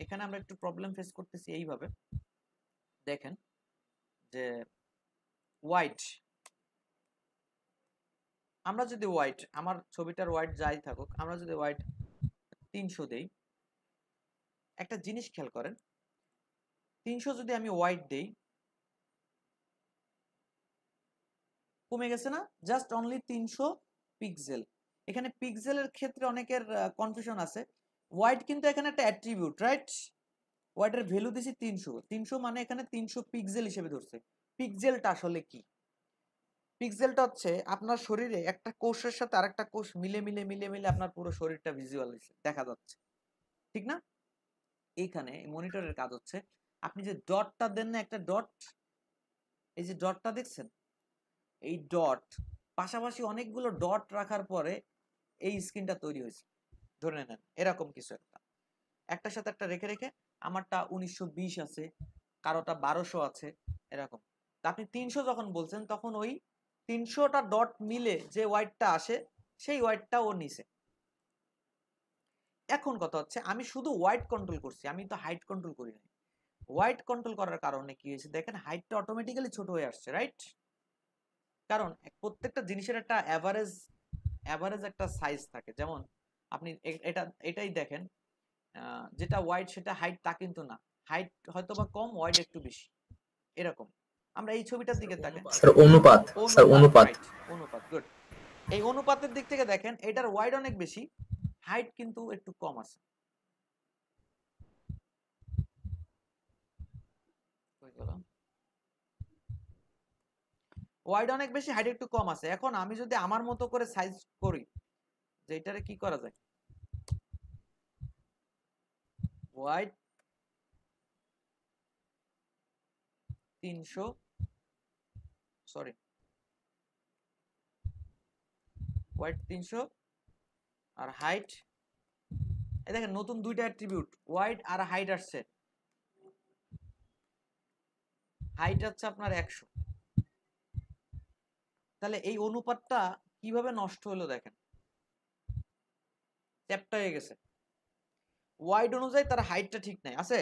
এখানে আমরা একটু প্রবলেম ফেস করতেছি এইভাবে, দেখেন যে হোয়াইট, আমরা যদি হোয়াইট, আমার ছবিটার হোয়াইট যাই থাকুক, আমরা যদি হোয়াইট 300 দেই, একটা জিনিস খেয়াল করেন, 300 যদি আমি হোয়াইট দেই কমে গেছে না? Just only 300 pixel. এখানে পিক্সেলের ক্ষেত্রে অনেকের কনফিউশন আছে। হোয়াইট কিন্তু এখানে একটা অ্যাট্রিবিউট, রাইট? হোয়াইটের ভ্যালু দিছি 300, 300 মানে এখানে 300 পিক্সেল হিসেবে ধরছে। পিক্সেলটা আসলে কি? পিক্সেলটা হচ্ছে আপনার শরীরে একটা কোষের সাথে আরেকটা কোষ মিলে মিলে মিলে মিলে আপনার পুরো শরীরটা ভিজুয়াল দেখা যাচ্ছে, ঠিক না? এইখানে মনিটরের কাজ হচ্ছে আপনি যে ডটটা দেন না, একটা ডট, এই যে ডটটা দেখছেন, এই ডট পাশাপাশি অনেকগুলো ডট রাখার পরে এই স্ক্রিনটা তৈরি হয়েছে। ধরে নেন এরকম কিছু একটার সাথে একটা রেখে রেখে আমারটা 1920 আছে, কারোটা 1200 আছে, এরকম। আপনি 300 যখন বলছেন তখন ওই 300টা ডট মিলে যে হোয়াইটটা আসে সেই হোয়াইটটা ও নিছে। এখন কথা হচ্ছে আমি শুধু হোয়াইট কন্ট্রোল করছি, আমি তো হাইট কন্ট্রোল করি না। হোয়াইট কন্ট্রোল করার কারণে কি হয়েছে দেখেন, হাইটটা অটোমেটিক্যালি ছোট হয়ে আসছে, রাইট? কারণ প্রত্যেকটা জিনিসের একটা অ্যাভারেজ একটা সাইজ থাকে। যেমন আপনি এটাই দেখেন, যেটা হোয়াইট সেটা হাইট তা কিন্তু না, হাইট হয়তো বা কম, হোয়াইট একটু বেশি, এরকম। আমরা এই ছবিটার দিকে দেখেন, স্যার অনুপাত, স্যার অনুপাত, অনুপাত, গুড। এই অনুপাতের দিক থেকে দেখেন এটার হোয়াইট অনেক বেশি, হাইট কিন্তু একটু কম আছে। হোয়াইট অনেক বেশি, হাইট একটু কম আছে। এখন আমি যদি আমার মতো করে সাইজ করি, যে এটারে কি করা যায়, হোয়াইট 300, সরি হোয়াইট 300 আর হাইট, এই দেখেন নতুন দুইটা অ্যাট্রিবিউট হোয়াইট আর হাইট আসছে। হাইট হচ্ছে আপনার 100। তাহলে এই অনুপাতটা কিভাবে নষ্ট হলো দেখেন, চ্যাপ্টা হয়ে গেছে। হোয়াইট অনুযায়ী তার হাইটটা ঠিক নাই আছে।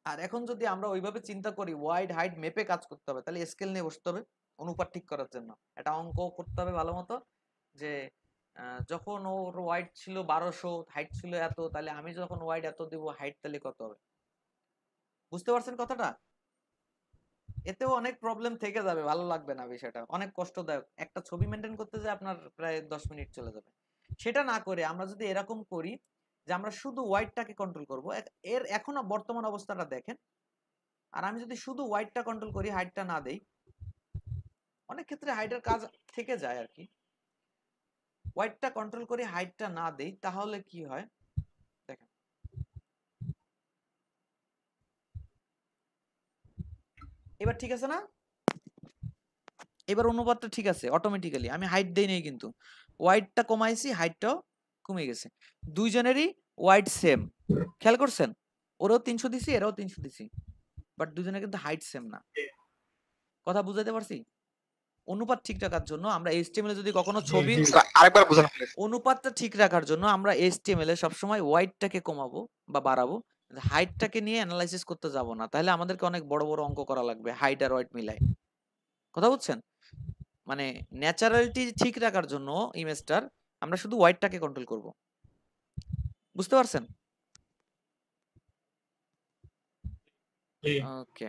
আর এখন যদি আমরা ওইভাবে চিন্তা করি ওয়াইড হাইট মেপে কাজ করতে হবে, তাহলে স্কেল নিয়ে বসতে হবে অনুপাত ঠিক করার জন্য। এটা অঙ্ক করতে হবে ভালো মতো, যে যখন ওর ওয়াইড ছিল 1200, হাইট ছিল এত, তাহলে আমি যখন ওয়াইড এত দিব, হাইট তাহলে কত হবে। বুঝতে পারছেন কথাটা? এতেও অনেক প্রবলেম থেকে যাবে, ভালো লাগবে না বিষয়টা, অনেক কষ্টদায়ক। একটা ছবি মেনটেন করতে যে আপনার প্রায় 10 মিনিট চলে যাবে। সেটা না করে আমরা যদি এরকম করি যে আমরা শুধু হোয়াইটটাকে কন্ট্রোল করব, এর এখনো বর্তমান অবস্থাটা দেখেন, আর আমি যদি শুধু হোয়াইটটা কন্ট্রোল করি, হাইটটা না দেই, অনেক ক্ষেত্রে হাইটের কাজ থেকে যায় আর কি। হোয়াইটটা কন্ট্রোল করি, হাইটটা না দেই, তাহলে কি হয় দেখেন। এবার ঠিক আছে না? এবার অনুপাতটা ঠিক আছে অটোমেটিক্যালি, আমি হাইট দেই নাই কিন্তু, হোয়াইটটা কমাইছি, হাইটটাও কমে গেছে। দুইজনেরই হোয়াইট সেম, খেয়াল করছেন? ওরাও 300 দিছি, এরাও 300 দিছি, বাট দুজনের কিন্তু হাইট সেম না। কথা বুঝাইতে পারছি? অনুপাত ঠিক রাখার জন্য আমরা HTML এ যদি কখনো ছবি, আরেকবার বোঝানো প্লিজ। অনুপাতটা ঠিক রাখার জন্য আমরা HTML এ সবসময় হোয়াইটটাকে কমাবো বা বাড়াবো, হাইটটাকে নিয়ে অ্যানালাইসিস করতে যাব না, তাহলে আমাদেরকে অনেক বড় বড় অঙ্ক করা লাগবে হাইট আর হোয়াইট মিলাই। কথা বুঝছেন? মানে ন্যাচারালিটি ঠিক রাখার জন্য ইমেজটার আমরা শুধু হোয়াইটটাকে কন্ট্রোল করব। বুঝতে পারছেন? ওকে।